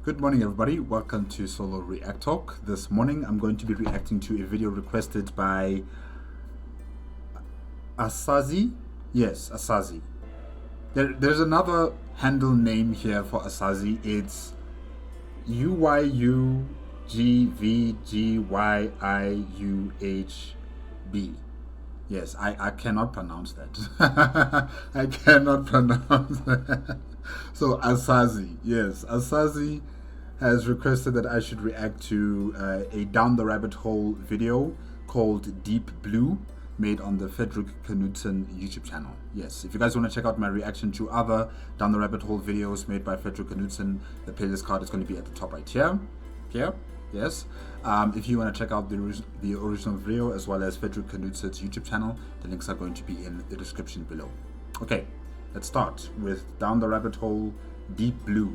Good morning, everybody. Welcome to Solo ReacTalk. This morning, I'm going to be reacting to a video requested by Asazi. Yes, Asazi. There's another handle name here for Asazi. It's UYUGVGYIUHB. Yes, I cannot pronounce that. I cannot pronounce that. So Asazi, yes, Asazi has requested that I should react to a Down the Rabbit Hole video called Deep Blue, made on the Fredrik Knudsen YouTube channel. Yes, if you guys want to check out my reaction to other Down the Rabbit Hole videos made by Fredrik Knudsen, the playlist card is going to be at the top right here. Here, yes. If you want to check out the original video as well as Fredrik Knudsen's YouTube channel, the links are going to be in the description below. Okay, let's start with Down the Rabbit Hole Deep Blue.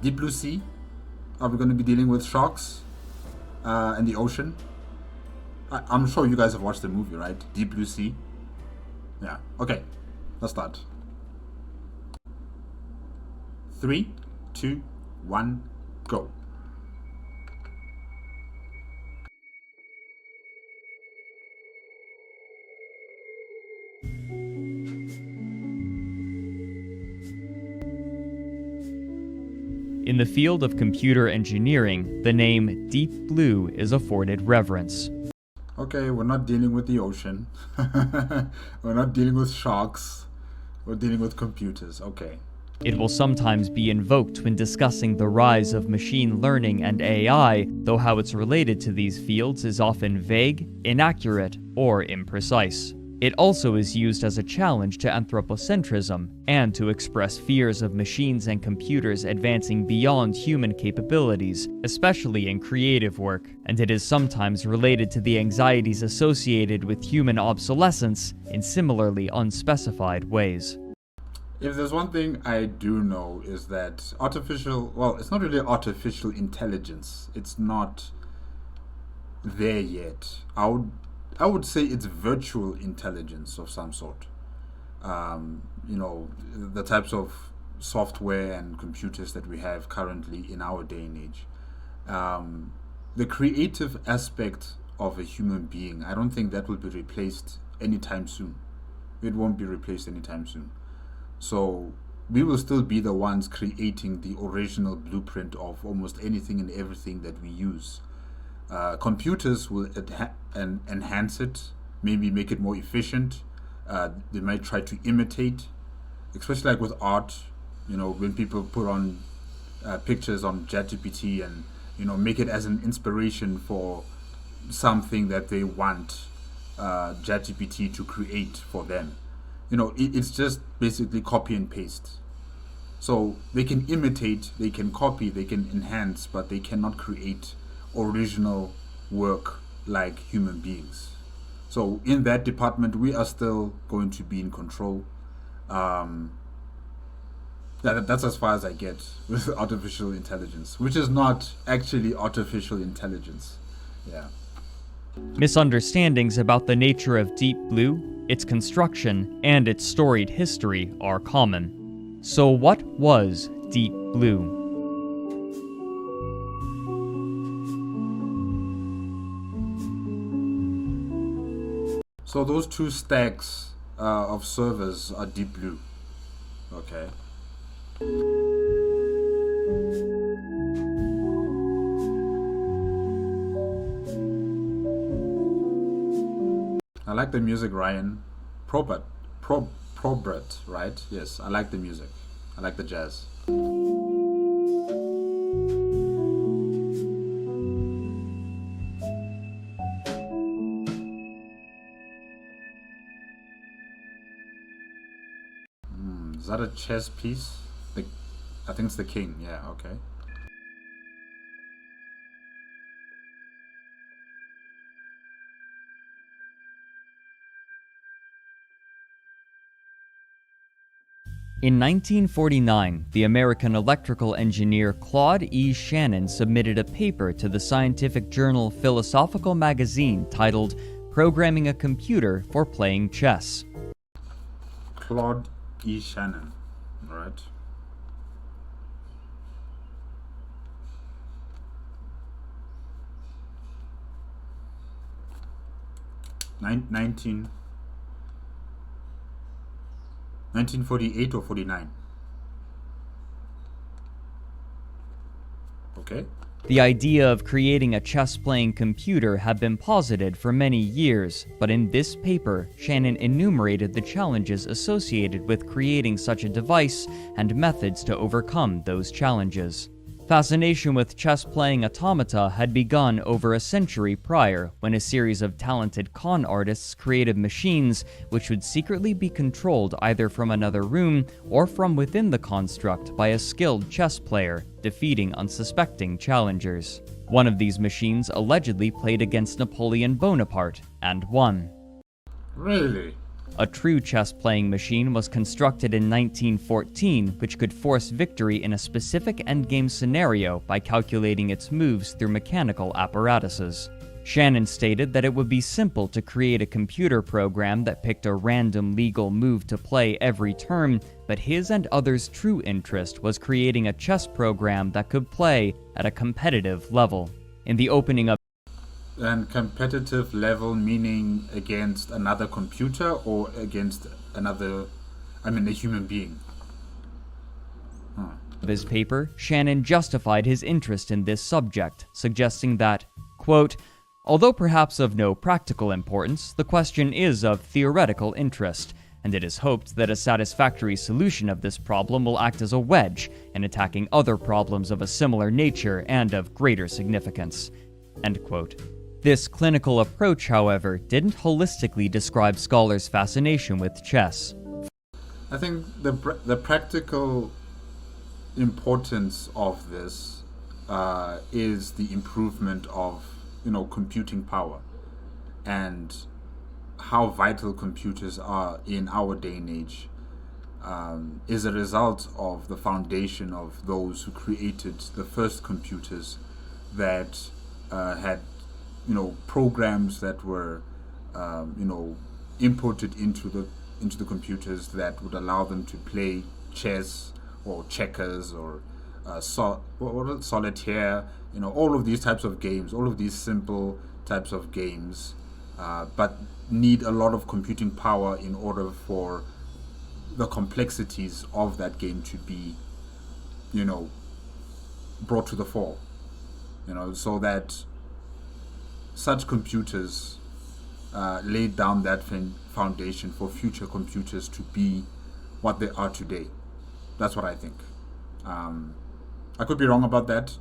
Deep Blue Sea? Are we going to be dealing with sharks and the ocean? I'm sure you guys have watched the movie, right? Deep Blue Sea? Yeah, okay, let's start. 3, 2, 1, go. In the field of computer engineering, the name Deep Blue is afforded reverence. Okay, we're not dealing with the ocean. We're not dealing with sharks. We're dealing with computers. Okay. It will sometimes be invoked when discussing the rise of machine learning and AI, though how it's related to these fields is often vague, inaccurate, or imprecise. It also is used as a challenge to anthropocentrism and to express fears of machines and computers advancing beyond human capabilities, especially in creative work, and it is sometimes related to the anxieties associated with human obsolescence in similarly unspecified ways. If there's one thing I do know is that it's not really artificial intelligence. It's not there yet. I would say it's virtual intelligence of some sort. The types of software and computers that we have currently in our day and age. The creative aspect of a human being, I don't think that will be replaced anytime soon. It won't be replaced anytime soon. So we will still be the ones creating the original blueprint of almost anything and everything that we use. Computers will enhance it, maybe make it more efficient. They might try to imitate, especially like with art. When people put on pictures on ChatGPT and make it as an inspiration for something that they want ChatGPT to create for them. It's just basically copy and paste. So they can imitate, they can copy, they can enhance, but they cannot create original work like human beings. So in that department, we are still going to be in control. That's as far as I get with artificial intelligence, which is not actually artificial intelligence. Yeah. Misunderstandings about the nature of Deep Blue, its construction, and its storied history are common. So what was Deep Blue? So those two stacks of servers are Deep Blue. Okay. I like the music, Ryan. Probert, right? Yes, I like the music. I like the jazz. Is that a chess piece? I think it's the king. Yeah, okay. In 1949, the American electrical engineer Claude E. Shannon submitted a paper to the scientific journal Philosophical Magazine titled Programming a Computer for Playing Chess. Claude E. Shannon, right? 1948 or 49. Okay. The idea of creating a chess-playing computer had been posited for many years, but in this paper, Shannon enumerated the challenges associated with creating such a device and methods to overcome those challenges. Fascination with chess-playing automata had begun over a century prior, when a series of talented con artists created machines which would secretly be controlled either from another room or from within the construct by a skilled chess player, defeating unsuspecting challengers. One of these machines allegedly played against Napoleon Bonaparte and won. Really? A true chess-playing machine was constructed in 1914, which could force victory in a specific endgame scenario by calculating its moves through mechanical apparatuses. Shannon stated that it would be simple to create a computer program that picked a random legal move to play every turn, but his and others' true interest was creating a chess program that could play at a competitive level. In the opening of And competitive level meaning against another computer or against a human being? his paper, Shannon justified his interest in this subject, suggesting that, quote, "Although perhaps of no practical importance, the question is of theoretical interest, and it is hoped that a satisfactory solution of this problem will act as a wedge in attacking other problems of a similar nature and of greater significance." End quote. This clinical approach, however, didn't holistically describe scholars' fascination with chess. I think the practical importance of this is the improvement of computing power and how vital computers are in our day and age is a result of the foundation of those who created the first computers that had programs that were inputted into the computers that would allow them to play chess or checkers or solitaire, all of these types of games, all of these simple types of games, but need a lot of computing power in order for the complexities of that game to be, brought to the fore, so that such computers laid down that foundation for future computers to be what they are today. That's what I think. I could be wrong about that.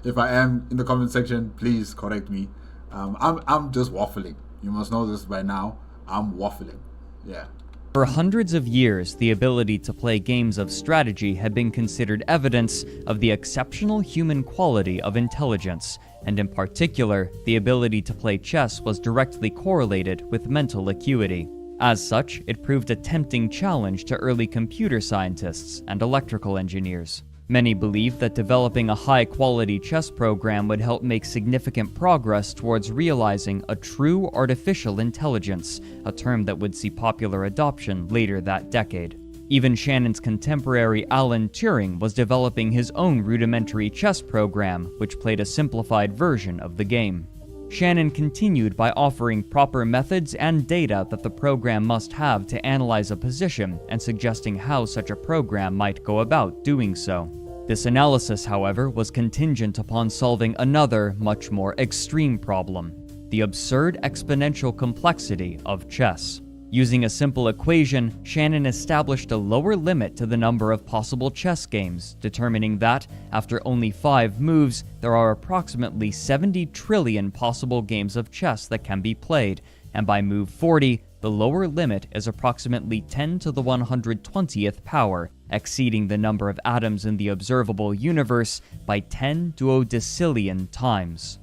If I am, in the comment section, please correct me. I'm just waffling. You must know this by now. I'm waffling. Yeah. For hundreds of years, the ability to play games of strategy had been considered evidence of the exceptional human quality of intelligence, and in particular, the ability to play chess was directly correlated with mental acuity. As such, it proved a tempting challenge to early computer scientists and electrical engineers. Many believed that developing a high-quality chess program would help make significant progress towards realizing a true artificial intelligence, a term that would see popular adoption later that decade. Even Shannon's contemporary Alan Turing was developing his own rudimentary chess program, which played a simplified version of the game. Shannon continued by offering proper methods and data that the program must have to analyze a position and suggesting how such a program might go about doing so. This analysis, however, was contingent upon solving another, much more extreme problem: the absurd exponential complexity of chess. Using a simple equation, Shannon established a lower limit to the number of possible chess games, determining that, after only 5 moves, there are approximately 70 trillion possible games of chess that can be played, and by move 40, the lower limit is approximately 10 to the 120th power, exceeding the number of atoms in the observable universe by 10 duodecillion times.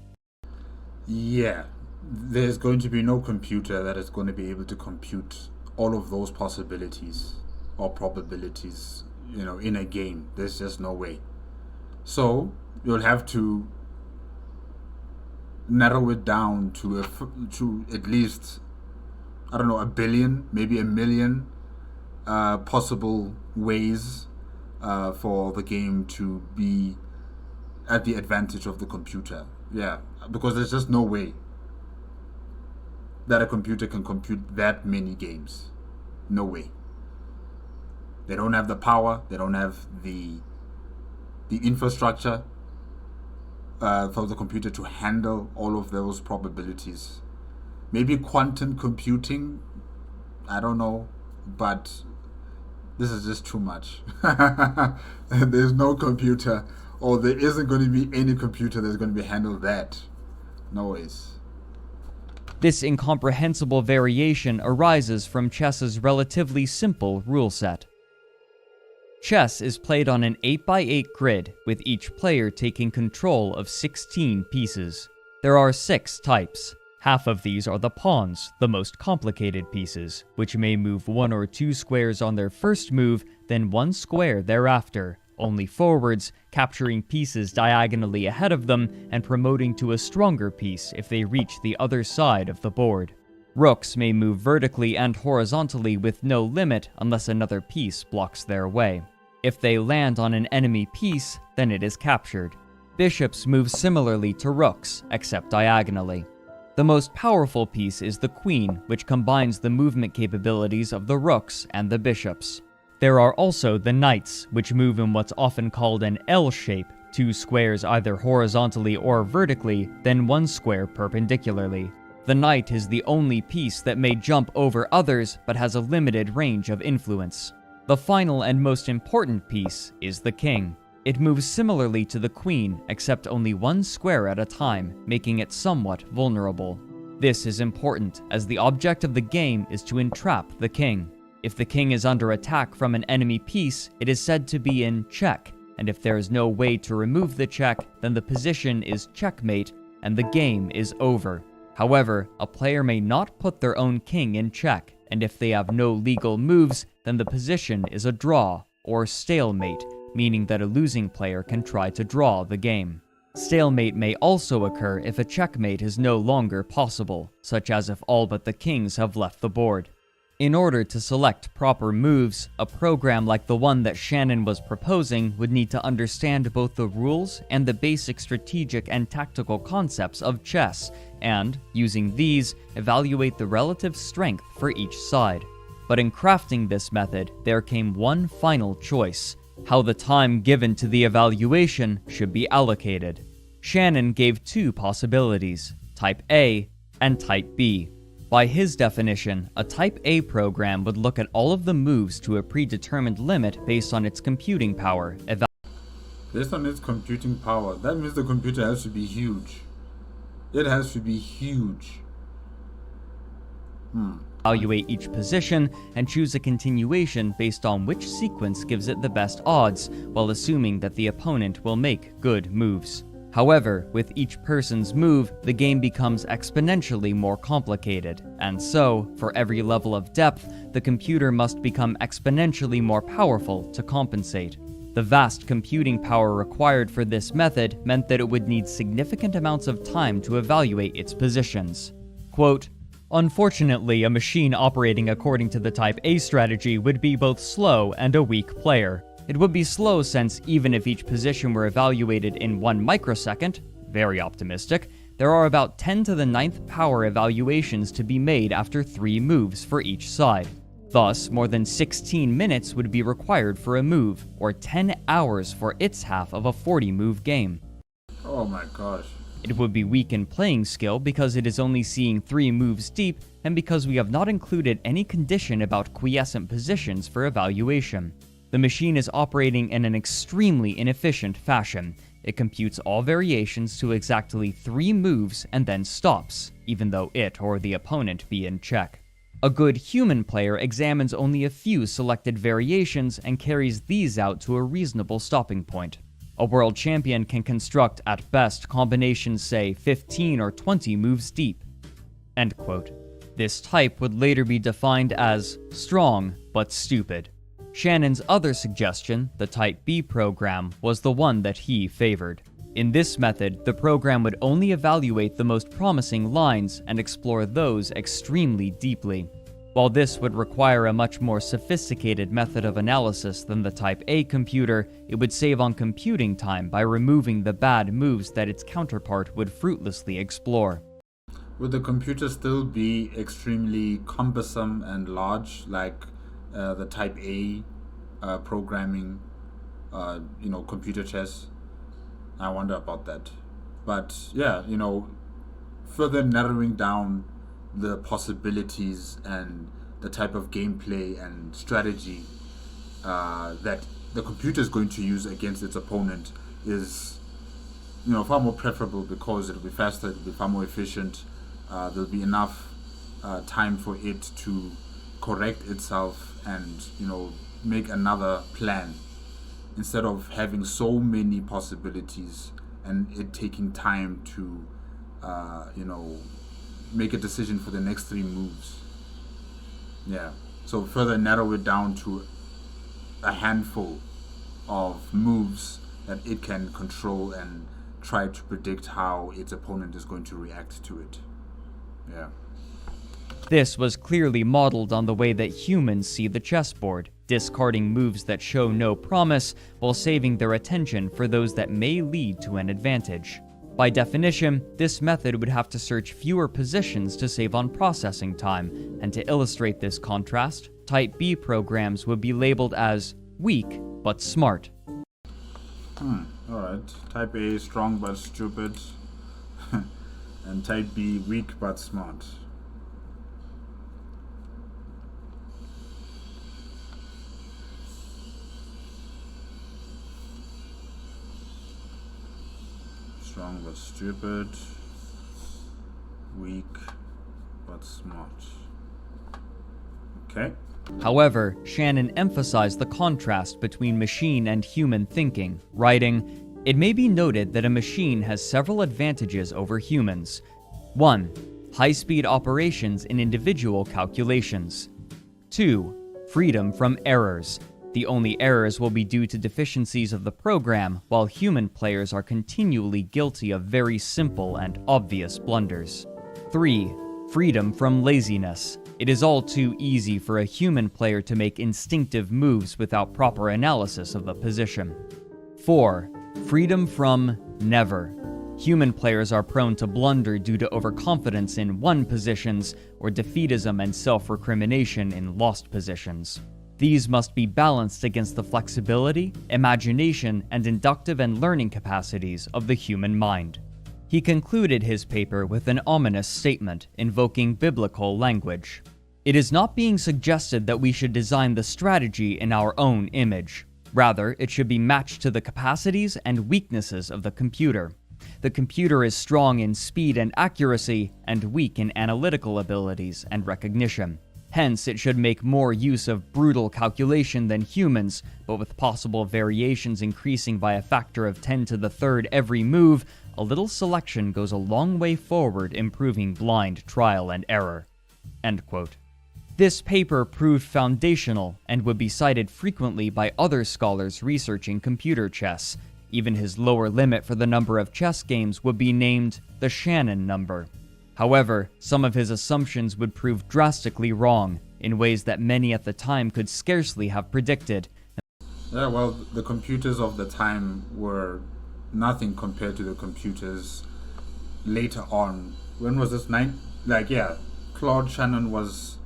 Yeah. There's going to be no computer that is going to be able to compute all of those possibilities or probabilities, in a game. There's just no way. So you'll have to narrow it down to at least, I don't know, 1 billion, maybe 1 million possible ways for the game to be at the advantage of the computer. Yeah, because there's just no way. that a computer can compute that many games. No way. They don't have the power, they don't have the infrastructure for the computer to handle all of those probabilities. Maybe quantum computing, I don't know, but this is just too much. There's no computer, or there isn't going to be any computer that's going to be handle that. No ways. This incomprehensible variation arises from chess's relatively simple rule set. Chess is played on an 8x8 grid, with each player taking control of 16 pieces. There are 6 types. Half of these are the pawns, the most complicated pieces, which may move 1 or 2 squares on their first move, then 1 square thereafter, only forwards, capturing pieces diagonally ahead of them and promoting to a stronger piece if they reach the other side of the board. Rooks may move vertically and horizontally with no limit unless another piece blocks their way. If they land on an enemy piece, then it is captured. Bishops move similarly to rooks, except diagonally. The most powerful piece is the queen, which combines the movement capabilities of the rooks and the bishops. There are also the knights, which move in what's often called an L shape, 2 squares either horizontally or vertically, then 1 square perpendicularly. The knight is the only piece that may jump over others, but has a limited range of influence. The final and most important piece is the king. It moves similarly to the queen, except only 1 square at a time, making it somewhat vulnerable. This is important, as the object of the game is to entrap the king. If the king is under attack from an enemy piece, it is said to be in check, and if there is no way to remove the check, then the position is checkmate, and the game is over. However, a player may not put their own king in check, and if they have no legal moves, then the position is a draw, or stalemate, meaning that a losing player can try to draw the game. Stalemate may also occur if a checkmate is no longer possible, such as if all but the kings have left the board. In order to select proper moves, a program like the one that Shannon was proposing would need to understand both the rules and the basic strategic and tactical concepts of chess, and, using these, evaluate the relative strength for each side. But in crafting this method, there came one final choice: how the time given to the evaluation should be allocated. Shannon gave 2 possibilities, Type A and Type B. By his definition, a Type A program would look at all of the moves to a predetermined limit based on its computing power. Based on its computing power, that means the computer has to be huge. It has to be huge. Evaluate each position and choose a continuation based on which sequence gives it the best odds, while assuming that the opponent will make good moves. However, with each person's move, the game becomes exponentially more complicated, and so, for every level of depth, the computer must become exponentially more powerful to compensate. The vast computing power required for this method meant that it would need significant amounts of time to evaluate its positions. Quote, "Unfortunately, a machine operating according to the Type A strategy would be both slow and a weak player. It would be slow since even if each position were evaluated in 1 microsecond, very optimistic, there are about 10 to the 9th power evaluations to be made after 3 moves for each side. Thus, more than 16 minutes would be required for a move, or 10 hours for its half of a 40-move game. Oh my gosh. It would be weak in playing skill because it is only seeing 3 moves deep, and because we have not included any condition about quiescent positions for evaluation. The machine is operating in an extremely inefficient fashion. It computes all variations to exactly 3 moves and then stops, even though it or the opponent be in check. A good human player examines only a few selected variations and carries these out to a reasonable stopping point. A world champion can construct, at best, combinations say 15 or 20 moves deep." End quote. This type would later be defined as strong but stupid. Shannon's other suggestion, the Type B program, was the one that he favored. In this method, the program would only evaluate the most promising lines and explore those extremely deeply. While this would require a much more sophisticated method of analysis than the Type A computer, it would save on computing time by removing the bad moves that its counterpart would fruitlessly explore. Would the computer still be extremely cumbersome and large, like the Type A programming, computer chess? I wonder about that. But yeah, further narrowing down the possibilities and the type of gameplay and strategy that the computer is going to use against its opponent is far more preferable, because it'll be faster, it'll be far more efficient. There'll be enough time for it to correct itself and make another plan, instead of having so many possibilities and it taking time to make a decision for the next three moves. Yeah. So further narrow it down to a handful of moves that it can control and try to predict how its opponent is going to react to it. Yeah. This was clearly modeled on the way that humans see the chessboard, discarding moves that show no promise while saving their attention for those that may lead to an advantage. By definition, this method would have to search fewer positions to save on processing time, and to illustrate this contrast, Type B programs would be labeled as weak but smart. Alright. Type A, strong but stupid. And Type B, weak but smart. Strong but stupid. Weak but smart. Okay. However, Shannon emphasized the contrast between machine and human thinking, writing, "It may be noted that a machine has several advantages over humans. 1. High-speed operations in individual calculations. 2. Freedom from errors. The only errors will be due to deficiencies of the program, while human players are continually guilty of very simple and obvious blunders. 3. Freedom from laziness. It is all too easy for a human player to make instinctive moves without proper analysis of the position. 4. Freedom from never. Human players are prone to blunder due to overconfidence in won positions or defeatism and self-recrimination in lost positions. These must be balanced against the flexibility, imagination, and inductive and learning capacities of the human mind." He concluded his paper with an ominous statement, invoking biblical language. "It is not being suggested that we should design the strategy in our own image. Rather, it should be matched to the capacities and weaknesses of the computer. The computer is strong in speed and accuracy, and weak in analytical abilities and recognition. Hence, it should make more use of brutal calculation than humans, but with possible variations increasing by a factor of 10 to the third every move, a little selection goes a long way forward improving blind trial and error." End quote. This paper proved foundational and would be cited frequently by other scholars researching computer chess. Even his lower limit for the number of chess games would be named the Shannon number. However, some of his assumptions would prove drastically wrong, in ways that many at the time could scarcely have predicted. Yeah, well, the computers of the time were nothing compared to the computers later on. When was this? Claude Shannon was,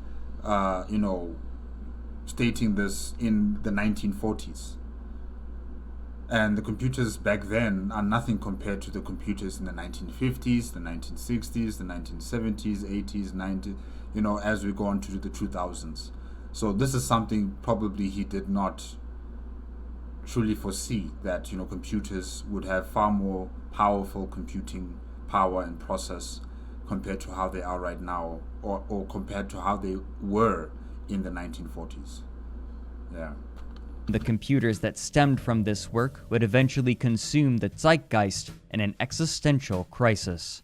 stating this in the 1940s. And the computers back then are nothing compared to the computers in the 1950s, the 1960s, the 1970s, 80s, 90s, as we go on to the 2000s. So this is something probably he did not truly foresee, that, computers would have far more powerful computing power and process compared to how they are right now, or compared to how they were in the 1940s. Yeah. The computers that stemmed from this work would eventually consume the zeitgeist in an existential crisis.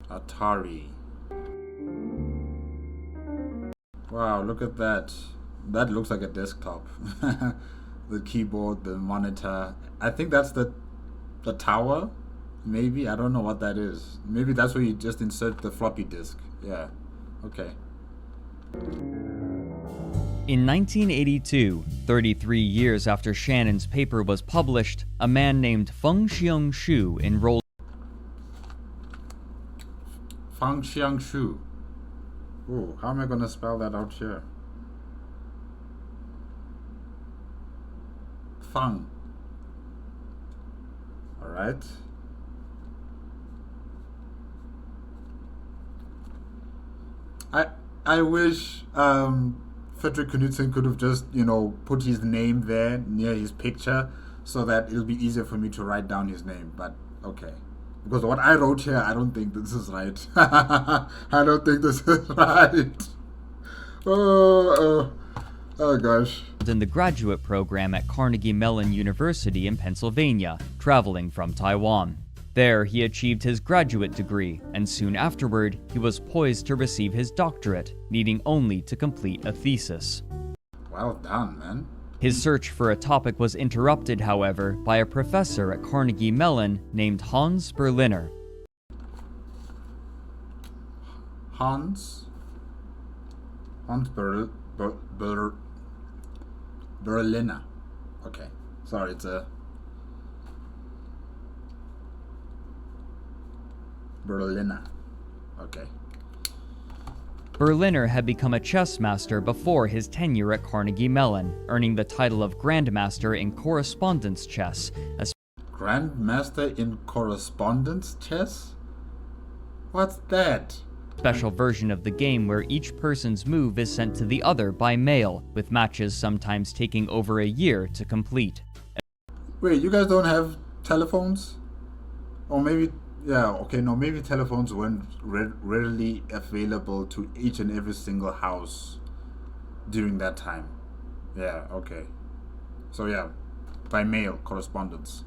Atari. Wow, look at that. That looks like a desktop. The keyboard, the monitor. I think that's the tower. Maybe, I don't know what that is. Maybe that's where you just insert the floppy disk. Yeah. Okay. In 1982, 33 years after Shannon's paper was published, a man named Feng-hsiung enrolled Feng-hsiung. Ooh, how am I gonna spell that out here? Feng. Alright. I wish Fredrik Knudsen could have just, put his name there near his picture so that it'll be easier for me to write down his name. But okay. Because what I wrote here, I don't think this is right. I don't think this is right. Oh gosh. in the graduate program at Carnegie Mellon University in Pennsylvania, traveling from Taiwan. There, he achieved his graduate degree, and soon afterward, he was poised to receive his doctorate, needing only to complete a thesis. Well done, man. His search for a topic was interrupted, however, by a professor at Carnegie Mellon named Hans Berliner. Hans Berliner. Okay. Sorry, it's a Berliner. Okay. Berliner had become a chess master before his tenure at Carnegie Mellon, earning the title of Grandmaster in Correspondence Chess. Grandmaster in Correspondence Chess? What's that? Special version of the game where each person's move is sent to the other by mail, with matches sometimes taking over a year to complete. Wait, you guys don't have telephones? Or maybe, yeah, okay, no, maybe telephones weren't readily available to each and every single house during that time. Yeah, okay. So yeah, by mail, correspondence.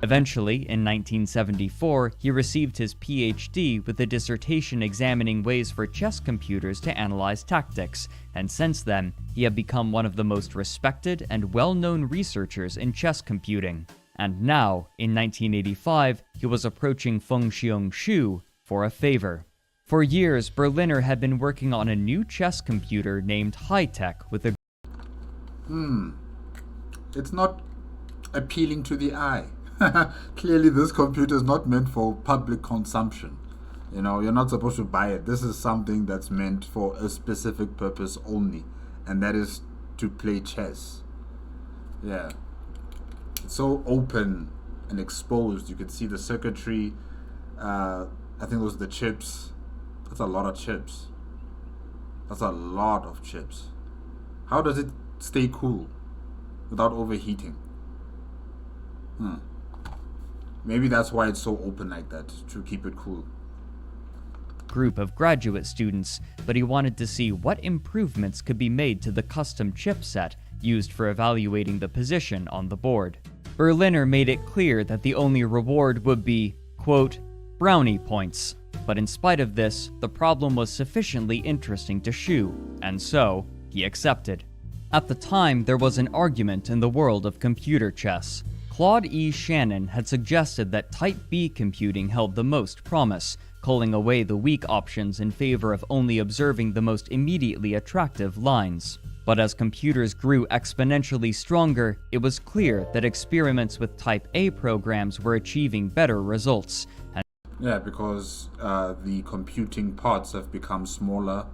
Eventually, in 1974, he received his PhD with a dissertation examining ways for chess computers to analyze tactics, and since then, he had become one of the most respected and well-known researchers in chess computing. And now, in 1985, he was approaching feng-hsiung for a favor. For years, Berliner had been working on a new chess computer named High-Tech with a It's not appealing to the eye. Clearly, this computer is not meant for public consumption. You know, you're not supposed to buy it. This is something that's meant for a specific purpose only, and that is to play chess. Yeah. It's so open and exposed. You can see the circuitry. I think those are the chips. That's a lot of chips. That's a lot of chips. How does it stay cool without overheating? Maybe that's why it's so open like that, to keep it cool. Group of graduate students, but he wanted to see what improvements could be made to the custom chipset used for evaluating the position on the board. Berliner made it clear that the only reward would be, quote, brownie points. But in spite of this, the problem was sufficiently interesting to Hsu, and so he accepted. At the time, there was an argument in the world of computer chess. Claude E. Shannon had suggested that Type B computing held the most promise, culling away the weak options in favor of only observing the most immediately attractive lines. But as computers grew exponentially stronger, it was clear that experiments with Type A programs were achieving better results. Yeah, because the computing parts have become smaller,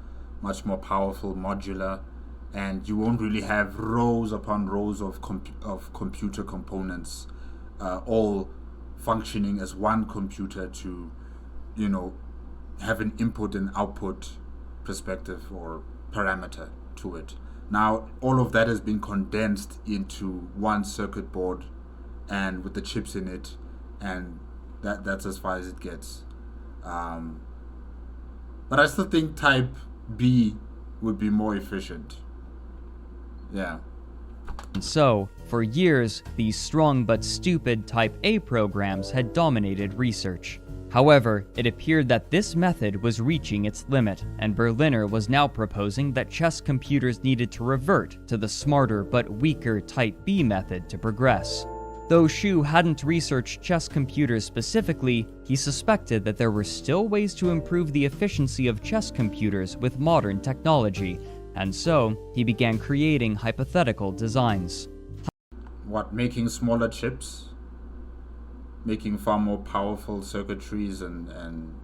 much more powerful, modular, and you won't really have rows upon rows of computer components all functioning as one computer to, have an input and output perspective or parameter to it. Now, all of that has been condensed into one circuit board and with the chips in it, and that's as far as it gets. But I still think Type B would be more efficient. Yeah. And so, for years, these strong but stupid Type A programs had dominated research. However, it appeared that this method was reaching its limit, and Berliner was now proposing that chess computers needed to revert to the smarter but weaker Type B method to progress. Though Xu hadn't researched chess computers specifically, he suspected that there were still ways to improve the efficiency of chess computers with modern technology, and so he began creating hypothetical designs. What, making smaller chips? Making far more powerful circuitries and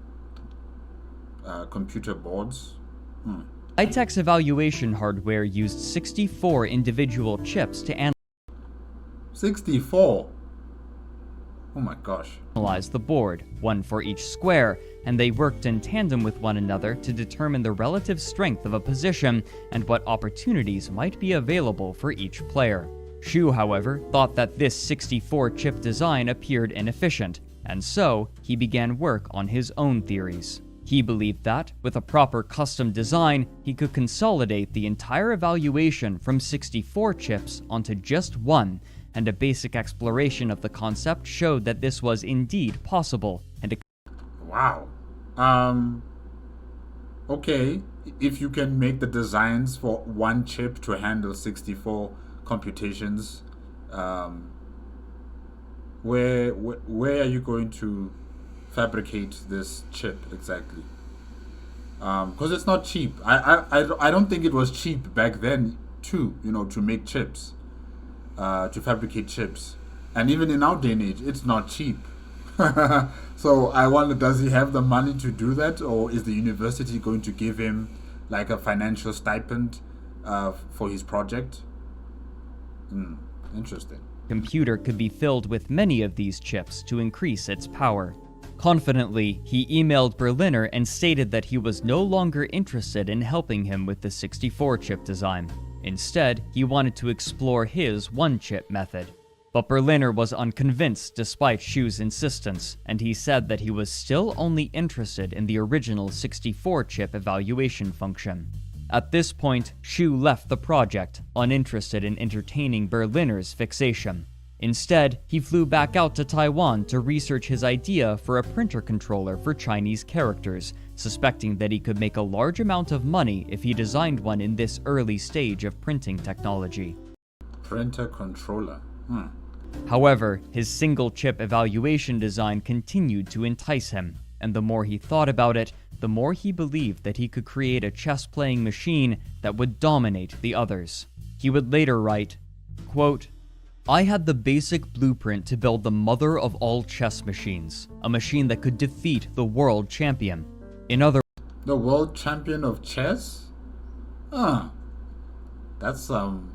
computer boards? High-tech's evaluation hardware used 64 individual chips to 64? Oh my gosh. analyze the board, one for each square, and they worked in tandem with one another to determine the relative strength of a position and what opportunities might be available for each player. Xu, however, thought that this 64-chip design appeared inefficient, and so he began work on his own theories. He believed that, with a proper custom design, he could consolidate the entire evaluation from 64 chips onto just one, and a basic exploration of the concept showed that this was indeed possible, and Wow. Okay, if you can make the designs for one chip to handle 64 computations, where are you going to fabricate this chip exactly? Because it's not cheap. I don't think it was cheap back then too, to make chips, to fabricate chips. And even in our day and age, it's not cheap. So I wonder, does he have the money to do that, or is the university going to give him like a financial stipend for his project? Interesting. computer could be filled with many of these chips to increase its power. Confidently, he emailed Berliner and stated that he was no longer interested in helping him with the 64-chip design. Instead, he wanted to explore his one-chip method. But Berliner was unconvinced despite Xu's insistence, and he said that he was still only interested in the original 64-chip evaluation function. At this point, Xu left the project, uninterested in entertaining Berliner's fixation. Instead, he flew back out to Taiwan to research his idea for a printer controller for Chinese characters, suspecting that he could make a large amount of money if he designed one in this early stage of printing technology. Printer controller. However, his single-chip evaluation design continued to entice him, and the more he thought about it, the more he believed that he could create a chess-playing machine that would dominate the others. He would later write, quote, "I had the basic blueprint to build the mother of all chess machines, a machine that could defeat the world champion. In other The world champion of chess? That's some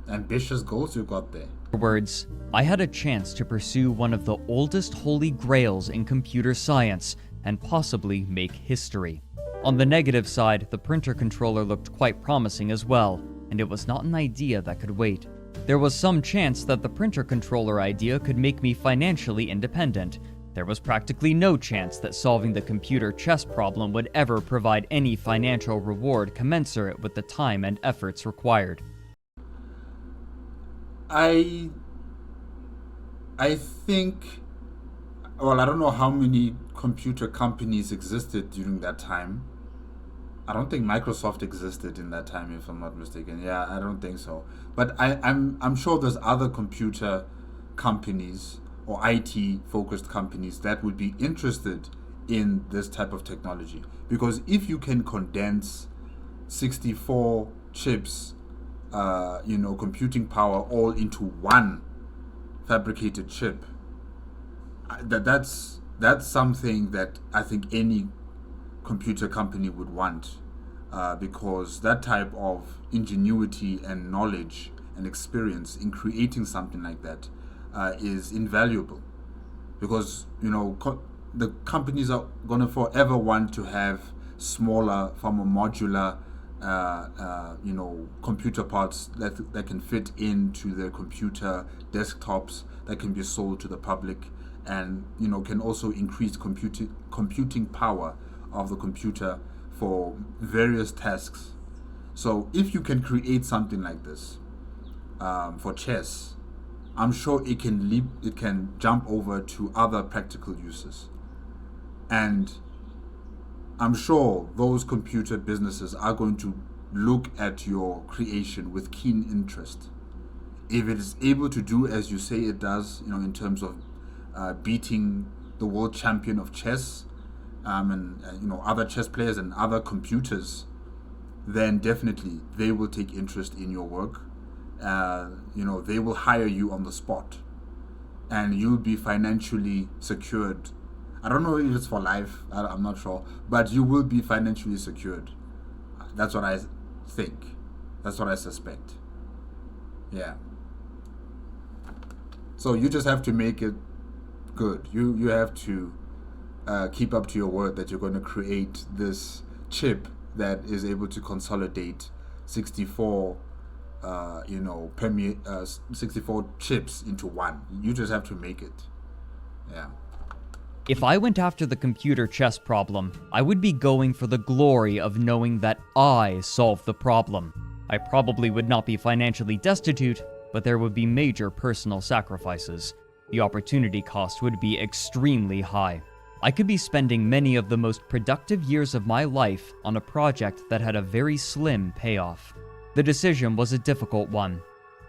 ambitious goals you got there. words, I had a chance to pursue one of the oldest holy grails in computer science and possibly make history." On the negative side, the printer controller looked quite promising as well, and it was not an idea that could wait. There was some chance that the printer controller idea could make me financially independent. There was practically no chance that solving the computer chess problem would ever provide any financial reward commensurate with the time and efforts required. I think, well, I don't know how many computer companies existed during that time. I don't think Microsoft existed in that time, if I'm not mistaken. Yeah, I don't think so. But I'm sure there's other computer companies or IT-focused companies that would be interested in this type of technology. Because if you can condense 64 chips, computing power all into one fabricated chip, that's something that I think any computer company would want, because that type of ingenuity and knowledge and experience in creating something like that is invaluable. Because the companies are going to forever want to have smaller, far more modular computer parts that can fit into their computer desktops, that can be sold to the public, and can also increase computing power of the computer for various tasks. So if you can create something like this for chess, I'm sure it can jump over to other practical uses. And I'm sure those computer businesses are going to look at your creation with keen interest. if it is able to do as you say it does, in terms of beating the world champion of chess, and other chess players and other computers, then definitely they will take interest in your work. They will hire you on the spot, and you'll be financially secured. I don't know if it's for life, I'm not sure, but you will be financially secured. That's what I think. That's what I suspect. Yeah. So you just have to make it good. You have to keep up to your word that you're going to create this chip that is able to consolidate 64 64 chips into one. You just have to make it. Yeah. If I went after the computer chess problem, I would be going for the glory of knowing that I solved the problem. I probably would not be financially destitute, but there would be major personal sacrifices. The opportunity cost would be extremely high. I could be spending many of the most productive years of my life on a project that had a very slim payoff. The decision was a difficult one.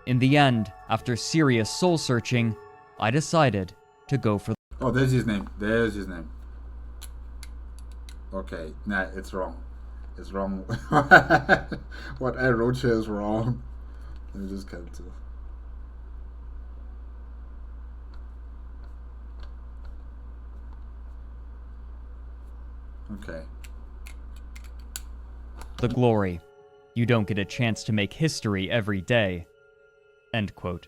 In the end, after serious soul-searching, I decided to go for... Oh, there's his name. Okay, nah, it's wrong. It's wrong. What I wrote here is wrong. Let me just cancel. Okay. The glory. You don't get a chance to make history every day. End quote.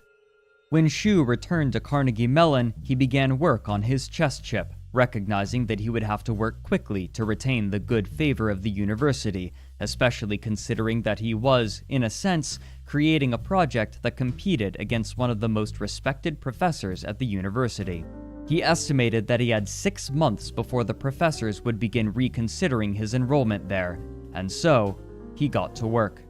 When Hsu returned to Carnegie Mellon, he began work on his chess chip, recognizing that he would have to work quickly to retain the good favor of the university, especially considering that he was, in a sense, creating a project that competed against one of the most respected professors at the university. He estimated that he had 6 months before the professors would begin reconsidering his enrollment there, and so he got to work.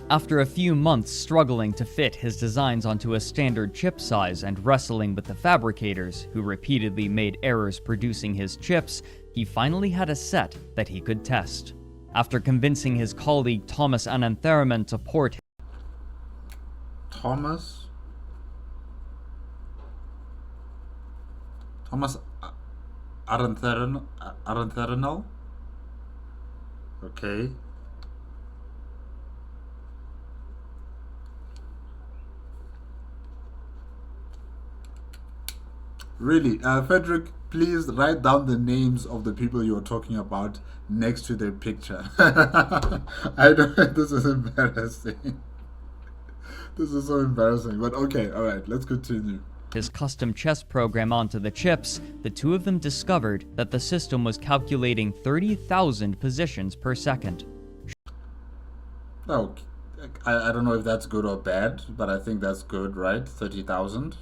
After a few months struggling to fit his designs onto a standard chip size and wrestling with the fabricators, who repeatedly made errors producing his chips, he finally had a set that he could test. After convincing his colleague Thomas Anantharaman to port... Thomas Arantharanal? Okay. Really, Fredrik, please write down the names of the people you are talking about next to their picture. I don't. This is embarrassing. This is so embarrassing. But okay, all right, let's continue. His custom chess program onto the chips, the two of them discovered that the system was calculating 30,000 positions per second. Oh, I don't know if that's good or bad, but I think that's good, right? 30,000.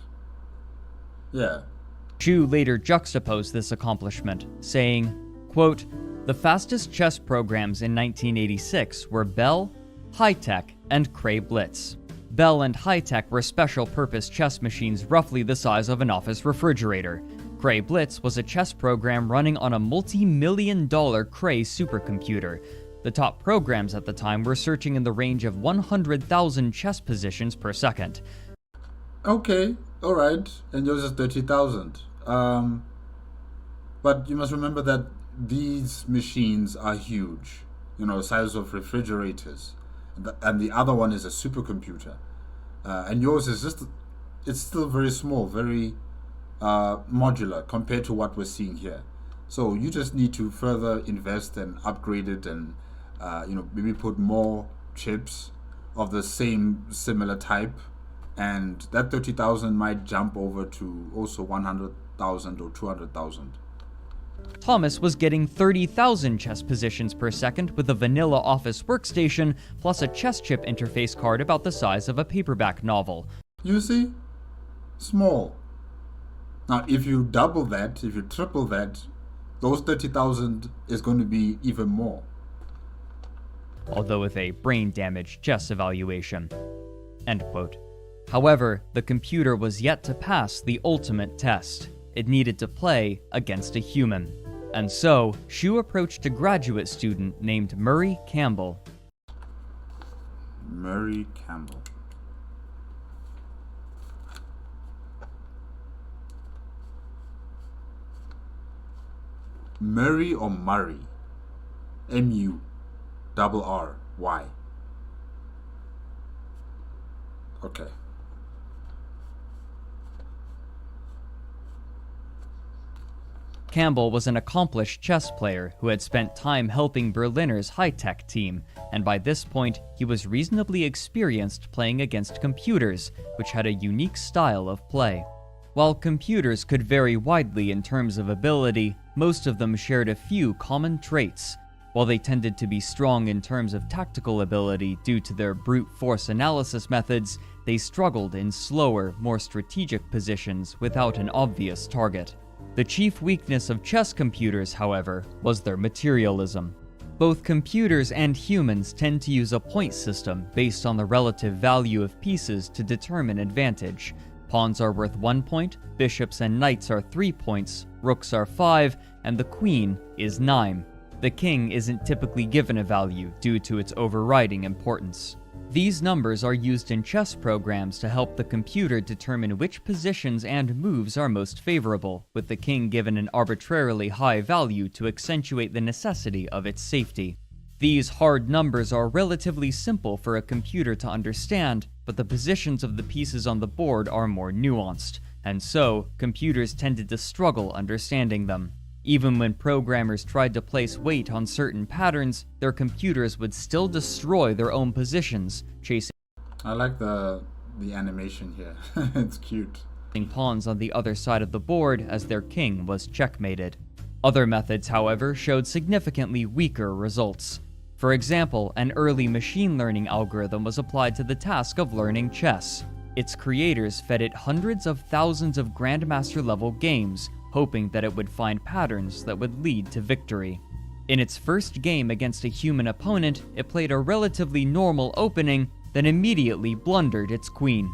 Yeah. Hsu later juxtaposed this accomplishment, saying, quote, "The fastest chess programs in 1986 were Bell, High-Tech, and Cray Blitz. Bell and High-Tech were special-purpose chess machines roughly the size of an office refrigerator. Cray Blitz was a chess program running on a multi-million-dollar Cray supercomputer. The top programs at the time were searching in the range of 100,000 chess positions per second." Okay, all right, and yours is 30,000. But you must remember that these machines are huge, size of refrigerators, and the other one is a supercomputer, and yours is it's still very small, very modular compared to what we're seeing here. So you just need to further invest and upgrade it, and maybe put more chips of the similar type. And that 30,000 might jump over to also 100,000 or 200,000. Thomas was getting 30,000 chess positions per second with a vanilla office workstation, plus a chess chip interface card about the size of a paperback novel. You see? Small. Now, if you double that, if you triple that, those 30,000 is going to be even more. Although with a brain-damaged chess evaluation. End quote. However, the computer was yet to pass the ultimate test. It needed to play against a human. And so, Hsu approached a graduate student named Murray Campbell. Murray Campbell. Murray or Murray? M-U-R-R-Y. Okay. Campbell was an accomplished chess player who had spent time helping Berliner's high-tech team, and by this point, he was reasonably experienced playing against computers, which had a unique style of play. While computers could vary widely in terms of ability, most of them shared a few common traits. While they tended to be strong in terms of tactical ability due to their brute force analysis methods, they struggled in slower, more strategic positions without an obvious target. The chief weakness of chess computers, however, was their materialism. Both computers and humans tend to use a point system based on the relative value of pieces to determine advantage. Pawns are worth 1 point, bishops and knights are 3 points, rooks are 5, and the queen is 9. The king isn't typically given a value due to its overriding importance. These numbers are used in chess programs to help the computer determine which positions and moves are most favorable, with the king given an arbitrarily high value to accentuate the necessity of its safety. These hard numbers are relatively simple for a computer to understand, but the positions of the pieces on the board are more nuanced, and so computers tended to struggle understanding them. Even when programmers tried to place weight on certain patterns, their computers would still destroy their own positions, chasing I like the animation here. It's cute. pawns on the other side of the board as their king was checkmated. Other methods, however, showed significantly weaker results. For example, an early machine learning algorithm was applied to the task of learning chess. Its creators fed it hundreds of thousands of grandmaster-level games, hoping that it would find patterns that would lead to victory. In its first game against a human opponent, it played a relatively normal opening, then immediately blundered its queen.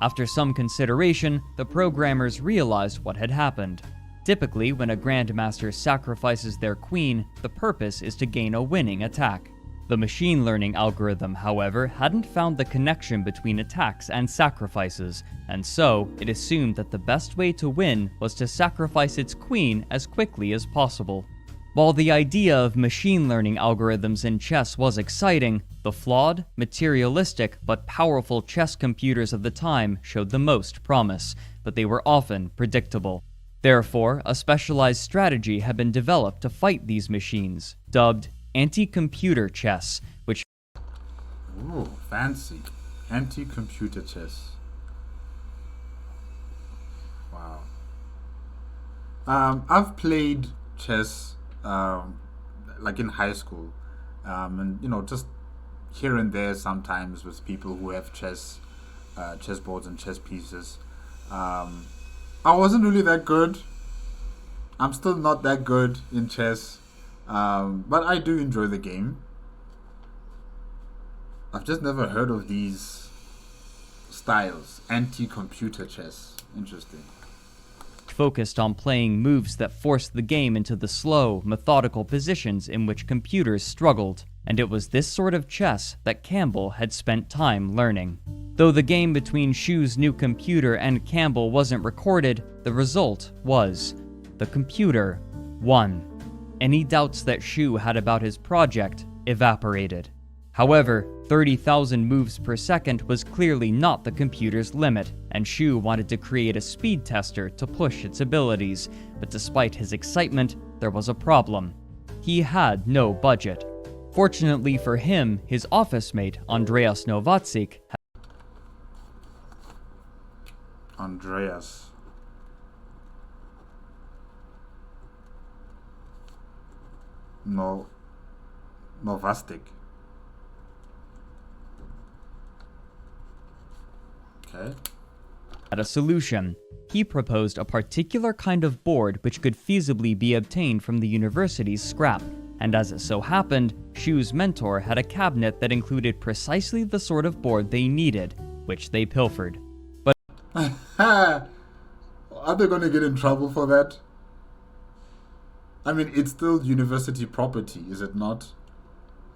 After some consideration, the programmers realized what had happened. Typically, when a grandmaster sacrifices their queen, the purpose is to gain a winning attack. The machine learning algorithm, however, hadn't found the connection between attacks and sacrifices, and so it assumed that the best way to win was to sacrifice its queen as quickly as possible. While the idea of machine learning algorithms in chess was exciting, the flawed, materialistic, but powerful chess computers of the time showed the most promise, but they were often predictable. Therefore, a specialized strategy had been developed to fight these machines, dubbed anti-computer chess, which Ooh, fancy. Anti-computer chess. Wow. I've played chess like in high school, and just here and there sometimes with people who have chess boards and chess pieces. I wasn't really that good. I'm still not that good in chess, but I do enjoy the game. I've just never heard of these styles. Anti-computer chess. Interesting. focused on playing moves that forced the game into the slow, methodical positions in which computers struggled, and it was this sort of chess that Campbell had spent time learning. Though the game between Hsiung's new computer and Campbell wasn't recorded, the result was. The computer won. Any doubts that Hsiung had about his project evaporated. However, 30,000 moves per second was clearly not the computer's limit, and Hsiung wanted to create a speed tester to push its abilities, but despite his excitement, there was a problem. He had no budget. Fortunately for him, his office mate, Andreas Novatzik, Andreas. Novastik. Okay. had a solution. He proposed a particular kind of board which could feasibly be obtained from the university's scrap, and as it so happened, Hsiung's mentor had a cabinet that included precisely the sort of board they needed, which they pilfered. But Are they going to get in trouble for that? I mean, it's still university property, is it not?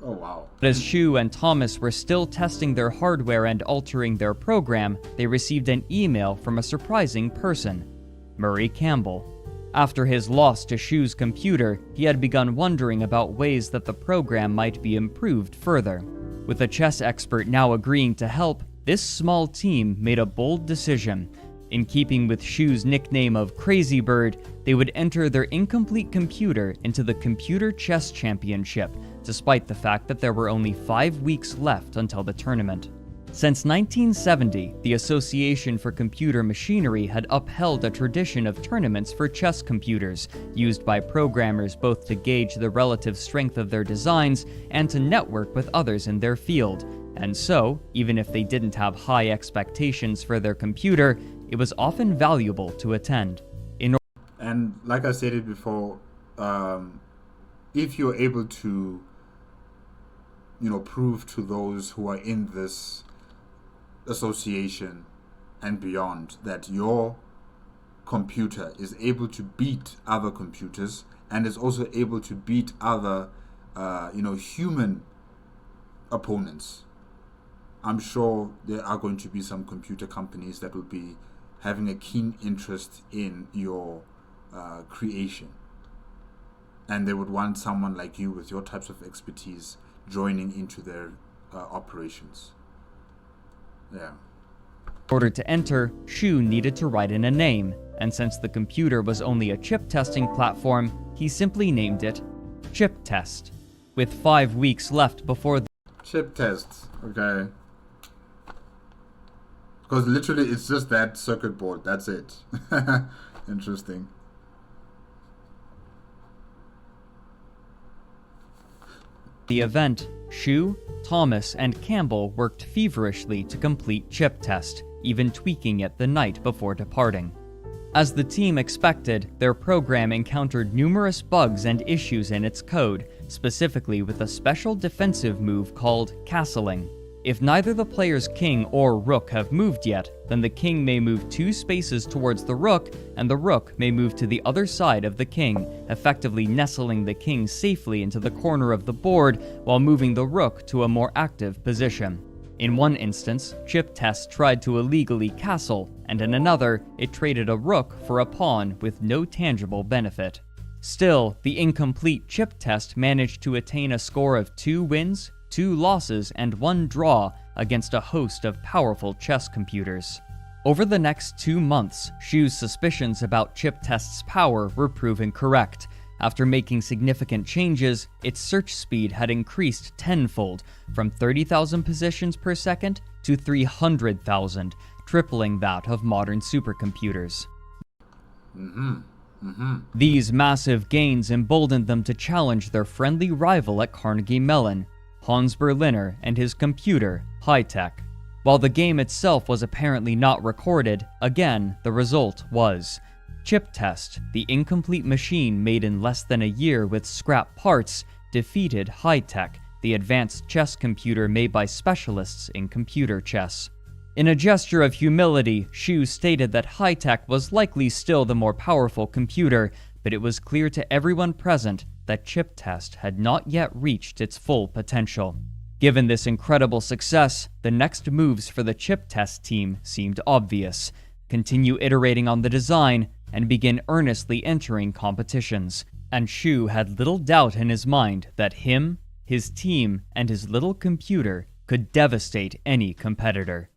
Oh, wow. as Hsiung and Thomas were still testing their hardware and altering their program, they received an email from a surprising person, Murray Campbell. After his loss to Shu's computer, he had begun wondering about ways that the program might be improved further. With a chess expert now agreeing to help, this small team made a bold decision. In keeping with Shu's nickname of Crazy Bird, they would enter their incomplete computer into the Computer Chess Championship, despite the fact that there were only 5 weeks left until the tournament. Since 1970, the Association for Computer Machinery had upheld a tradition of tournaments for chess computers, used by programmers both to gauge the relative strength of their designs and to network with others in their field. And so, even if they didn't have high expectations for their computer, it was often valuable to attend. And like I said it before, if you're able to, prove to those who are in this association and beyond that your computer is able to beat other computers and is also able to beat other, human opponents, I'm sure there are going to be some computer companies that will be having a keen interest in your creation. And they would want someone like you with your types of expertise joining into their operations. Yeah. In order to enter, Shu needed to write in a name, and since the computer was only a chip testing platform, he simply named it Chip Test. With 5 weeks left before the Chip Test, okay. Because literally it's just that circuit board, that's it. Interesting. The event, Shu, Thomas, and Campbell worked feverishly to complete Chip Test, even tweaking it the night before departing. As the team expected, their program encountered numerous bugs and issues in its code, specifically with a special defensive move called castling. If neither the player's king or rook have moved yet, then the king may move 2 spaces towards the rook, and the rook may move to the other side of the king, effectively nestling the king safely into the corner of the board while moving the rook to a more active position. In one instance, Chip Test tried to illegally castle, and in another, it traded a rook for a pawn with no tangible benefit. Still, the incomplete Chip Test managed to attain a score of 2 wins, 2 losses, and 1 draw against a host of powerful chess computers. Over the next 2 months, Shu's suspicions about Chip Test's power were proven correct. After making significant changes, its search speed had increased tenfold, from 30,000 positions per second to 300,000, tripling that of modern supercomputers. These massive gains emboldened them to challenge their friendly rival at Carnegie Mellon, Hans Berliner, and his computer, High-Tech. While the game itself was apparently not recorded, again, the result was. Chip Test, the incomplete machine made in less than a year with scrap parts, defeated High-Tech, the advanced chess computer made by specialists in computer chess. In a gesture of humility, Shu stated that High-Tech was likely still the more powerful computer, but it was clear to everyone present that Chip Test had not yet reached its full potential. Given this incredible success, the next moves for the Chip Test team seemed obvious. Continue iterating on the design and begin earnestly entering competitions. And Shu had little doubt in his mind that him, his team, and his little computer could devastate any competitor.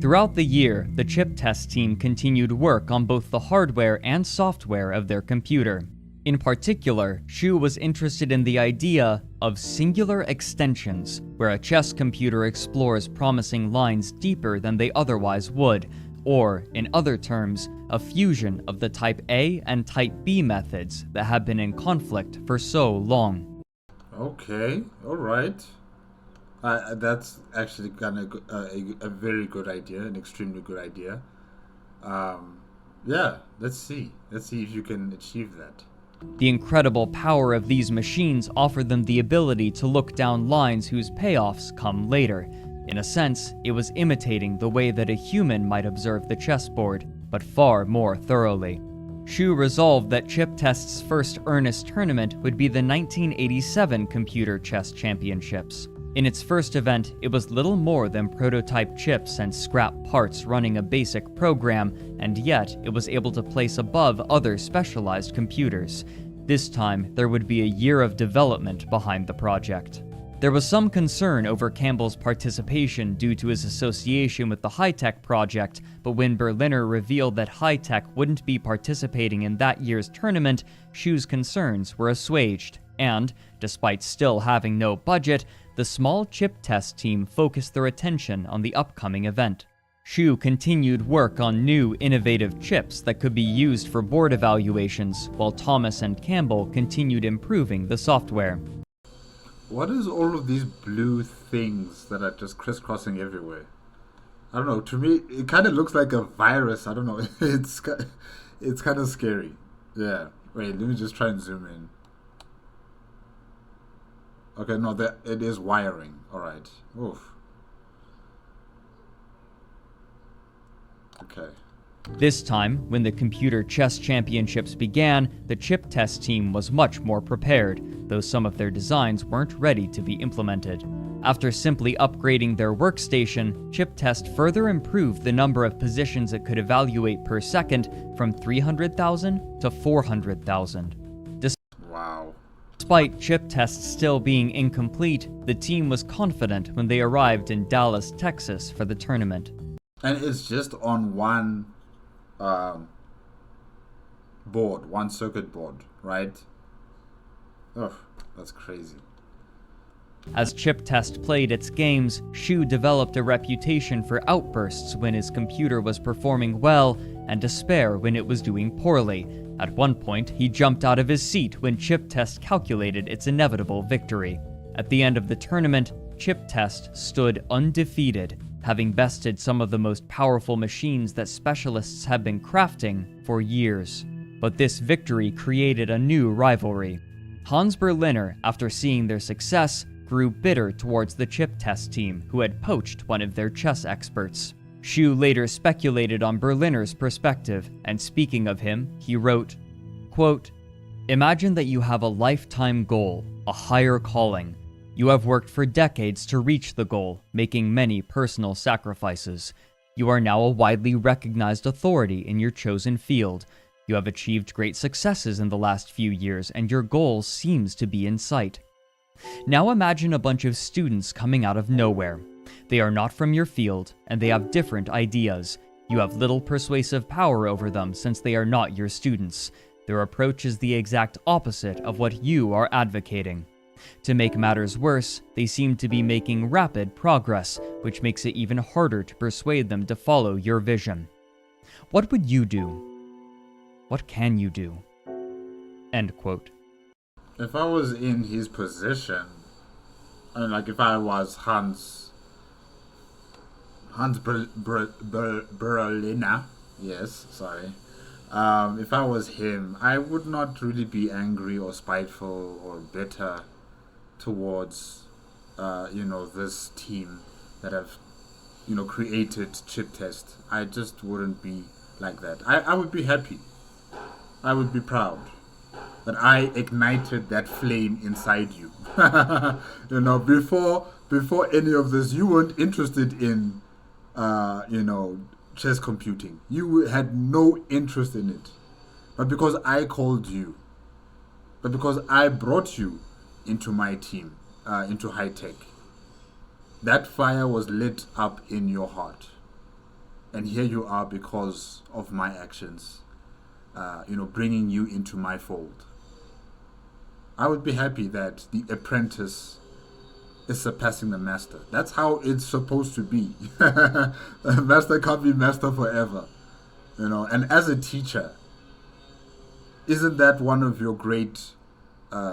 Throughout the year, the Chip Test team continued work on both the hardware and software of their computer. In particular, Shu was interested in the idea of singular extensions, where a chess computer explores promising lines deeper than they otherwise would, or, in other terms, a fusion of the Type A and Type B methods that have been in conflict for so long. Okay, all right. That's actually kind of a very good idea, an extremely good idea. Yeah, let's see if you can achieve that. The incredible power of these machines offered them the ability to look down lines whose payoffs come later. In a sense, it was imitating the way that a human might observe the chessboard, but far more thoroughly. Xu resolved that Chip Test's first earnest tournament would be the 1987 Computer Chess Championships. In its first event, it was little more than prototype chips and scrap parts running a basic program, and yet it was able to place above other specialized computers. This time, there would be a year of development behind the project. There was some concern over Campbell's participation due to his association with the High-Tech project, but when Berliner revealed that High-Tech wouldn't be participating in that year's tournament, Xu's concerns were assuaged, and, despite still having no budget, the small chip test team focused their attention on the upcoming event. Xu continued work on new, innovative chips that could be used for board evaluations, while Thomas and Campbell continued improving the software. What is all of these blue things that are just crisscrossing everywhere? I don't know. To me, it kind of looks like a virus. I don't know. It's kind of scary. Yeah. Wait, let me just try and zoom in. Okay, no, it is wiring. All right. Oof. Okay. This time, when the Computer Chess Championships began, the chip test team was much more prepared, though some of their designs weren't ready to be implemented. After simply upgrading their workstation, Chip Test further improved the number of positions it could evaluate per second from 300,000 to 400,000. Wow. Despite Chip Test still being incomplete, the team was confident when they arrived in Dallas, Texas for the tournament. And it's just on one board, one circuit board, right? Ugh, that's crazy. As Chip Test played its games, Xu developed a reputation for outbursts when his computer was performing well and despair when it was doing poorly. At one point, he jumped out of his seat when Chip Test calculated its inevitable victory. At the end of the tournament, Chip Test stood undefeated, having bested some of the most powerful machines that specialists have been crafting for years. But this victory created a new rivalry. Hans Berliner, after seeing their success, grew bitter towards the Chip Test team, who had poached one of their chess experts. Xu later speculated on Berliner's perspective, and speaking of him, he wrote, quote, "Imagine that you have a lifetime goal, a higher calling. You have worked for decades to reach the goal, making many personal sacrifices. You are now a widely recognized authority in your chosen field. You have achieved great successes in the last few years, and your goal seems to be in sight. Now imagine a bunch of students coming out of nowhere. They are not from your field, and they have different ideas. You have little persuasive power over them since they are not your students. Their approach is the exact opposite of what you are advocating. To make matters worse, they seem to be making rapid progress, which makes it even harder to persuade them to follow your vision. What would you do? What can you do?" End quote. If I was in his position, and like if I was Hans Berliner, yes, sorry. If I was him, I would not really be angry or spiteful or bitter towards, this team that have, created Chip Test. I just wouldn't be like that. I would be happy. I would be proud that I ignited that flame inside you. Before any of this, you weren't interested in, chess computing. You had no interest in it. But because I called you, but because I brought you into my team, into high tech, that fire was lit up in your heart. And here you are because of my actions, bringing you into my fold. I would be happy that the apprentice is surpassing the master. That's how it's supposed to be. The master can't be master forever. And as a teacher, isn't that one of your great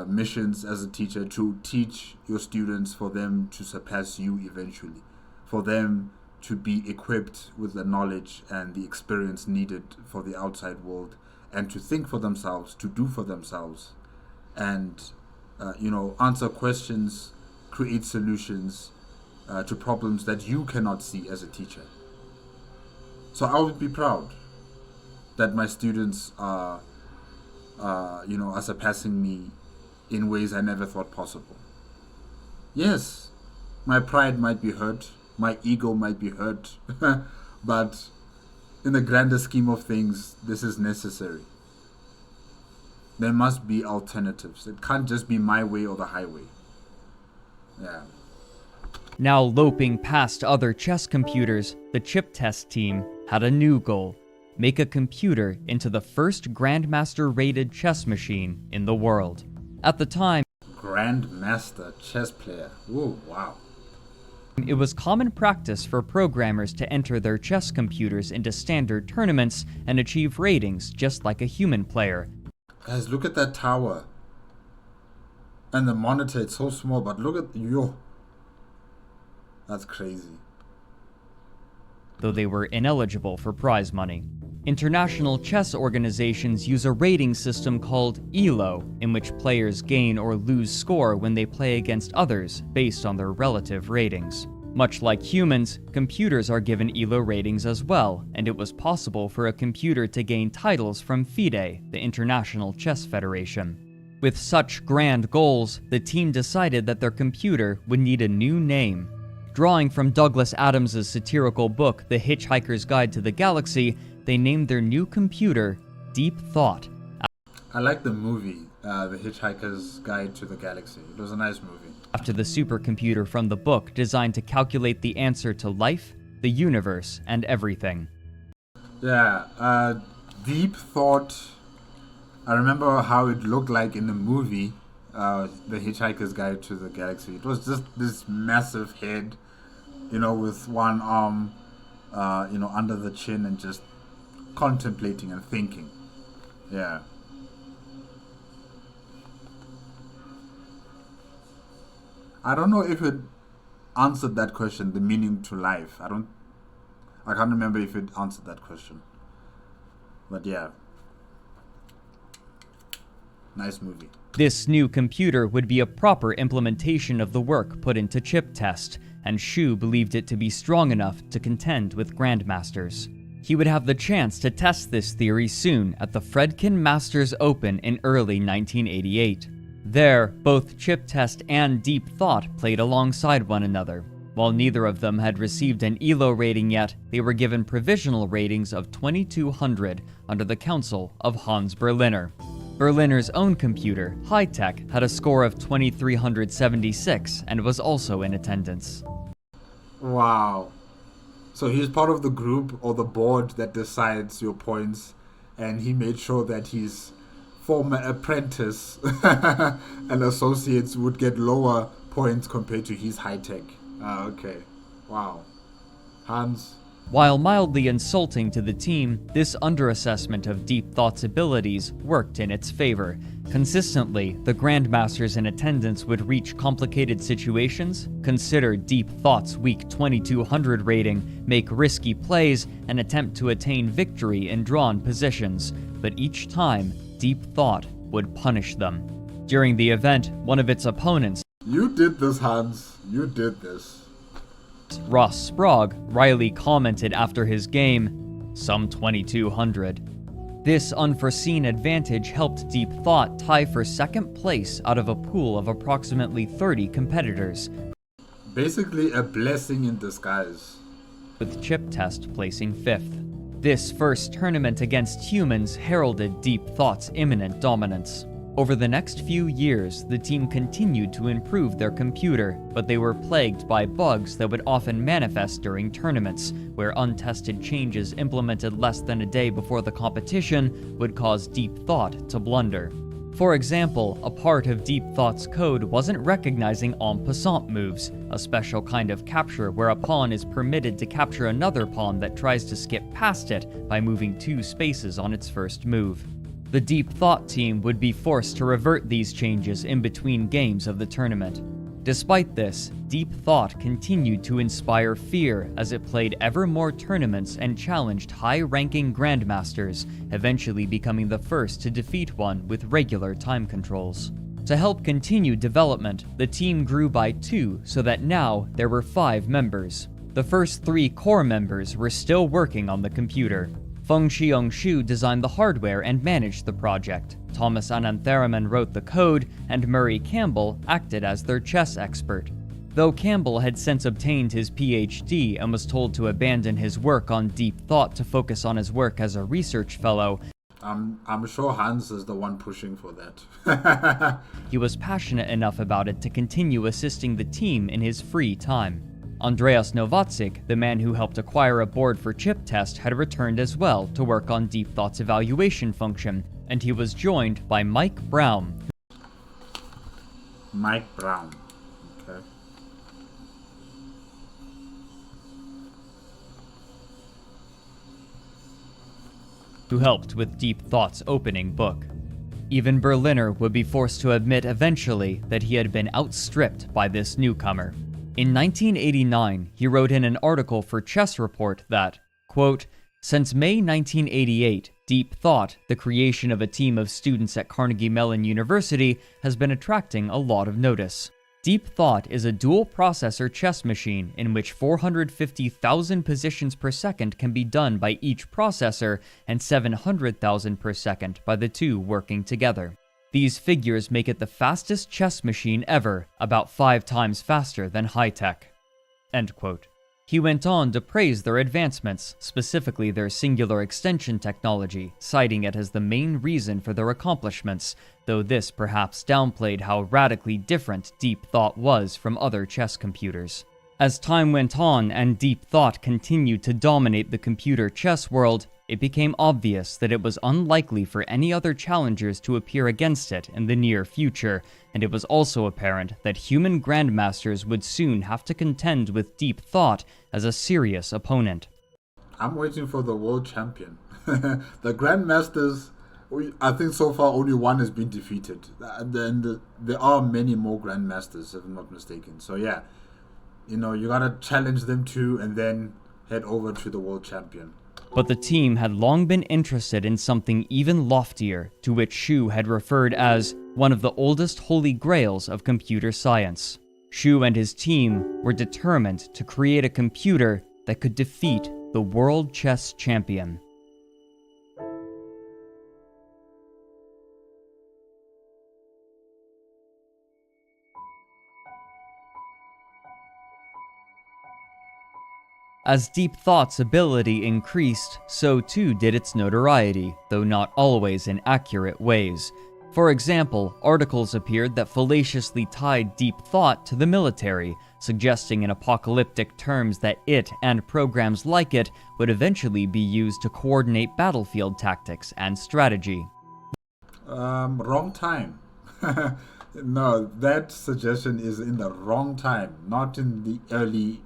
missions as a teacher, to teach your students for them to surpass you eventually, for them to be equipped with the knowledge and the experience needed for the outside world, and to think for themselves, to do for themselves, and answer questions, create solutions to problems that you cannot see as a teacher. So I would be proud that my students are surpassing me in ways I never thought possible. Yes, my pride might be hurt, my ego might be hurt, but in the grander scheme of things, this is necessary. There must be alternatives. It can't just be my way or the highway. Yeah. Now loping past other chess computers, the chip test team had a new goal: make a computer into the first Grandmaster-rated chess machine in the world. At the time, Grandmaster chess player. Whoa, wow. it was common practice for programmers to enter their chess computers into standard tournaments and achieve ratings just like a human player. Guys, look at that tower. And the monitor, it's so small, but look at yo. That's crazy. Though they were ineligible for prize money. International chess organizations use a rating system called ELO, in which players gain or lose score when they play against others based on their relative ratings. Much like humans, computers are given ELO ratings as well, and it was possible for a computer to gain titles from FIDE, the International Chess Federation. With such grand goals, the team decided that their computer would need a new name. Drawing from Douglas Adams's satirical book, The Hitchhiker's Guide to the Galaxy, they named their new computer Deep Thought. I like the movie, The Hitchhiker's Guide to the Galaxy. It was a nice movie. After the supercomputer from the book designed to calculate the answer to life, the universe, and everything. Yeah, Deep Thought. I remember how it looked like in the movie, The Hitchhiker's Guide to the Galaxy. It was just this massive head, with one arm, under the chin and just contemplating and thinking. Yeah. I don't know if it answered that question, the meaning to life. I can't remember if it answered that question. But yeah. Nice movie. This new computer would be a proper implementation of the work put into chip test, and Hsu believed it to be strong enough to contend with grandmasters. He would have the chance to test this theory soon at the Fredkin Masters Open in early 1988. There, both chip test and deep thought played alongside one another. While neither of them had received an ELO rating yet, they were given provisional ratings of 2200 under the counsel of Hans Berliner. Berliner's own computer, High Tech, had a score of 2376 and was also in attendance. Wow. So he's part of the group or the board that decides your points, and he made sure that his former apprentice and associates would get lower points compared to his High Tech. Okay. Wow. Hans. While mildly insulting to the team, this underassessment of Deep Thought's abilities worked in its favor. Consistently, the grandmasters in attendance would reach complicated situations, consider Deep Thought's weak 2200 rating, make risky plays, and attempt to attain victory in drawn positions. But each time, Deep Thought would punish them. During the event, one of its opponents, You did this, Hans. You did this. Ross Sprague, Riley commented after his game, "Some 2200. This unforeseen advantage helped Deep Thought tie for second place out of a pool of approximately 30 competitors, Basically a blessing in disguise. with chip test placing 5th. This first tournament against humans heralded Deep Thought's imminent dominance. Over the next few years, the team continued to improve their computer, but they were plagued by bugs that would often manifest during tournaments, where untested changes implemented less than a day before the competition would cause Deep Thought to blunder. For example, a part of Deep Thought's code wasn't recognizing en passant moves, a special kind of capture where a pawn is permitted to capture another pawn that tries to skip past it by moving 2 spaces on its first move. The Deep Thought team would be forced to revert these changes in between games of the tournament. Despite this, Deep Thought continued to inspire fear as it played ever more tournaments and challenged high-ranking grandmasters, eventually becoming the first to defeat one with regular time controls. To help continue development, the team grew by 2 so that now there were 5 members. The first 3 core members were still working on the computer. Feng-hsiung Xu designed the hardware and managed the project. Thomas Anantharaman wrote the code, and Murray Campbell acted as their chess expert. Though Campbell had since obtained his PhD and was told to abandon his work on deep thought to focus on his work as a research fellow, I'm sure Hans is the one pushing for that. he was passionate enough about it to continue assisting the team in his free time. Andreas Nowaczyk, the man who helped acquire a board for chip test, had returned as well to work on Deep Thought's evaluation function, and he was joined by Mike Brown. Mike Brown. Okay. Who helped with Deep Thought's opening book. Even Berliner would be forced to admit eventually that he had been outstripped by this newcomer. In 1989, he wrote in an article for Chess Report that, quote, "Since May 1988, Deep Thought, the creation of a team of students at Carnegie Mellon University, has been attracting a lot of notice. Deep Thought is a dual-processor chess machine in which 450,000 positions per second can be done by each processor and 700,000 per second by the two working together. These figures make it the fastest chess machine ever, about 5 times faster than high-tech." End quote. He went on to praise their advancements, specifically their singular extension technology, citing it as the main reason for their accomplishments, though this perhaps downplayed how radically different Deep Thought was from other chess computers. As time went on and Deep Thought continued to dominate the computer chess world, it became obvious that it was unlikely for any other challengers to appear against it in the near future, and it was also apparent that human grandmasters would soon have to contend with Deep Thought as a serious opponent. I'm waiting for the world champion. The grandmasters, I think so far only one has been defeated. And there are many more grandmasters, if I'm not mistaken. So yeah, you gotta challenge them too and then head over to the world champion. But the team had long been interested in something even loftier, to which Xu had referred as one of the oldest holy grails of computer science. Xu and his team were determined to create a computer that could defeat the world chess champion. As Deep Thought's ability increased, so too did its notoriety, though not always in accurate ways. For example, articles appeared that fallaciously tied Deep Thought to the military, suggesting in apocalyptic terms that it and programs like it would eventually be used to coordinate battlefield tactics and strategy. Wrong time. No, that suggestion is in the wrong time, not in the early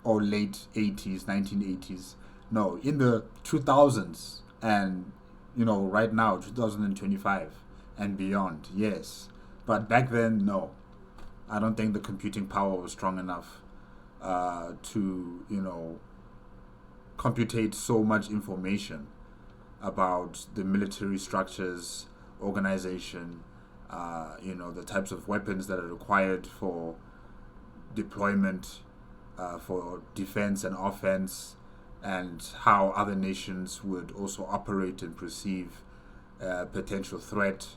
or late 80s, 1980s. No, in the 2000s and, right now, 2025 and beyond, yes. But back then, no. I don't think the computing power was strong enough to, computate so much information about the military structures, organization, the types of weapons that are required for deployment, for defense and offense, and how other nations would also operate and perceive a potential threat,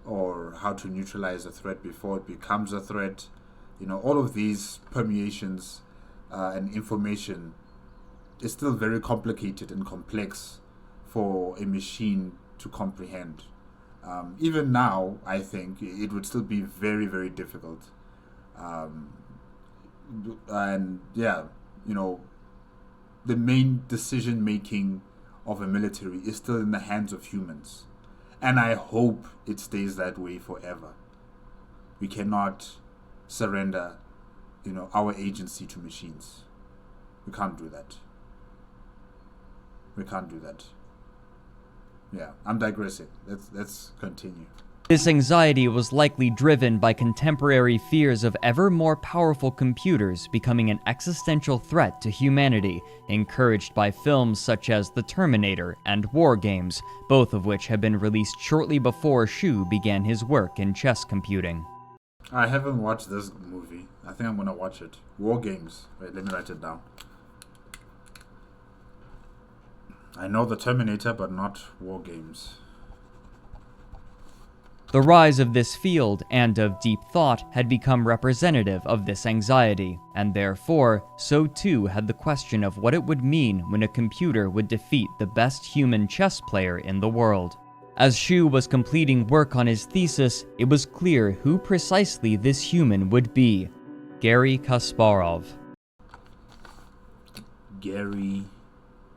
or how to neutralize a threat before it becomes a threat. All of these permeations and information is still very complicated and complex for a machine to comprehend. Even now, I think it would still be very, very difficult. And yeah, the main decision making of a military is still in the hands of humans, and I hope it stays that way forever. We cannot surrender our agency to machines. We can't do that. Yeah, I'm digressing. Let's continue. This anxiety was likely driven by contemporary fears of ever more powerful computers becoming an existential threat to humanity, encouraged by films such as The Terminator and War Games, both of which had been released shortly before Xu began his work in chess computing. I haven't watched this movie. I think I'm gonna watch it. War Games. Wait, let me write it down. I know the Terminator, but not war games. The rise of this field and of deep thought had become representative of this anxiety, and therefore, so too had the question of what it would mean when a computer would defeat the best human chess player in the world. As Xu was completing work on his thesis, it was clear who precisely this human would be: Garry Kasparov. Garry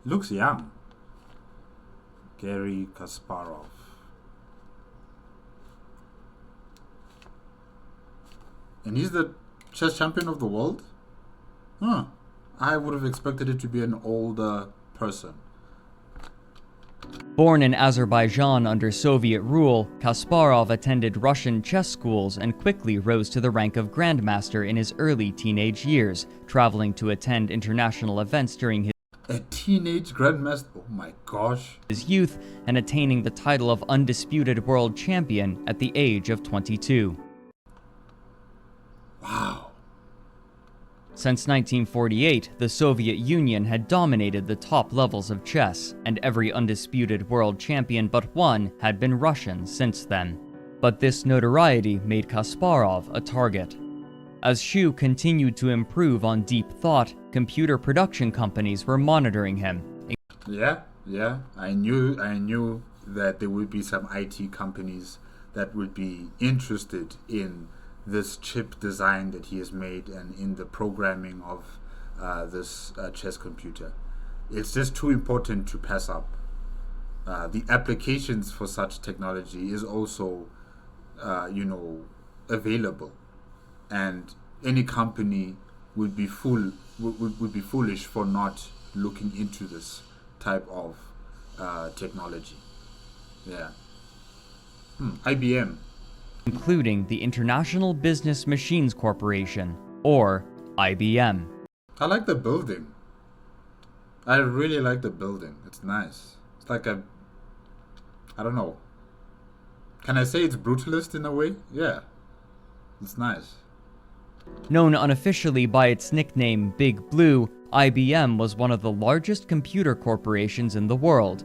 looks young. Garry Kasparov. And he's the chess champion of the world? Huh. I would have expected it to be an older person. Born in Azerbaijan under Soviet rule, Kasparov attended Russian chess schools and quickly rose to the rank of grandmaster in his early teenage years, traveling to attend international events during A teenage grandmaster? Oh my gosh. his youth and attaining the title of undisputed world champion at the age of 22. Wow. Since 1948, the Soviet Union had dominated the top levels of chess, and every undisputed world champion but one had been Russian since then. But this notoriety made Kasparov a target. As Xu continued to improve on deep thought, computer production companies were monitoring him. Yeah. I knew that there would be some IT companies that would be interested in this chip design that he has made and in the programming of this chess computer. It's just too important to pass up. The applications for such technology is also, available, and any company would be foolish for not looking into this type of technology. Yeah. IBM. Including the International Business Machines Corporation, or IBM. I like the building. I really like the building. It's nice. It's like I don't know. Can I say it's brutalist in a way? Yeah. It's nice. Known unofficially by its nickname Big Blue, IBM was one of the largest computer corporations in the world.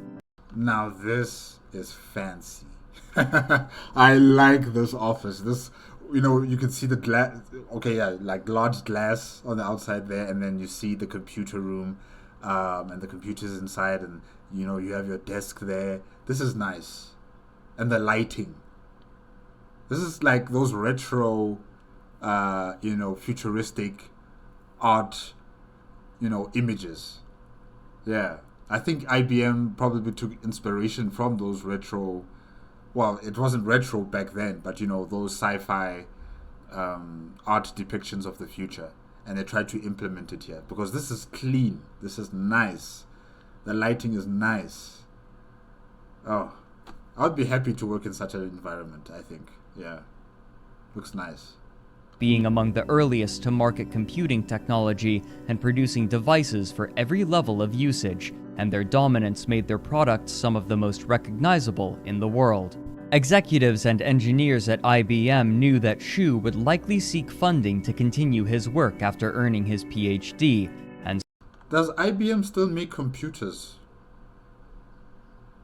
Now this is fancy. I like this office. This, you can see the glass. Okay, yeah, like large glass on the outside there, and then you see the computer room, and the computers inside, and you have your desk there. This is nice, and the lighting. This is like those retro, futuristic art, images. Yeah, I think IBM probably took inspiration from those retro. Well, it wasn't retro back then, but those sci-fi art depictions of the future, and they tried to implement it here because this is clean, this is nice, the lighting is nice. Oh, I'd be happy to work in such an environment. I think, yeah, looks nice. Being among the earliest to market computing technology and producing devices for every level of usage, and their dominance made their products some of the most recognizable in the world. Executives and engineers at IBM knew that Xu would likely seek funding to continue his work after earning his PhD, and does IBM still make computers?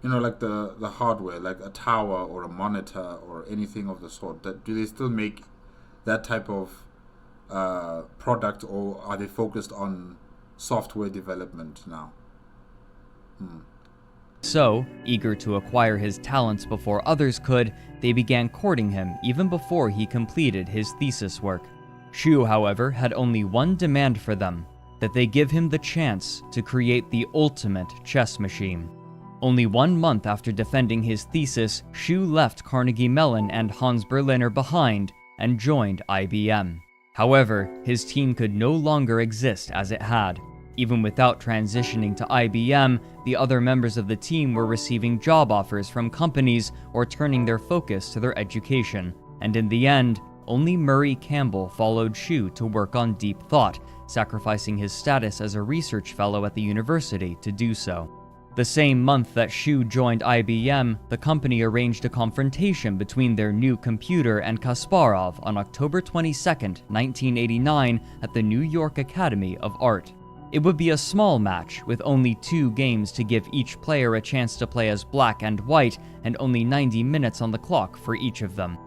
Like the hardware, like a tower or a monitor or anything of the sort. Do they still make that type of product, or are they focused on software development now? So, eager to acquire his talents before others could, they began courting him even before he completed his thesis work. Xu, however, had only one demand for them: that they give him the chance to create the ultimate chess machine. Only 1 month after defending his thesis, Xu left Carnegie Mellon and Hans Berliner behind and joined IBM. However, his team could no longer exist as it had. Even without transitioning to IBM, the other members of the team were receiving job offers from companies or turning their focus to their education. And in the end, only Murray Campbell followed Xu to work on deep thought, sacrificing his status as a research fellow at the university to do so. The same month that Xu joined IBM, the company arranged a confrontation between their new computer and Kasparov on October 22, 1989, at the New York Academy of Art. It would be a small match, with only 2 games to give each player a chance to play as black and white, and only 90 minutes on the clock for each of them.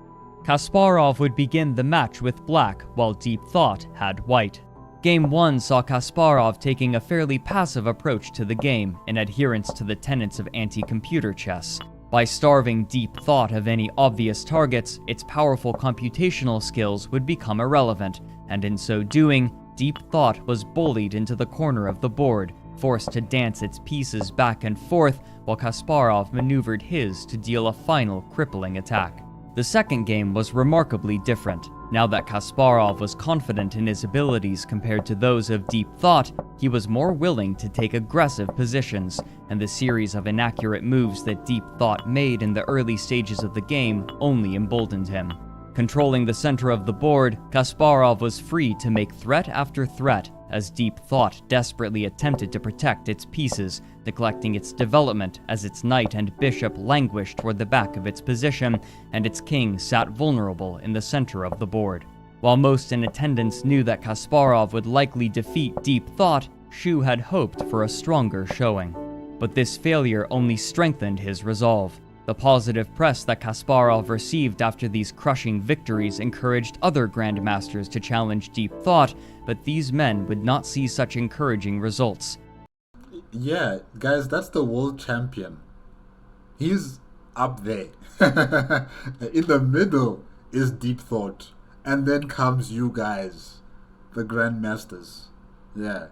Kasparov would begin the match with black, while Deep Thought had white. Game 1 saw Kasparov taking a fairly passive approach to the game, in adherence to the tenets of anti-computer chess. By starving Deep Thought of any obvious targets, its powerful computational skills would become irrelevant, and in so doing, Deep Thought was bullied into the corner of the board, forced to dance its pieces back and forth, while Kasparov maneuvered his to deal a final crippling attack. The second game was remarkably different. Now that Kasparov was confident in his abilities compared to those of Deep Thought, he was more willing to take aggressive positions, and the series of inaccurate moves that Deep Thought made in the early stages of the game only emboldened him. Controlling the center of the board, Kasparov was free to make threat after threat, as Deep Thought desperately attempted to protect its pieces, neglecting its development as its knight and bishop languished toward the back of its position, and its king sat vulnerable in the center of the board. While most in attendance knew that Kasparov would likely defeat Deep Thought, Shu had hoped for a stronger showing. But this failure only strengthened his resolve. The positive press that Kasparov received after these crushing victories encouraged other grandmasters to challenge Deep Thought, but these men would not see such encouraging results. Yeah, guys, that's the world champion. He's up there. In the middle is Deep Thought. And then comes you guys, the grandmasters. Yeah.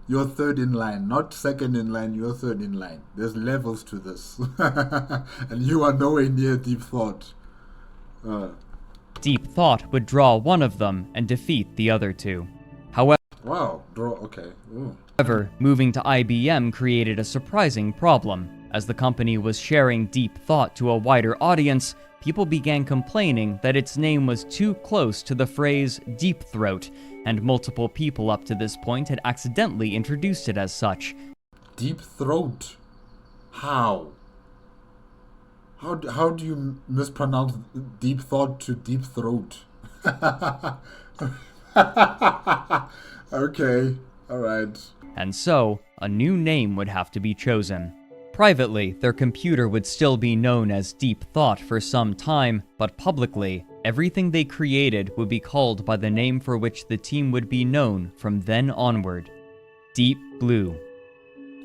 You're third in line, not second in line, you're third in line. There's levels to this. And you are nowhere near Deep Thought. Deep Thought would draw one of them and defeat the other 2. However, Okay. Ooh. Moving to IBM created a surprising problem. As the company was sharing Deep Thought to a wider audience, people began complaining that its name was too close to the phrase Deep Throat, and multiple people up to this point had accidentally introduced it as such. Deep Throat? How? How do you mispronounce Deep Thought to Deep Throat? Okay, alright. And so, a new name would have to be chosen. Privately, their computer would still be known as Deep Thought for some time, but publicly, everything they created would be called by the name for which the team would be known from then onward: Deep Blue.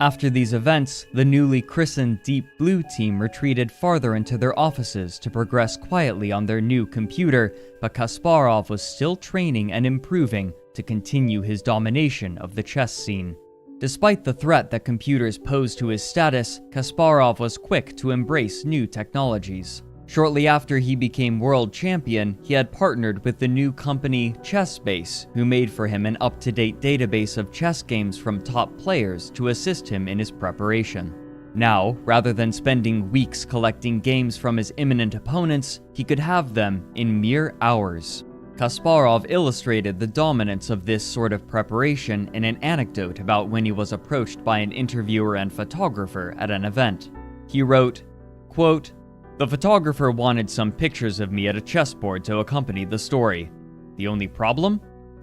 After these events, the newly christened Deep Blue team retreated farther into their offices to progress quietly on their new computer, but Kasparov was still training and improving to continue his domination of the chess scene. Despite the threat that computers posed to his status, Kasparov was quick to embrace new technologies. Shortly after he became world champion, he had partnered with the new company ChessBase, who made for him an up-to-date database of chess games from top players to assist him in his preparation. Now, rather than spending weeks collecting games from his imminent opponents, he could have them in mere hours. Kasparov illustrated the dominance of this sort of preparation in an anecdote about when he was approached by an interviewer and photographer at an event. He wrote, quote, "The photographer wanted some pictures of me at a chessboard to accompany the story. The only problem?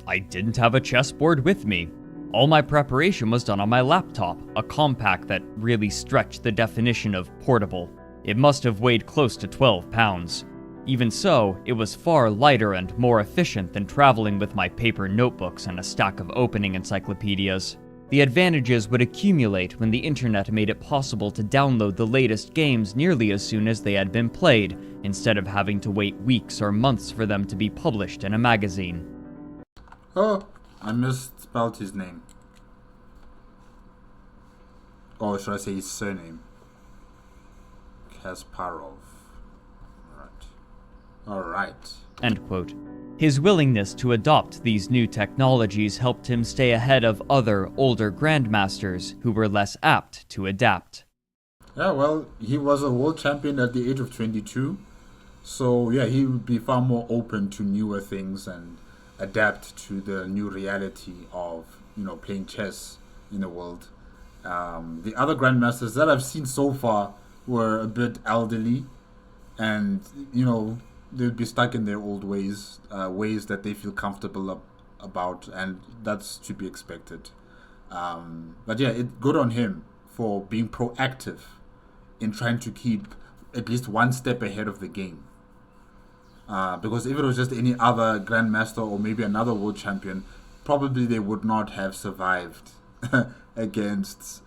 I didn't have a chessboard with me. All my preparation was done on my laptop, a compact that really stretched the definition of portable. It must have weighed close to 12 pounds. Even so, it was far lighter and more efficient than traveling with my paper notebooks and a stack of opening encyclopedias. The advantages would accumulate when the internet made it possible to download the latest games nearly as soon as they had been played, instead of having to wait weeks or months for them to be published in a magazine." Oh, I misspelled his name. Or should I say his surname? Kasparov. Alright. End quote. His willingness to adopt these new technologies helped him stay ahead of other, older grandmasters who were less apt to adapt. Yeah, well, he was a world champion at the age of 22. So, yeah, he would be far more open to newer things and adapt to the new reality of, playing chess in the world. The other grandmasters that I've seen so far were a bit elderly and, they'd be stuck in their old ways that they feel comfortable about, and that's to be expected. But yeah, good on him for being proactive in trying to keep at least one step ahead of the game. Because if it was just any other grandmaster or maybe another world champion, probably they would not have survived against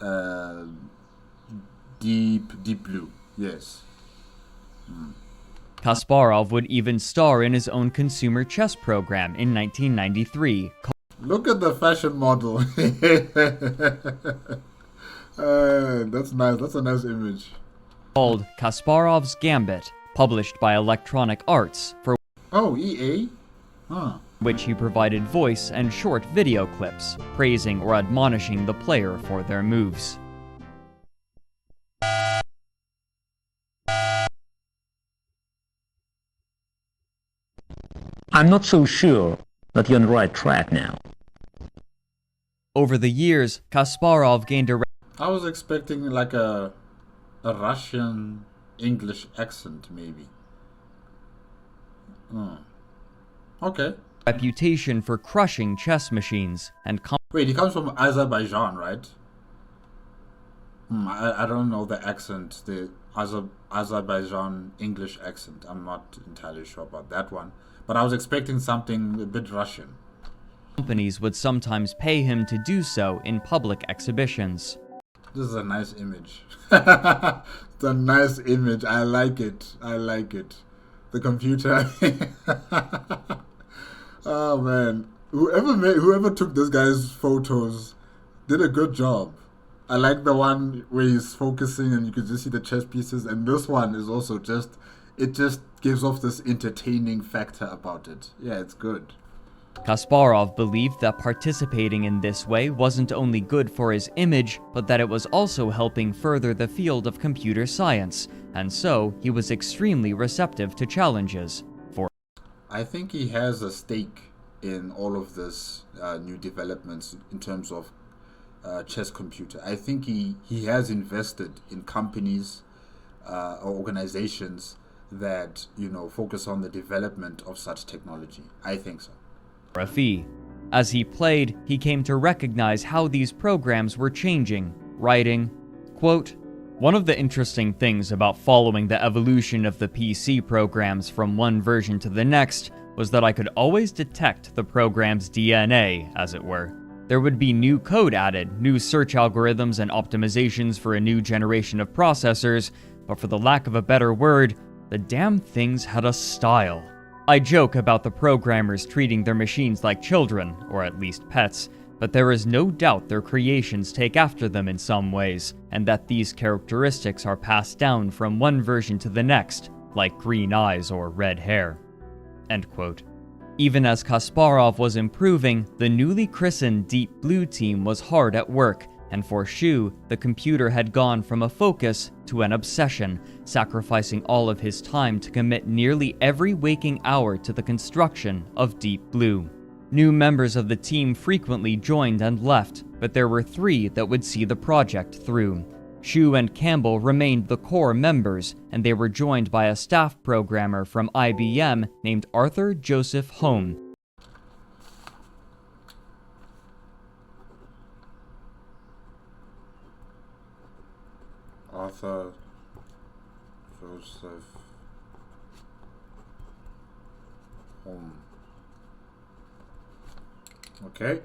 Deep Blue. Yes. Kasparov would even star in his own consumer chess program in 1993. Look at the fashion model. That's nice. That's a nice image. Called Kasparov's Gambit, published by Electronic Arts, for EA? Huh. which he provided voice and short video clips, praising or admonishing the player for their moves. I'm not so sure that you're on the right track now. Over the years, Kasparov gained a I was expecting like a Russian English accent, maybe. Okay. reputation for crushing chess machines and Wait, he comes from Azerbaijan, right? I don't know the accent, the Azerbaijan English accent. I'm not entirely sure about that one. But I was expecting something a bit Russian. companies would sometimes pay him to do so in public exhibitions. This is a nice image. It's a nice image. I like it. I like it. The computer. Oh man, whoever took this guy's photos did a good job. I like the one where he's focusing and you can just see the chess pieces, and this one is also it just gives off this entertaining factor about it. Yeah, it's good. Kasparov believed that participating in this way wasn't only good for his image, but that it was also helping further the field of computer science, and so he was extremely receptive to challenges. I think he has a stake in all of this new developments in terms of chess computer. I think he has invested in companies or organizations that, focus on the development of such technology. I think so. A fee. As he played, he came to recognize how these programs were changing, writing, quote, "One of the interesting things about following the evolution of the PC programs from one version to the next was that I could always detect the program's DNA, as it were. There would be new code added, new search algorithms and optimizations for a new generation of processors, but for the lack of a better word, the damn things had a style. I joke about the programmers treating their machines like children, or at least pets, but there is no doubt their creations take after them in some ways, and that these characteristics are passed down from one version to the next, like green eyes or red hair." End quote. Even as Kasparov was improving, the newly christened Deep Blue team was hard at work, and for Hsu, the computer had gone from a focus to an obsession, sacrificing all of his time to commit nearly every waking hour to the construction of Deep Blue. New members of the team frequently joined and left, but there were 3 that would see the project through. Hsu and Campbell remained the core members, and they were joined by a staff programmer from IBM named Arthur Joseph Home. Arthur Joseph Home. Okay.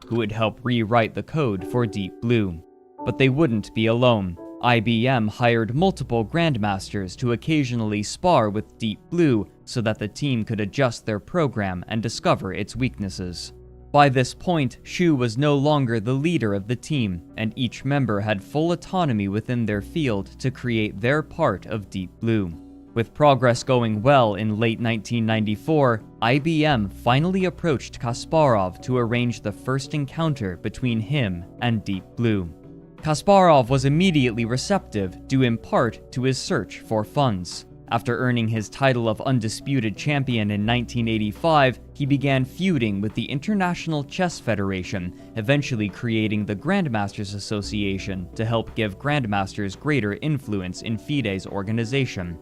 Who would help rewrite the code for Deep Blue. But they wouldn't be alone. IBM hired multiple grandmasters to occasionally spar with Deep Blue so that the team could adjust their program and discover its weaknesses. By this point, Hsu was no longer the leader of the team, and each member had full autonomy within their field to create their part of Deep Blue. With progress going well in late 1994, IBM finally approached Kasparov to arrange the first encounter between him and Deep Blue. Kasparov was immediately receptive, due in part to his search for funds. After earning his title of Undisputed Champion in 1985, he began feuding with the International Chess Federation, eventually creating the Grandmasters Association to help give Grandmasters greater influence in FIDE's organization.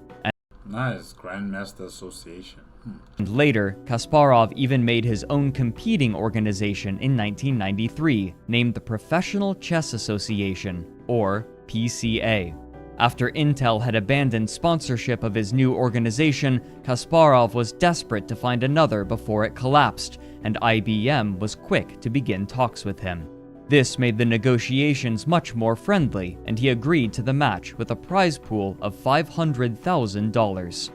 Nice. Grandmaster Association. And later, Kasparov even made his own competing organization in 1993, named the Professional Chess Association, or PCA. After Intel had abandoned sponsorship of his new organization, Kasparov was desperate to find another before it collapsed, and IBM was quick to begin talks with him. This made the negotiations much more friendly, and he agreed to the match with a prize pool of $500,000.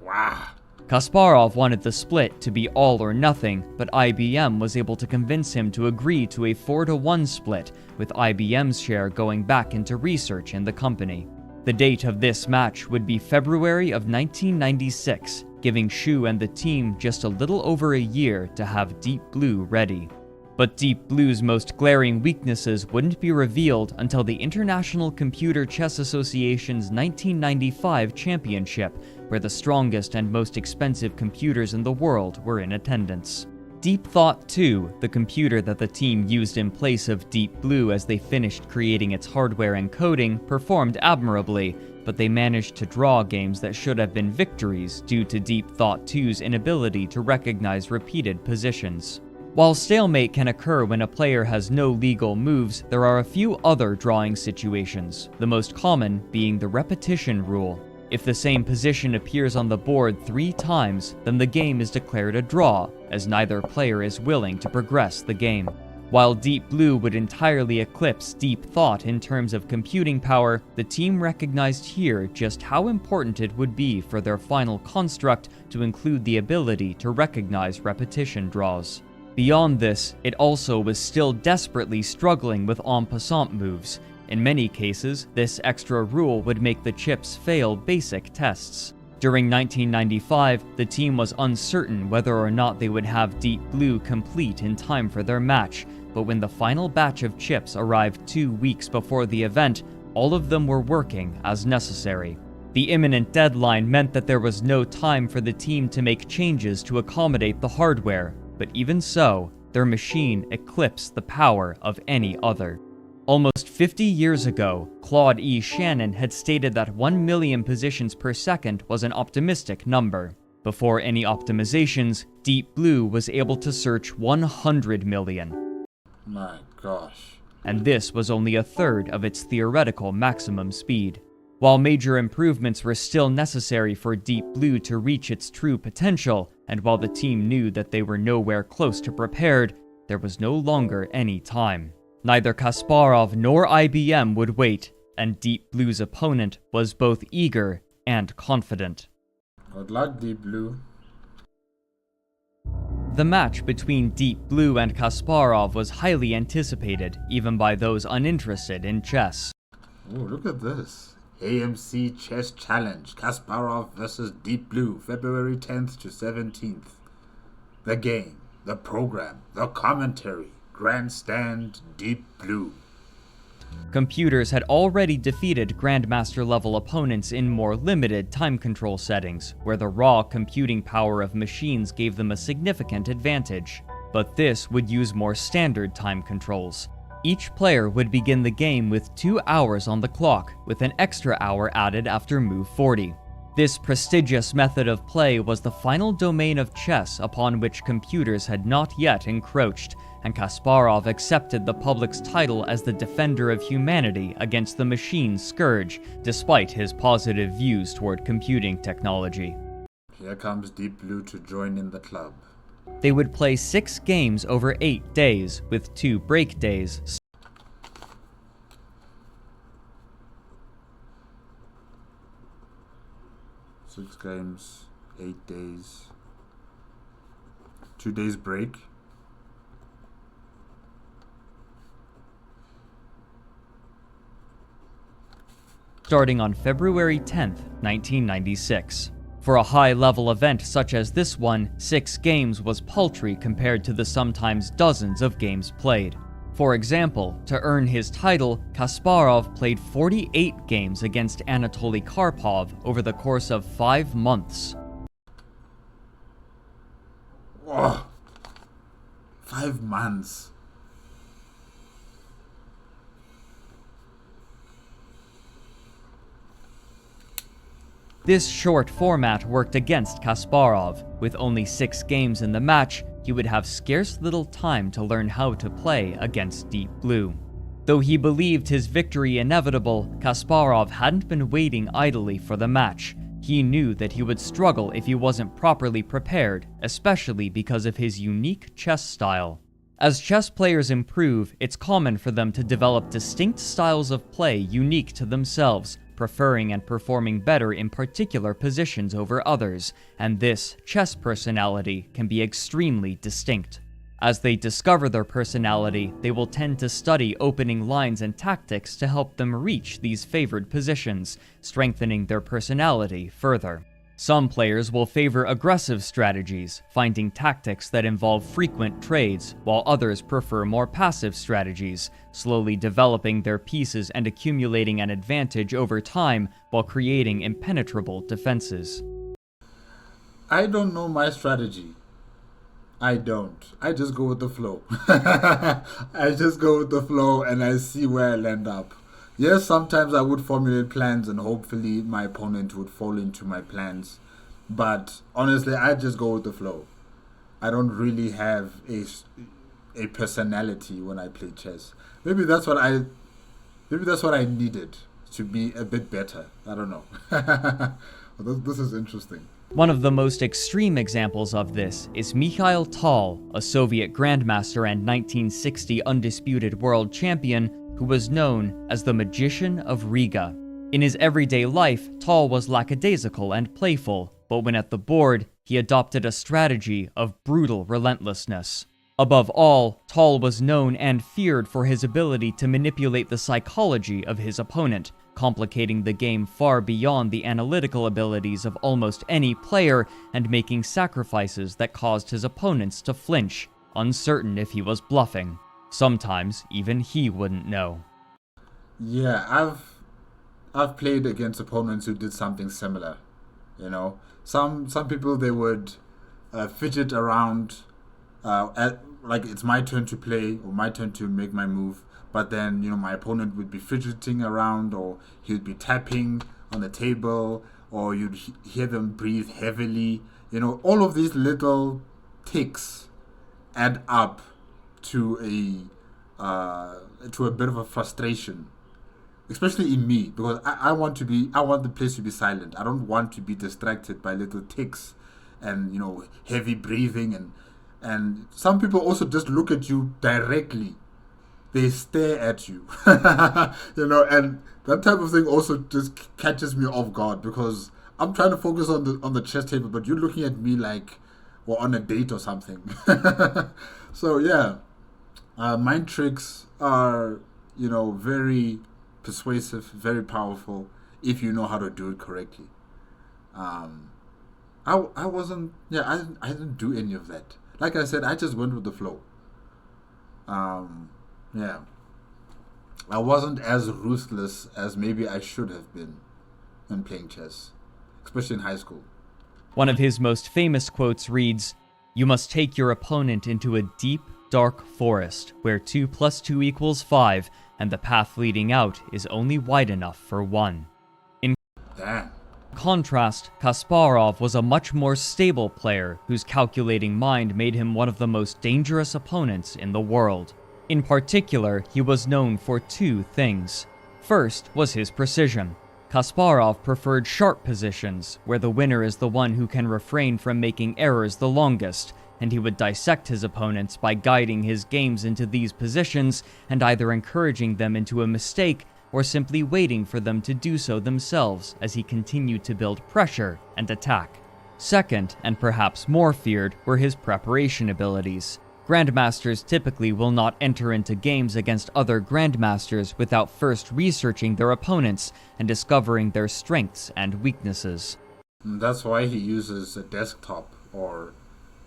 Wow. Kasparov wanted the split to be all or nothing, but IBM was able to convince him to agree to a 4-to-1 split, with IBM's share going back into research in the company. The date of this match would be February of 1996, giving Hsu and the team just a little over a year to have Deep Blue ready. But Deep Blue's most glaring weaknesses wouldn't be revealed until the International Computer Chess Association's 1995 championship, where the strongest and most expensive computers in the world were in attendance. Deep Thought 2, the computer that the team used in place of Deep Blue as they finished creating its hardware and coding, performed admirably, but they managed to draw games that should have been victories due to Deep Thought 2's inability to recognize repeated positions. While stalemate can occur when a player has no legal moves, there are a few other drawing situations, the most common being the repetition rule. If the same position appears on the board 3 times, then the game is declared a draw, as neither player is willing to progress the game. While Deep Blue would entirely eclipse Deep Thought in terms of computing power, the team recognized here just how important it would be for their final construct to include the ability to recognize repetition draws. Beyond this, it also was still desperately struggling with en passant moves. In many cases, this extra rule would make the chips fail basic tests. During 1995, the team was uncertain whether or not they would have Deep Blue complete in time for their match, but when the final batch of chips arrived 2 weeks before the event, all of them were working as necessary. The imminent deadline meant that there was no time for the team to make changes to accommodate the hardware, but even so, their machine eclipsed the power of any other. Almost 50 years ago, Claude E. Shannon had stated that 1 million positions per second was an optimistic number. Before any optimizations, Deep Blue was able to search 100 million. My gosh. And this was only a third of its theoretical maximum speed. While major improvements were still necessary for Deep Blue to reach its true potential, and while the team knew that they were nowhere close to prepared, there was no longer any time. Neither Kasparov nor IBM would wait, and Deep Blue's opponent was both eager and confident. Good luck, Deep Blue. The match between Deep Blue and Kasparov was highly anticipated, even by those uninterested in chess. Oh, look at this. AMC Chess Challenge, Kasparov vs. Deep Blue, February 10th to 17th. The game, the program, the commentary, Grandstand Deep Blue. Computers had already defeated Grandmaster-level opponents in more limited time control settings, where the raw computing power of machines gave them a significant advantage. But this would use more standard time controls. Each player would begin the game with 2 hours on the clock, with an extra hour added after move 40. This prestigious method of play was the final domain of chess upon which computers had not yet encroached, and Kasparov accepted the public's title as the defender of humanity against the machine's scourge, despite his positive views toward computing technology. Here comes Deep Blue to join in the club. They would play 6 games over 8 days, with 2 break days. Six games, 8 days, 2 days break. Starting on February 10th, 1996. For a high-level event such as this one, 6 games was paltry compared to the sometimes dozens of games played. For example, to earn his title, Kasparov played 48 games against Anatoly Karpov over the course of 5 months. Oh, 5 months. This short format worked against Kasparov. With only 6 games in the match, he would have scarce little time to learn how to play against Deep Blue. Though he believed his victory inevitable, Kasparov hadn't been waiting idly for the match. He knew that he would struggle if he wasn't properly prepared, especially because of his unique chess style. As chess players improve, it's common for them to develop distinct styles of play unique to themselves, preferring and performing better in particular positions over others, and this chess personality can be extremely distinct. As they discover their personality, they will tend to study opening lines and tactics to help them reach these favored positions, strengthening their personality further. Some players will favor aggressive strategies, finding tactics that involve frequent trades, while others prefer more passive strategies, slowly developing their pieces and accumulating an advantage over time while creating impenetrable defenses. I don't know my strategy. I don't. I just go with the flow. I just go with the flow and I see where I'll end up. Yes, sometimes I would formulate plans and hopefully my opponent would fall into my plans. But honestly, I just go with the flow. I don't really have a personality when I play chess. Maybe that's what I needed to be a bit better. I don't know. This is interesting. One of the most extreme examples of this is Mikhail Tal, a Soviet grandmaster and 1960 undisputed world champion who was known as the Magician of Riga. In his everyday life, Tal was lackadaisical and playful, but when at the board, he adopted a strategy of brutal relentlessness. Above all, Tal was known and feared for his ability to manipulate the psychology of his opponent, complicating the game far beyond the analytical abilities of almost any player and making sacrifices that caused his opponents to flinch, uncertain if he was bluffing. Sometimes even he wouldn't know. Yeah, I've played against opponents who did something similar. You know, some people, they would fidget around like it's my turn to play or my turn to make my move, but then, you know, my opponent would be fidgeting around, or he would be tapping on the table, or you'd hear them breathe heavily. You know, all of these little ticks add up to a bit of a frustration, especially in me, because I want the place to be silent. I don't want to be distracted by little ticks and, you know, heavy breathing, and some people also just look at you directly. They stare at you, you know, and that type of thing also just catches me off guard, because I'm trying to focus on the chess table, but you're looking at me like we're on a date or something. So yeah, mind tricks are, you know, very persuasive, very powerful if you know how to do it correctly. I didn't do any of that. Like I said, I just went with the flow. Yeah, I wasn't as ruthless as maybe I should have been when playing chess, especially in high school. One of his most famous quotes reads, "You must take your opponent into a deep, dark forest where 2 + 2 = 5, and the path leading out is only wide enough for one." Damn. Contrast, Kasparov was a much more stable player whose calculating mind made him one of the most dangerous opponents in the world. In particular, he was known for 2 things. First was his precision. Kasparov preferred sharp positions, where the winner is the one who can refrain from making errors the longest, and he would dissect his opponents by guiding his games into these positions and either encouraging them into a mistake or simply waiting for them to do so themselves as he continued to build pressure and attack. Second, and perhaps more feared, were his preparation abilities. Grandmasters typically will not enter into games against other grandmasters without first researching their opponents and discovering their strengths and weaknesses. That's why he uses a desktop or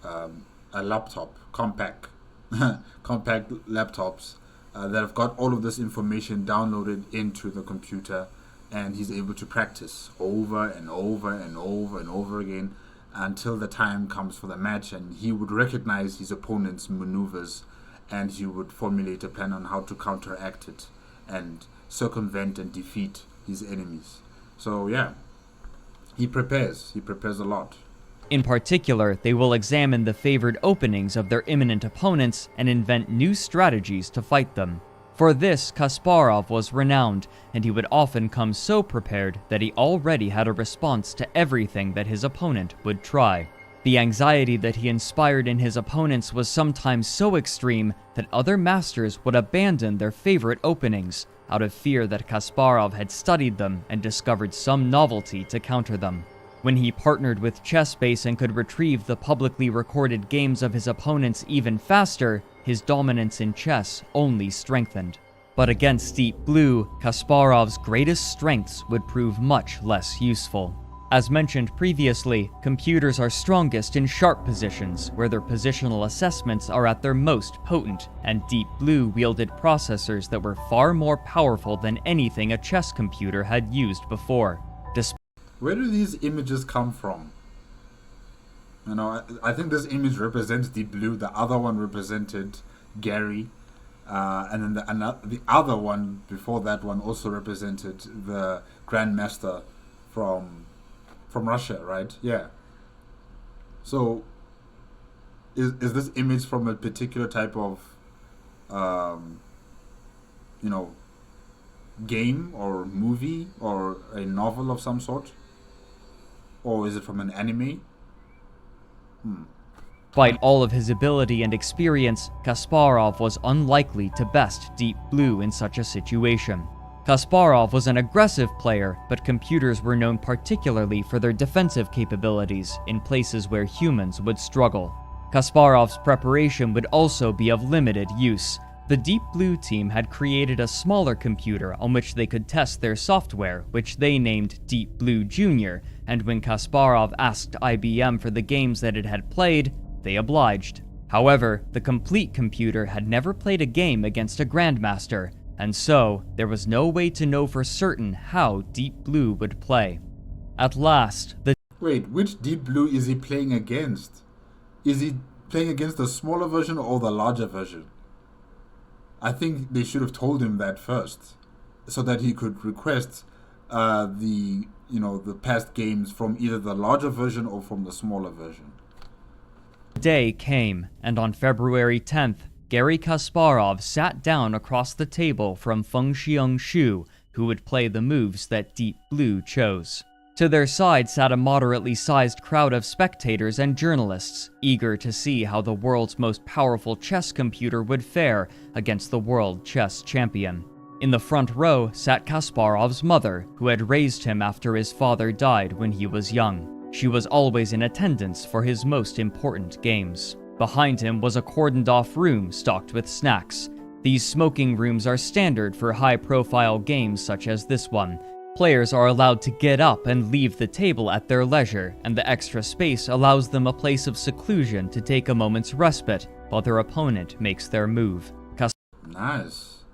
a laptop, compact laptops that have got all of this information downloaded into the computer, and he's able to practice over and over and over and over again until the time comes for the match, and he would recognize his opponent's maneuvers and he would formulate a plan on how to counteract it and circumvent and defeat his enemies. So yeah, He prepares a lot. In particular, they will examine the favored openings of their imminent opponents and invent new strategies to fight them. For this, Kasparov was renowned, and he would often come so prepared that he already had a response to everything that his opponent would try. The anxiety that he inspired in his opponents was sometimes so extreme that other masters would abandon their favorite openings, out of fear that Kasparov had studied them and discovered some novelty to counter them. When he partnered with ChessBase and could retrieve the publicly recorded games of his opponents even faster, his dominance in chess only strengthened. But against Deep Blue, Kasparov's greatest strengths would prove much less useful. As mentioned previously, computers are strongest in sharp positions, where their positional assessments are at their most potent, and Deep Blue wielded processors that were far more powerful than anything a chess computer had used before. Where do these images come from? You know, I think this image represents Deep Blue, the other one represented Gary, and then the other one before that one also represented the Grandmaster from Russia, right? Yeah. So, is this image from a particular type of, game or movie or a novel of some sort? Or is it from an anime? Despite all of his ability and experience, Kasparov was unlikely to best Deep Blue in such a situation. Kasparov was an aggressive player, but computers were known particularly for their defensive capabilities in places where humans would struggle. Kasparov's preparation would also be of limited use. The Deep Blue team had created a smaller computer on which they could test their software, which they named Deep Blue Junior, and when Kasparov asked IBM for the games that it had played, they obliged. However, the complete computer had never played a game against a Grandmaster, and so there was no way to know for certain how Deep Blue would play. At last, Wait, which Deep Blue is he playing against? Is he playing against the smaller version or the larger version? I think they should have told him that first, so that he could request the past games from either the larger version or from the smaller version. The day came, and on February 10th, Garry Kasparov sat down across the table from Feng-hsiung Xu, who would play the moves that Deep Blue chose. To their side sat a moderately sized crowd of spectators and journalists, eager to see how the world's most powerful chess computer would fare against the world chess champion. In the front row sat Kasparov's mother, who had raised him after his father died when he was young. She was always in attendance for his most important games. Behind him was a cordoned-off room stocked with snacks. These smoking rooms are standard for high-profile games such as this one. Players are allowed to get up and leave the table at their leisure, and the extra space allows them a place of seclusion to take a moment's respite while their opponent makes their move. Nice.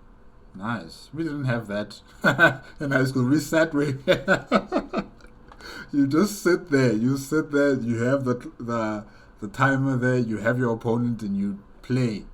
We didn't have that in high school. We sat where you just sit there. You have the timer there, you have your opponent, and you play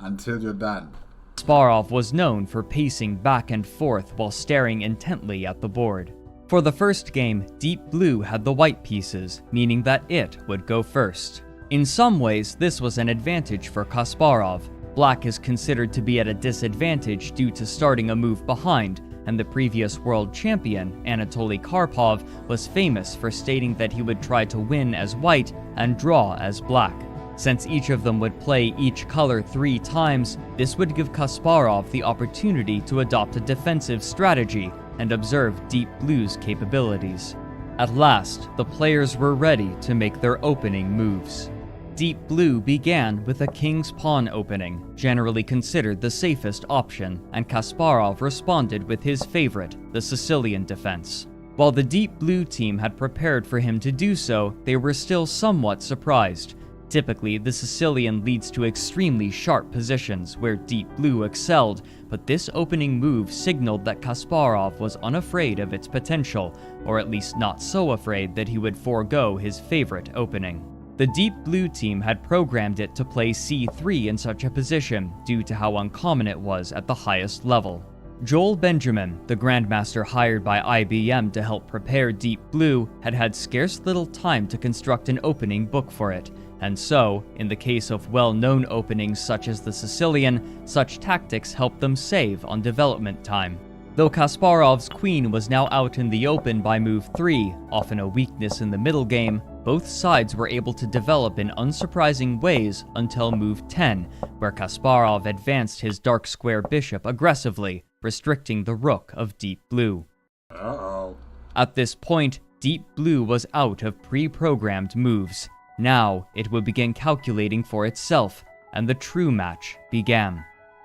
until you're done. Kasparov was known for pacing back and forth while staring intently at the board. For the first game, Deep Blue had the white pieces, meaning that it would go first. In some ways, this was an advantage for Kasparov. Black is considered to be at a disadvantage due to starting a move behind, and the previous world champion, Anatoly Karpov, was famous for stating that he would try to win as white and draw as black. Since each of them would play each color 3 times, this would give Kasparov the opportunity to adopt a defensive strategy and observe Deep Blue's capabilities. At last, the players were ready to make their opening moves. Deep Blue began with a king's pawn opening, generally considered the safest option, and Kasparov responded with his favorite, the Sicilian defense. While the Deep Blue team had prepared for him to do so, they were still somewhat surprised. Typically, the Sicilian leads to extremely sharp positions where Deep Blue excelled, but this opening move signaled that Kasparov was unafraid of its potential, or at least not so afraid that he would forego his favorite opening. The Deep Blue team had programmed it to play c3 in such a position due to how uncommon it was at the highest level. Joel Benjamin, the grandmaster hired by IBM to help prepare Deep Blue, had had scarce little time to construct an opening book for it, and so, in the case of well-known openings such as the Sicilian, such tactics helped them save on development time. Though Kasparov's queen was now out in the open by move 3, often a weakness in the middle game, both sides were able to develop in unsurprising ways until move 10, where Kasparov advanced his dark square bishop aggressively, restricting the rook of Deep Blue. Uh-oh. At this point, Deep Blue was out of pre-programmed moves. Now, it would begin calculating for itself, and the true match began.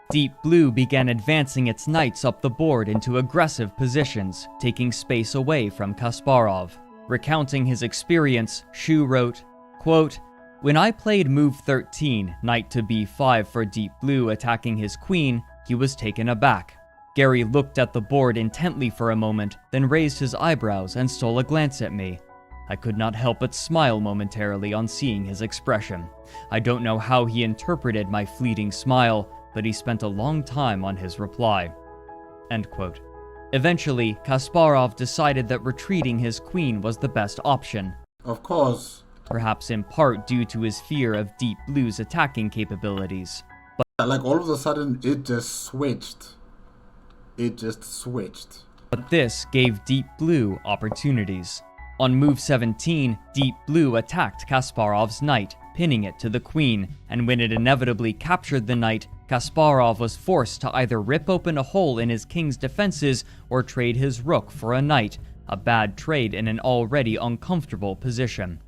Deep Blue began advancing its knights up the board into aggressive positions, taking space away from Kasparov. Recounting his experience, Hsu wrote, quote, "When I played move 13, knight to b5 for Deep Blue attacking his queen, he was taken aback. Gary looked at the board intently for a moment, then raised his eyebrows and stole a glance at me. I could not help but smile momentarily on seeing his expression. I don't know how he interpreted my fleeting smile, but he spent a long time on his reply." End quote. Eventually, Kasparov decided that retreating his queen was the best option. Of course. Perhaps in part due to his fear of Deep Blue's attacking capabilities. Like all of a sudden, it just switched. But this gave Deep Blue opportunities. On move 17, Deep Blue attacked Kasparov's knight, pinning it to the queen, and when it inevitably captured the knight, Kasparov was forced to either rip open a hole in his king's defenses or trade his rook for a knight, a bad trade in an already uncomfortable position.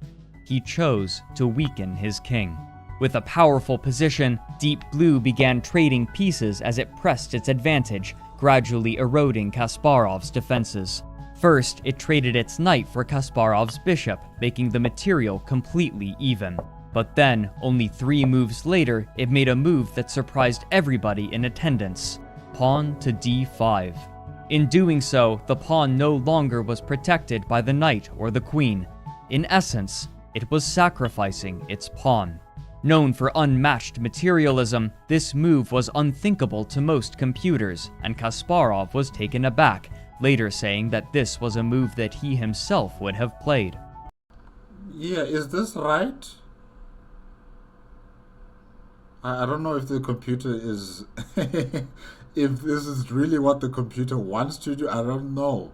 He chose to weaken his king. With a powerful position, Deep Blue began trading pieces as it pressed its advantage, gradually eroding Kasparov's defenses. First, it traded its knight for Kasparov's bishop, making the material completely even. But then, only 3 moves later, it made a move that surprised everybody in attendance: pawn to d5. In doing so, the pawn no longer was protected by the knight or the queen. In essence, it was sacrificing its pawn. Known for unmatched materialism, this move was unthinkable to most computers, and Kasparov was taken aback, later saying that this was a move that he himself would have played. Yeah, is this right? I don't know if the computer is... if this is really what the computer wants to do, I don't know.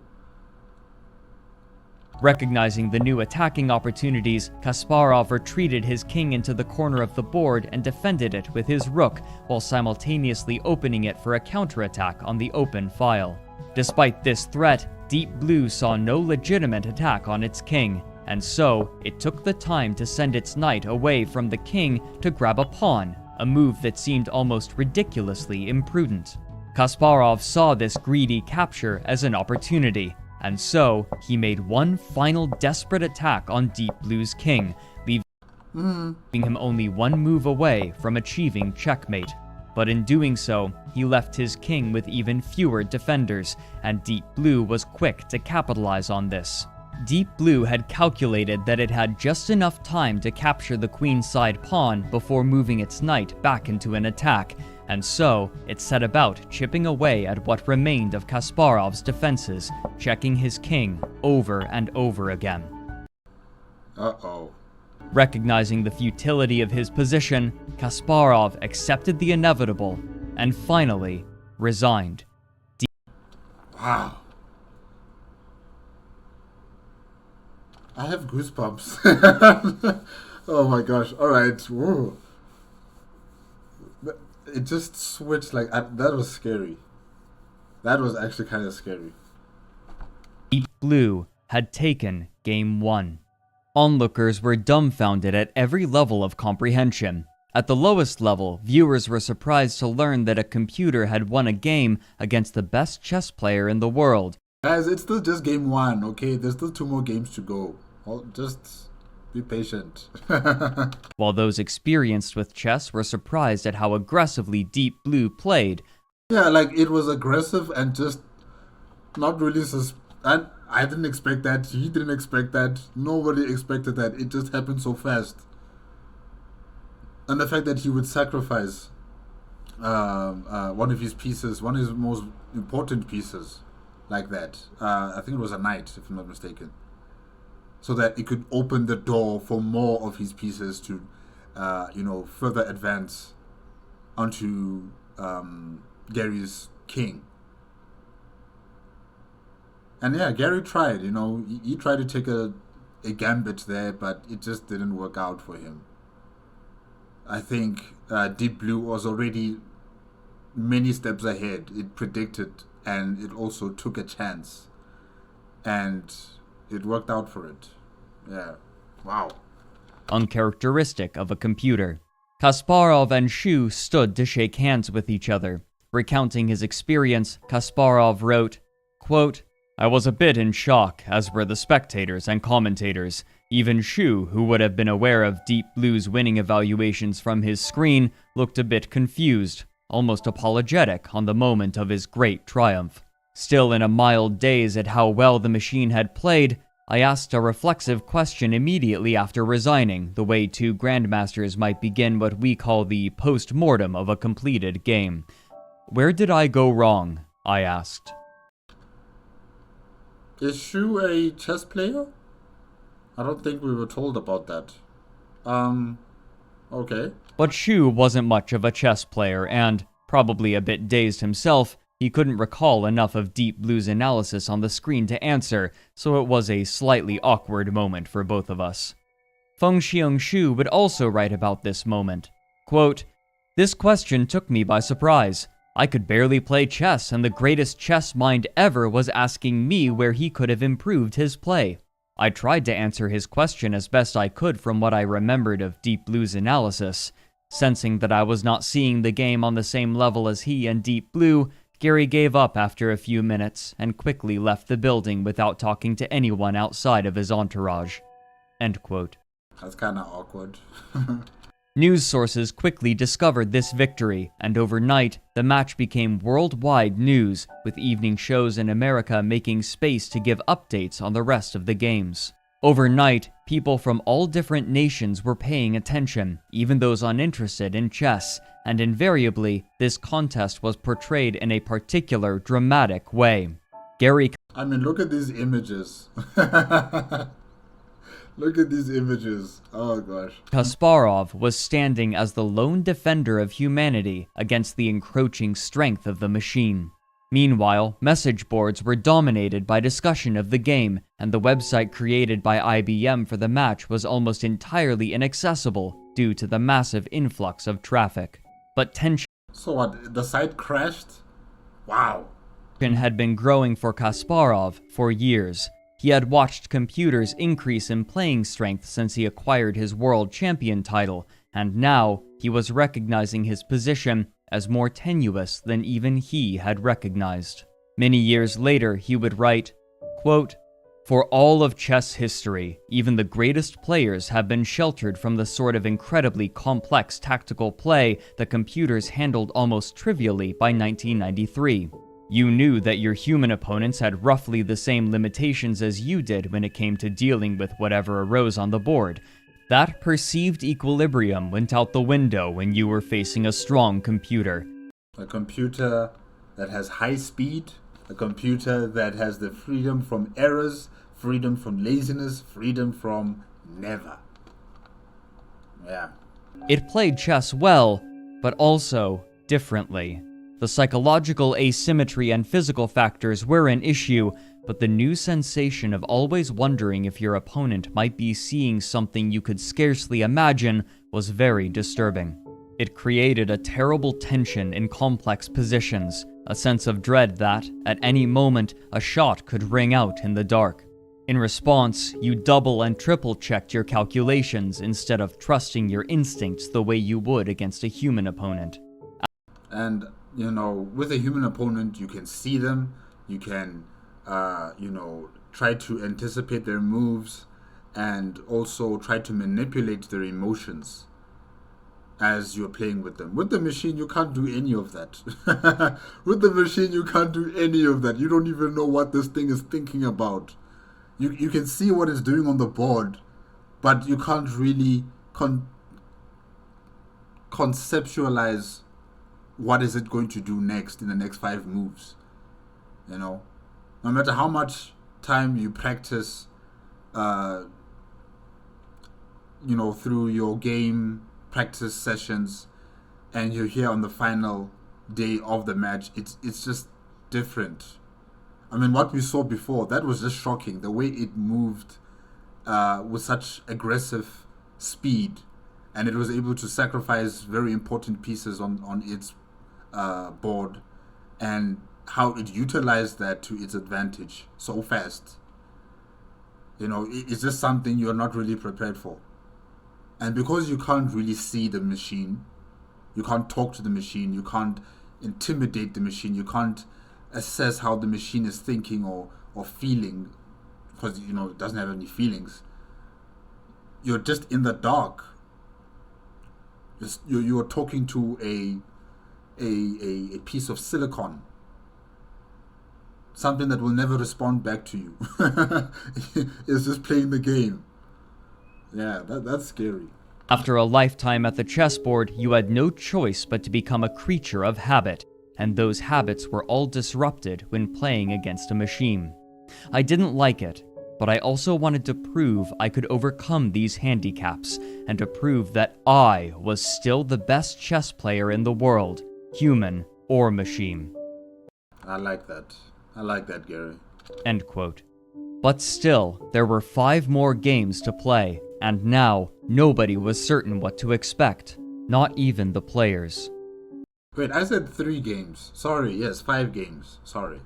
Recognizing the new attacking opportunities, Kasparov retreated his king into the corner of the board and defended it with his rook, while simultaneously opening it for a counterattack on the open file. Despite this threat, Deep Blue saw no legitimate attack on its king, and so it took the time to send its knight away from the king to grab a pawn, a move that seemed almost ridiculously imprudent. Kasparov saw this greedy capture as an opportunity, and so he made one final desperate attack on Deep Blue's king, leaving him only one move away from achieving checkmate. But in doing so, he left his king with even fewer defenders, and Deep Blue was quick to capitalize on this. Deep Blue had calculated that it had just enough time to capture the queenside pawn before moving its knight back into an attack, and so it set about chipping away at what remained of Kasparov's defenses, checking his king over and over again. Uh-oh. Recognizing the futility of his position, Kasparov accepted the inevitable and finally resigned. Wow. I have goosebumps. Oh my gosh. Alright. Whoa. It just switched like... that was scary. That was actually kind of scary. Deep Blue had taken Game 1. Onlookers were dumbfounded at every level of comprehension. At the lowest level, viewers were surprised to learn that a computer had won a game against the best chess player in the world. Guys, it's still just Game 1, okay? There's still 2 more games to go. Just be patient. While those experienced with chess were surprised at how aggressively Deep Blue played. Yeah, like it was aggressive and just not really I didn't expect that. He didn't expect that. Nobody expected that. It just happened so fast. And the fact that he would sacrifice one of his pieces, one of his most important pieces, like that. I think it was a knight, if I'm not mistaken, so that it could open the door for more of his pieces to, further advance onto Gary's king. And yeah, Gary tried. He tried to take a gambit there, but it just didn't work out for him. I think Deep Blue was already many steps ahead. It predicted, and it also took a chance, and it worked out for it. Yeah. Wow. Uncharacteristic of a computer. Kasparov and Shu stood to shake hands with each other. Recounting his experience, Kasparov wrote, quote, "I was a bit in shock, as were the spectators and commentators. Even Shu, who would have been aware of Deep Blue's winning evaluations from his screen, looked a bit confused, almost apologetic on the moment of his great triumph. Still in a mild daze at how well the machine had played, I asked a reflexive question immediately after resigning, the way two grandmasters might begin what we call the postmortem of a completed game. Where did I go wrong? I asked." Is Shu a chess player? I don't think we were told about that. Okay. But Shu wasn't much of a chess player, and, probably a bit dazed himself, he couldn't recall enough of Deep Blue's analysis on the screen to answer, so it was a slightly awkward moment for both of us. Feng-hsiung Shu would also write about this moment. Quote, "This question took me by surprise. I could barely play chess, and the greatest chess mind ever was asking me where he could have improved his play. I tried to answer his question as best I could from what I remembered of Deep Blue's analysis. Sensing that I was not seeing the game on the same level as he and Deep Blue, Gary gave up after a few minutes and quickly left the building without talking to anyone outside of his entourage." End quote. That's kind of awkward. News sources quickly discovered this victory, and overnight, the match became worldwide news, with evening shows in America making space to give updates on the rest of the games. Overnight, people from all different nations were paying attention, even those uninterested in chess, and invariably, this contest was portrayed in a particular dramatic way. Gary I mean, look at these images. Look at these images. Oh gosh. Kasparov was standing as the lone defender of humanity against the encroaching strength of the machine. Meanwhile, message boards were dominated by discussion of the game, and the website created by IBM for the match was almost entirely inaccessible due to the massive influx of traffic. But tension So what? The site crashed? Wow. had been growing for Kasparov for years. He had watched computers increase in playing strength since he acquired his world champion title, and now he was recognizing his position as more tenuous than even he had recognized. Many years later, he would write, quote, "For all of chess history, even the greatest players have been sheltered from the sort of incredibly complex tactical play that computers handled almost trivially by 1993. You knew that your human opponents had roughly the same limitations as you did when it came to dealing with whatever arose on the board. That perceived equilibrium went out the window when you were facing a strong computer. A computer that has high speed, a computer that has the freedom from errors, freedom from laziness, freedom from never." Yeah. It played chess well, but also differently. The psychological asymmetry and physical factors were an issue, but the new sensation of always wondering if your opponent might be seeing something you could scarcely imagine was very disturbing. It created a terrible tension in complex positions, a sense of dread that, at any moment, a shot could ring out in the dark. In response, you double and triple checked your calculations instead of trusting your instincts the way you would against a human opponent. And with a human opponent, you can see them, you can, try to anticipate their moves, and also try to manipulate their emotions as you're playing with them. With the machine, you can't do any of that. With the machine, you can't do any of that. You don't even know what this thing is thinking about. You can see what it's doing on the board, but you can't really conceptualize what is it going to do next in the next 5 moves. No matter how much time you practice through your game practice sessions, and you're here on the final day of the match, it's just different. I mean, what we saw before, that was just shocking. The way it moved with such aggressive speed, and it was able to sacrifice very important pieces on its board, and how it utilized that to its advantage so fast. It's just something you're not really prepared for. And because you can't really see the machine, you can't talk to the machine, you can't intimidate the machine, you can't assess how the machine is thinking or feeling, because it doesn't have any feelings. You're just in the dark. You're talking to a piece of silicon, something that will never respond back to you. It's just playing the game. Yeah, that's scary. After a lifetime at the chessboard, you had no choice but to become a creature of habit, and those habits were all disrupted when playing against a machine. I didn't like it, but I also wanted to prove I could overcome these handicaps, and to prove that I was still the best chess player in the world, human or machine. I like that, Gary. End quote. But still, there were 5 more games to play, and now nobody was certain what to expect, not even the players. Wait, I said 3 games. Sorry, yes, 5 games. Sorry.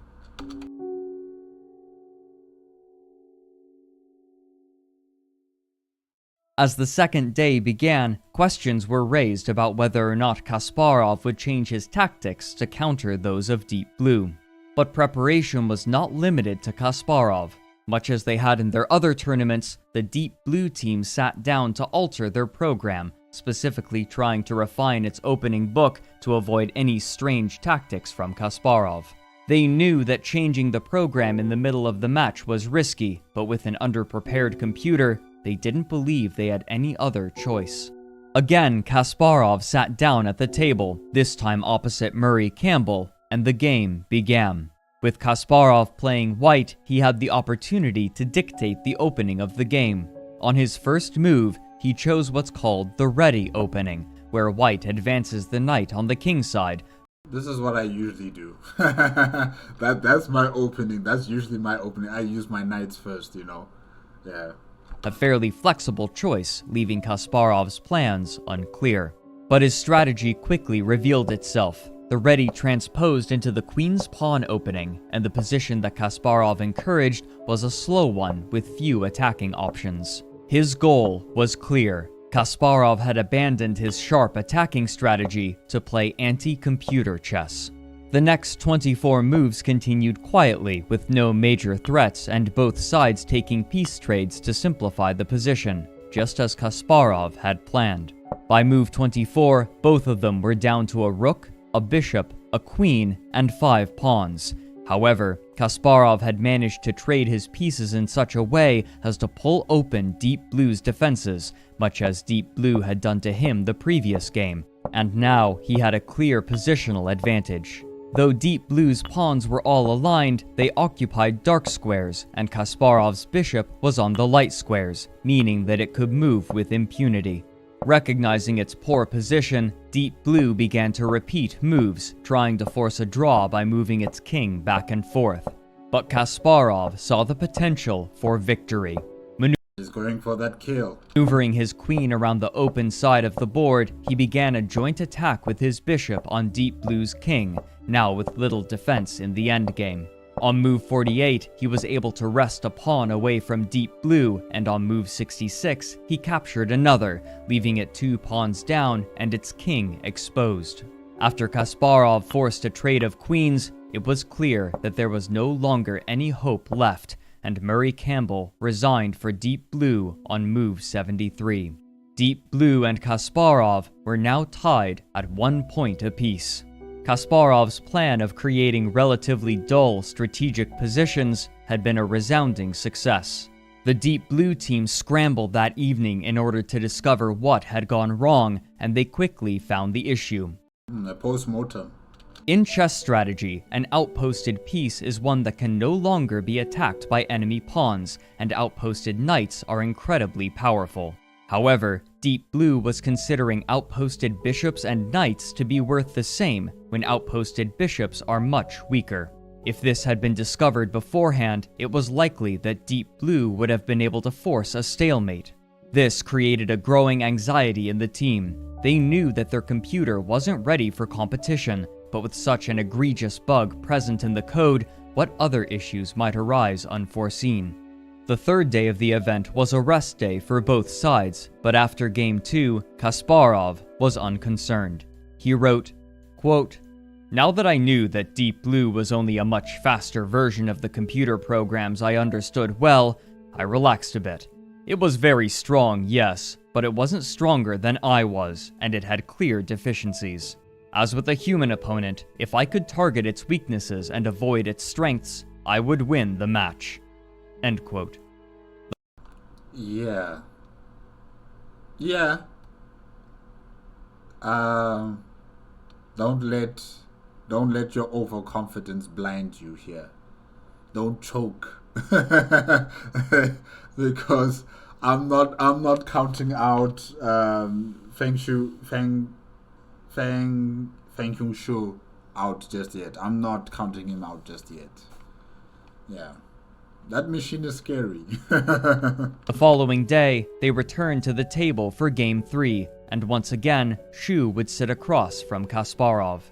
As the second day began, questions were raised about whether or not Kasparov would change his tactics to counter those of Deep Blue. But preparation was not limited to Kasparov. Much as they had in their other tournaments, the Deep Blue team sat down to alter their program, specifically trying to refine its opening book to avoid any strange tactics from Kasparov. They knew that changing the program in the middle of the match was risky, but with an underprepared computer, they didn't believe they had any other choice. Again, Kasparov sat down at the table, this time opposite Murray Campbell, and the game began. With Kasparov playing white, he had the opportunity to dictate the opening of the game. On his first move, he chose what's called the ready opening, where white advances the knight on the king side. This is what I usually do. That's my opening. That's usually my opening. I use my knights first, Yeah. A fairly flexible choice, leaving Kasparov's plans unclear. But his strategy quickly revealed itself. The ready transposed into the queen's pawn opening, and the position that Kasparov encouraged was a slow one with few attacking options. His goal was clear. Kasparov had abandoned his sharp attacking strategy to play anti-computer chess. The next 24 moves continued quietly, with no major threats and both sides taking piece trades to simplify the position, just as Kasparov had planned. By move 24, both of them were down to a rook, a bishop, a queen, and 5 pawns. However, Kasparov had managed to trade his pieces in such a way as to pull open Deep Blue's defenses, much as Deep Blue had done to him the previous game, and now he had a clear positional advantage. Though Deep Blue's pawns were all aligned, they occupied dark squares, and Kasparov's bishop was on the light squares, meaning that it could move with impunity. Recognizing its poor position, Deep Blue began to repeat moves, trying to force a draw by moving its king back and forth. But Kasparov saw the potential for victory. He's going for that kill. Maneuvering his queen around the open side of the board, he began a joint attack with his bishop on Deep Blue's king, now with little defense in the endgame. On move 48, he was able to wrest a pawn away from Deep Blue, and on move 66, he captured another, leaving it 2 pawns down and its king exposed. After Kasparov forced a trade of queens, it was clear that there was no longer any hope left, and Murray Campbell resigned for Deep Blue on move 73. Deep Blue and Kasparov were now tied at 1 point apiece. Kasparov's plan of creating relatively dull strategic positions had been a resounding success. The Deep Blue team scrambled that evening in order to discover what had gone wrong, and they quickly found the issue. A postmortem. In chess strategy, an outposted piece is one that can no longer be attacked by enemy pawns, and outposted knights are incredibly powerful. However, Deep Blue was considering outposted bishops and knights to be worth the same when outposted bishops are much weaker. If this had been discovered beforehand, it was likely that Deep Blue would have been able to force a stalemate. This created a growing anxiety in the team. They knew that their computer wasn't ready for competition, but with such an egregious bug present in the code, what other issues might arise unforeseen? The third day of the event was a rest day for both sides, but after Game 2, Kasparov was unconcerned. He wrote, quote, "Now that I knew that Deep Blue was only a much faster version of the computer programs I understood well, I relaxed a bit. It was very strong, yes, but it wasn't stronger than I was, and it had clear deficiencies. As with a human opponent, if I could target its weaknesses and avoid its strengths, I would win the match." End quote. Yeah. Don't let your overconfidence blind you here. Don't choke. Because I'm not counting out feng-hsiung out just yet. I'm not counting him out just yet. Yeah. That machine is scary. The following day, they returned to the table for Game 3, and once again, Shu would sit across from Kasparov.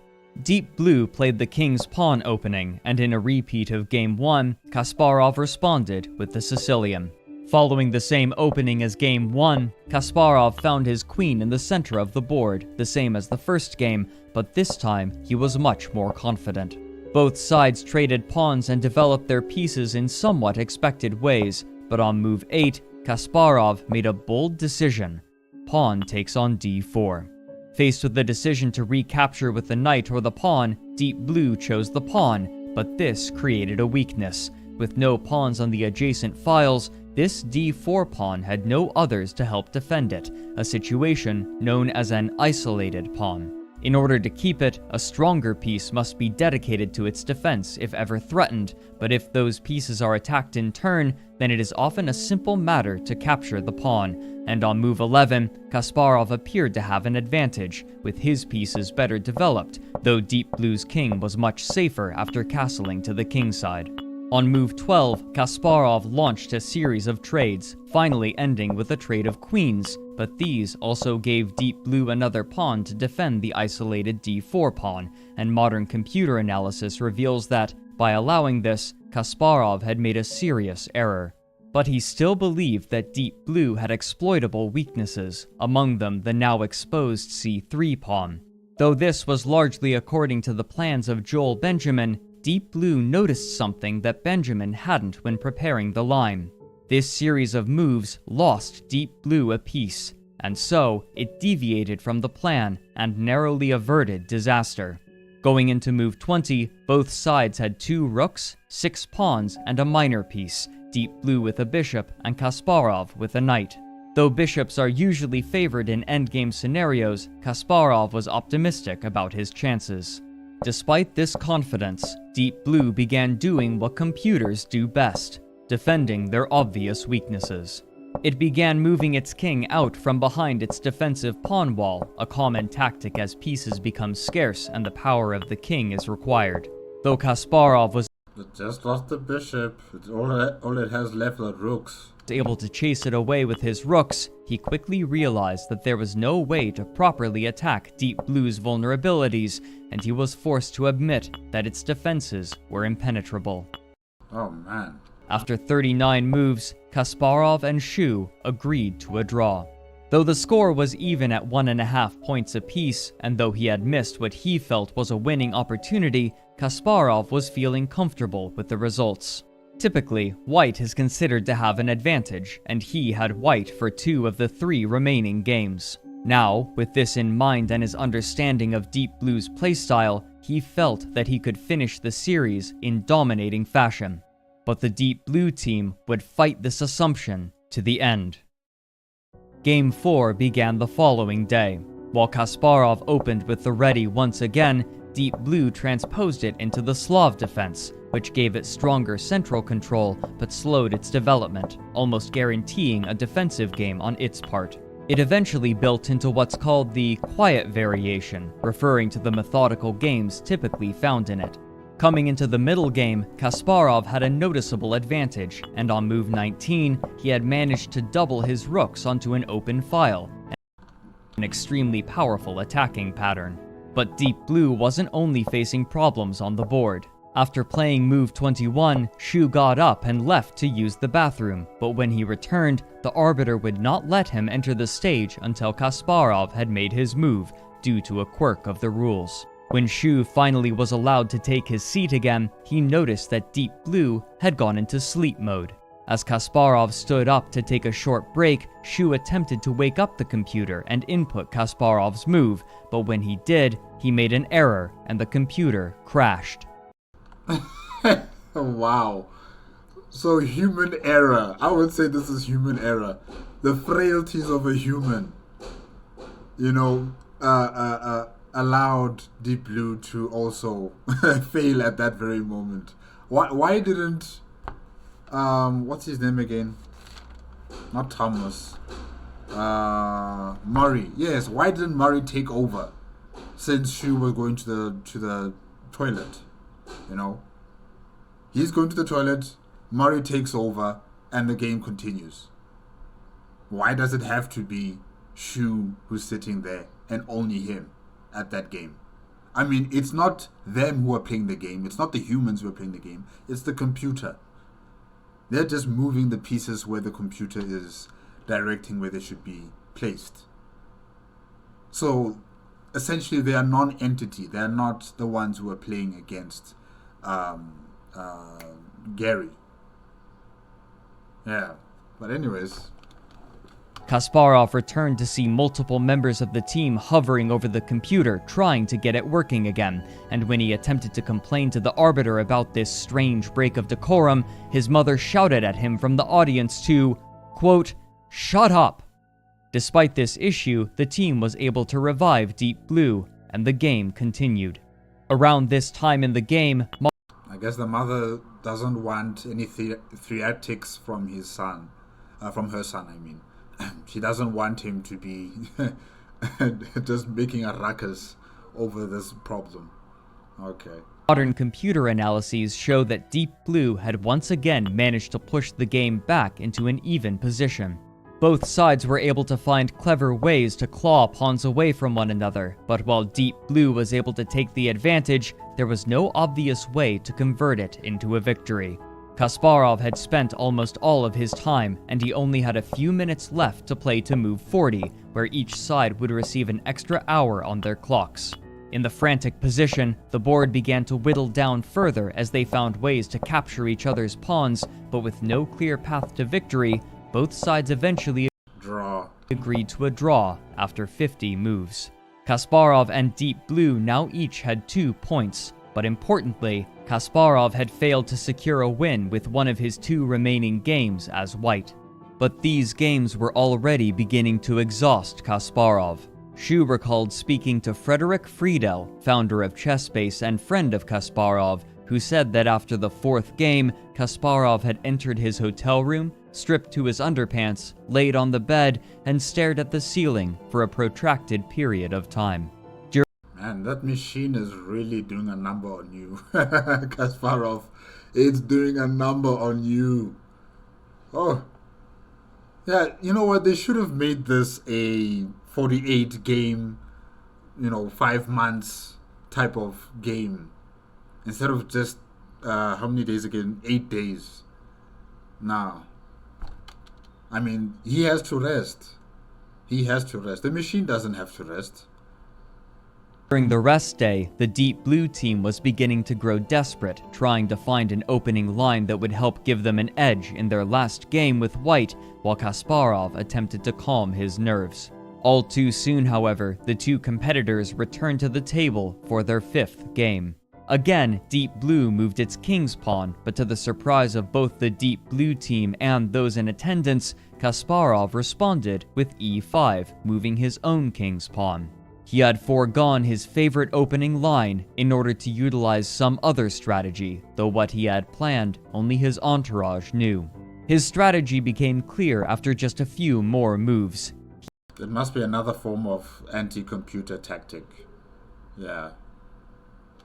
Deep Blue played the king's pawn opening, and in a repeat of Game 1, Kasparov responded with the Sicilian. Following the same opening as Game 1, Kasparov found his queen in the center of the board, the same as the first game, but this time he was much more confident. Both sides traded pawns and developed their pieces in somewhat expected ways, but on move 8, Kasparov made a bold decision. Pawn takes on d4. Faced with the decision to recapture with the knight or the pawn, Deep Blue chose the pawn, but this created a weakness. With no pawns on the adjacent files, this d4 pawn had no others to help defend it, a situation known as an isolated pawn. In order to keep it, a stronger piece must be dedicated to its defense if ever threatened, but if those pieces are attacked in turn, then it is often a simple matter to capture the pawn, and on move 11, Kasparov appeared to have an advantage, with his pieces better developed, though Deep Blue's king was much safer after castling to the king side. On move 12, Kasparov launched a series of trades, finally ending with a trade of queens, but these also gave Deep Blue another pawn to defend the isolated d4 pawn, and modern computer analysis reveals that, by allowing this, Kasparov had made a serious error. But he still believed that Deep Blue had exploitable weaknesses, among them the now exposed c3 pawn. Though this was largely according to the plans of Joel Benjamin, Deep Blue noticed something that Benjamin hadn't when preparing the line. This series of moves lost Deep Blue a piece, and so it deviated from the plan and narrowly averted disaster. Going into move 20, both sides had 2 rooks, 6 pawns, and a minor piece, Deep Blue with a bishop and Kasparov with a knight. Though bishops are usually favored in endgame scenarios, Kasparov was optimistic about his chances. Despite this confidence, Deep Blue began doing what computers do best, defending their obvious weaknesses. It began moving its king out from behind its defensive pawn wall, a common tactic as pieces become scarce and the power of the king is required. Though Kasparov was It just lost the bishop. It's all it has left are rooks. able to chase it away with his rooks, he quickly realized that there was no way to properly attack Deep Blue's vulnerabilities, and he was forced to admit that its defenses were impenetrable. Oh man. After 39 moves, Kasparov and Shu agreed to a draw. Though the score was even at 1.5 points apiece, and though he had missed what he felt was a winning opportunity, Kasparov was feeling comfortable with the results. Typically, White is considered to have an advantage, and he had White for 2 of the 3 remaining games. Now, with this in mind and his understanding of Deep Blue's playstyle, he felt that he could finish the series in dominating fashion. But the Deep Blue team would fight this assumption to the end. Game 4 began the following day. While Kasparov opened with the ready once again, Deep Blue transposed it into the Slav defense, which gave it stronger central control but slowed its development, almost guaranteeing a defensive game on its part. It eventually built into what's called the quiet variation, referring to the methodical games typically found in it. Coming into the middle game, Kasparov had a noticeable advantage, and on move 19, he had managed to double his rooks onto an open file, an extremely powerful attacking pattern. But Deep Blue wasn't only facing problems on the board. After playing move 21, Shu got up and left to use the bathroom, but when he returned, the arbiter would not let him enter the stage until Kasparov had made his move, due to a quirk of the rules. When Shu finally was allowed to take his seat again, he noticed that Deep Blue had gone into sleep mode. As Kasparov stood up to take a short break, Shu attempted to wake up the computer and input Kasparov's move, but when he did, he made an error and the computer crashed. Wow. So human error. I would say this is human error. The frailties of a human, allowed Deep Blue to also fail at that very moment. Why didn't what's his name again? Not Thomas. Murray. Yes, why didn't Murray take over since Shu was going to the toilet? He's going to the toilet, Murray takes over, and the game continues. Why does it have to be Shu who's sitting there and only him at that game? I mean, it's not them who are playing the game, it's not the humans who are playing the game, it's the computer. They're just moving the pieces where the computer is directing where they should be placed. So, essentially, they are non-entity. They are not the ones who are playing against Gary. Yeah, but anyways. Kasparov returned to see multiple members of the team hovering over the computer, trying to get it working again, and when he attempted to complain to the arbiter about this strange break of decorum, his mother shouted at him from the audience to, quote, "Shut up!" Despite this issue, the team was able to revive Deep Blue, and the game continued. Around this time in the game, I guess the mother doesn't want any theatrics from his son, from her son, I mean. She doesn't want him to be just making a ruckus over this problem. Okay. Modern computer analyses show that Deep Blue had once again managed to push the game back into an even position. Both sides were able to find clever ways to claw pawns away from one another, but while Deep Blue was able to take the advantage, there was no obvious way to convert it into a victory. Kasparov had spent almost all of his time, and he only had a few minutes left to play to move 40, where each side would receive an extra hour on their clocks. In the frantic position, the board began to whittle down further as they found ways to capture each other's pawns, but with no clear path to victory, both sides eventually agreed to a draw after 50 moves. Kasparov and Deep Blue now each had 2 points, but importantly, Kasparov had failed to secure a win with one of his 2 remaining games as white. But these games were already beginning to exhaust Kasparov. Shu recalled speaking to Fredrik Friedel, founder of ChessBase and friend of Kasparov, who said that after the 4th game, Kasparov had entered his hotel room, stripped to his underpants, laid on the bed, and stared at the ceiling for a protracted period of time. Man, that machine is really doing a number on you. Kasparov, it's doing a number on you. Oh. Yeah, you know what? They should have made this a 48 game, 5 months type of game. Instead of just, how many days again? 8 days. Now, I mean, he has to rest. He has to rest. The machine doesn't have to rest. During the rest day, the Deep Blue team was beginning to grow desperate, trying to find an opening line that would help give them an edge in their last game with white, while Kasparov attempted to calm his nerves. All too soon, however, the 2 competitors returned to the table for their 5th game. Again, Deep Blue moved its king's pawn, but to the surprise of both the Deep Blue team and those in attendance, Kasparov responded with e5, moving his own king's pawn. He had foregone his favorite opening line in order to utilize some other strategy, though what he had planned, only his entourage knew. His strategy became clear after just a few more moves. It must be another form of anti-computer tactic. Yeah.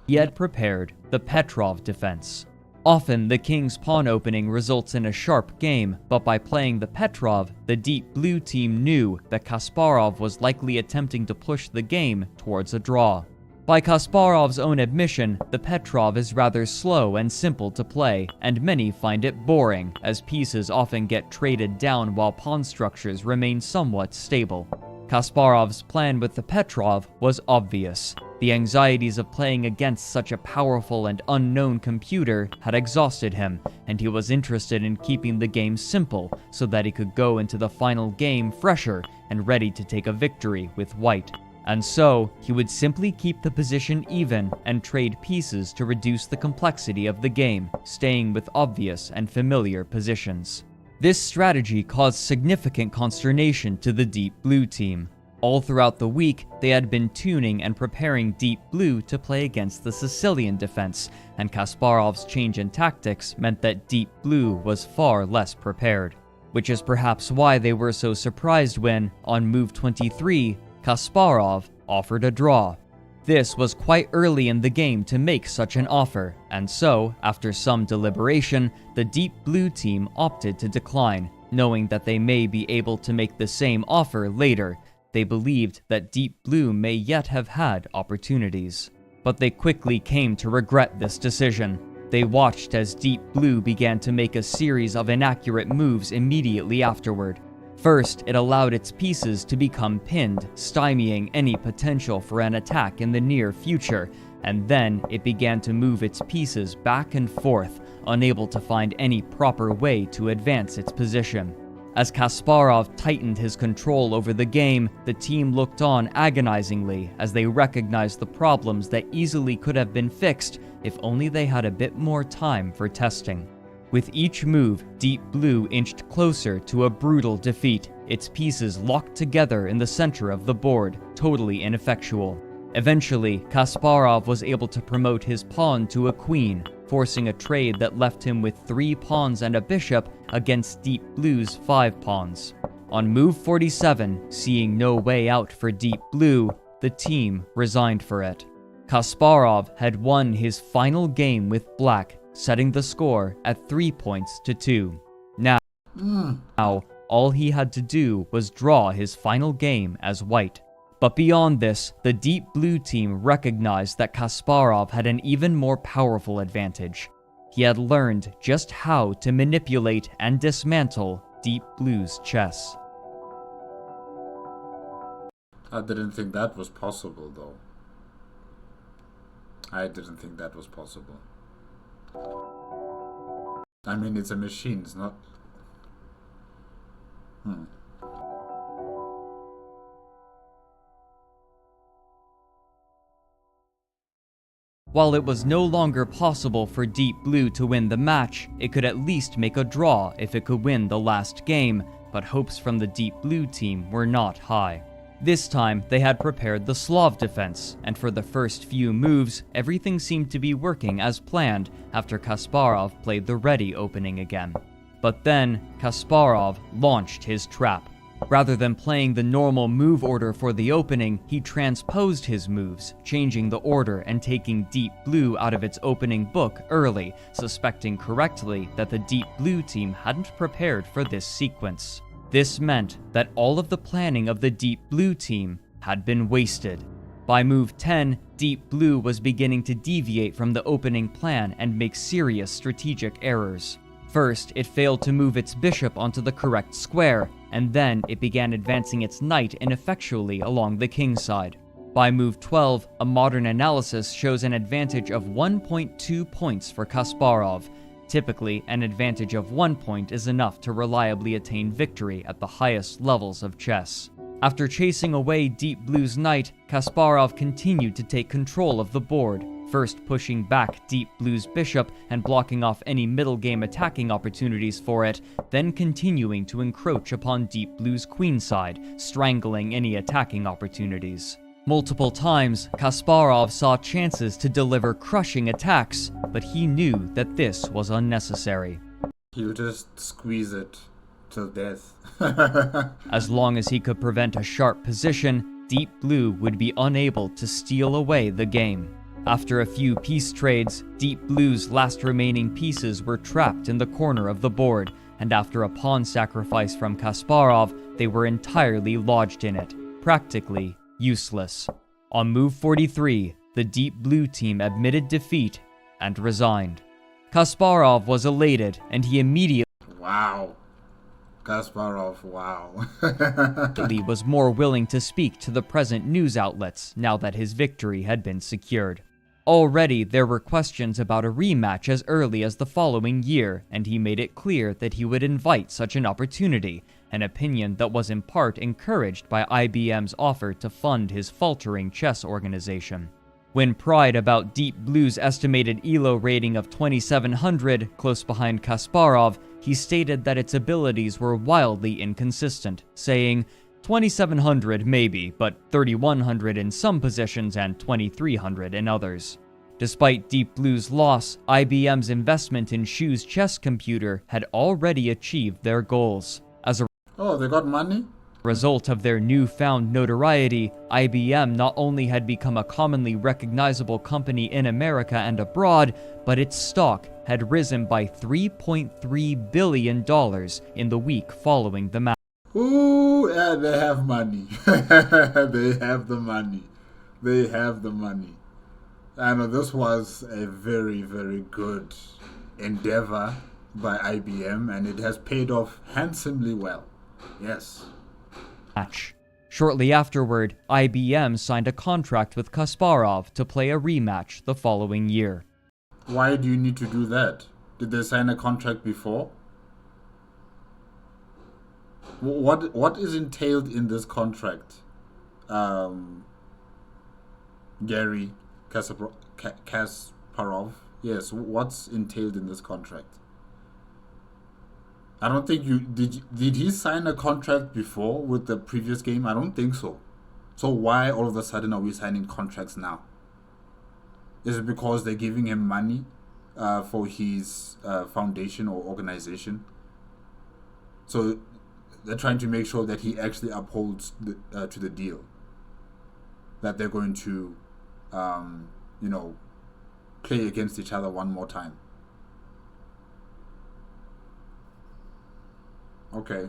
He had prepared the Petrov defense. Often, the king's pawn opening results in a sharp game, but by playing the Petrov, the Deep Blue team knew that Kasparov was likely attempting to push the game towards a draw. By Kasparov's own admission, the Petrov is rather slow and simple to play, and many find it boring, as pieces often get traded down while pawn structures remain somewhat stable. Kasparov's plan with the Petrov was obvious. The anxieties of playing against such a powerful and unknown computer had exhausted him, and he was interested in keeping the game simple so that he could go into the final game fresher and ready to take a victory with white. And so, he would simply keep the position even and trade pieces to reduce the complexity of the game, staying with obvious and familiar positions. This strategy caused significant consternation to the Deep Blue team. All throughout the week, they had been tuning and preparing Deep Blue to play against the Sicilian defense, and Kasparov's change in tactics meant that Deep Blue was far less prepared. Which is perhaps why they were so surprised when, on move 23, Kasparov offered a draw. This was quite early in the game to make such an offer, and so, after some deliberation, the Deep Blue team opted to decline, knowing that they may be able to make the same offer later. They believed that Deep Blue may yet have had opportunities. But they quickly came to regret this decision. They watched as Deep Blue began to make a series of inaccurate moves immediately afterward. First, it allowed its pieces to become pinned, stymieing any potential for an attack in the near future, and then it began to move its pieces back and forth, unable to find any proper way to advance its position. As Kasparov tightened his control over the game, the team looked on agonizingly as they recognized the problems that easily could have been fixed if only they had a bit more time for testing. With each move, Deep Blue inched closer to a brutal defeat, its pieces locked together in the center of the board, totally ineffectual. Eventually, Kasparov was able to promote his pawn to a queen, forcing a trade that left him with 3 pawns and a bishop against Deep Blue's 5 pawns. On move 47, seeing no way out for Deep Blue, the team resigned for it. Kasparov had won his final game with Black, setting the score at 3 points to 2. Now, all he had to do was draw his final game as White. But beyond this, the Deep Blue team recognized that Kasparov had an even more powerful advantage. He had learned just how to manipulate and dismantle Deep Blue's chess. I didn't think that was possible, though. I didn't think that was possible. I mean, it's a machine, it's not... While it was no longer possible for Deep Blue to win the match, it could at least make a draw if it could win the last game, but hopes from the Deep Blue team were not high. This time, they had prepared the Slav defense, and for the first few moves, everything seemed to be working as planned after Kasparov played the ready opening again. But then, Kasparov launched his trap. Rather than playing the normal move order for the opening, he transposed his moves, changing the order and taking Deep Blue out of its opening book early, suspecting correctly that the Deep Blue team hadn't prepared for this sequence. This meant that all of the planning of the Deep Blue team had been wasted. By move 10, Deep Blue was beginning to deviate from the opening plan and make serious strategic errors. First, it failed to move its bishop onto the correct square, and then it began advancing its knight ineffectually along the king's side. By move 12, a modern analysis shows an advantage of 1.2 points for Kasparov. Typically, an advantage of 1 point is enough to reliably attain victory at the highest levels of chess. After chasing away Deep Blue's knight, Kasparov continued to take control of the board, first pushing back Deep Blue's bishop and blocking off any middle game attacking opportunities for it, then continuing to encroach upon Deep Blue's queen side, strangling any attacking opportunities. Multiple times, Kasparov saw chances to deliver crushing attacks, but he knew that this was unnecessary. He'll just squeeze it till death. As long as he could prevent a sharp position, Deep Blue would be unable to steal away the game. After a few piece trades, Deep Blue's last remaining pieces were trapped in the corner of the board, and after a pawn sacrifice from Kasparov, they were entirely lodged in it, practically useless. On move 43, the Deep Blue team admitted defeat and resigned. Kasparov was elated, and he immediately Wow. Kasparov, wow. was more willing to speak to the present news outlets now that his victory had been secured. Already there were questions about a rematch as early as the following year, and he made it clear that he would invite such an opportunity, an opinion that was in part encouraged by IBM's offer to fund his faltering chess organization. When pried about Deep Blue's estimated ELO rating of 2700, close behind Kasparov, he stated that its abilities were wildly inconsistent, saying, 2700 maybe, but 3100 in some positions and 2300 in others. Despite Deep Blue's loss, IBM's investment in Shu's chess computer had already achieved their goals. As a Oh, they got money? result of their newfound notoriety, IBM not only had become a commonly recognizable company in America and abroad, but its stock had risen by $3.3 billion in the week following the match. Ooh, yeah, they have money. They have the money. They have the money. I know this was a very, very good endeavor by IBM, and it has paid off handsomely well. Yes. Shortly afterward, IBM signed a contract with Kasparov to play a rematch the following year. Why do you need to do that? Did they sign a contract before? What is entailed in this contract? Gary Kasparov. Yes, what's entailed in this contract? I don't think did he sign a contract before with the previous game? I don't think so. So why all of a sudden are we signing contracts now? Is it because they're giving him money for his foundation or organization? So they're trying to make sure that he actually upholds to the deal. That they're going to, play against each other one more time. Okay.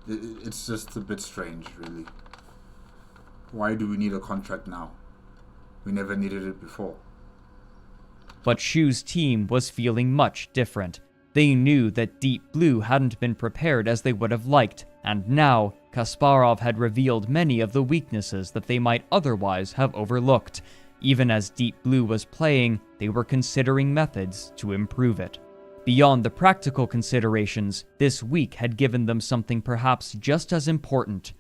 It's just a bit strange, really. Why do we need a contract now? We never needed it before. But Shu's team was feeling much different. They knew that Deep Blue hadn't been prepared as they would have liked, and now Kasparov had revealed many of the weaknesses that they might otherwise have overlooked. Even as Deep Blue was playing, they were considering methods to improve it. Beyond the practical considerations, this week had given them something perhaps just as important: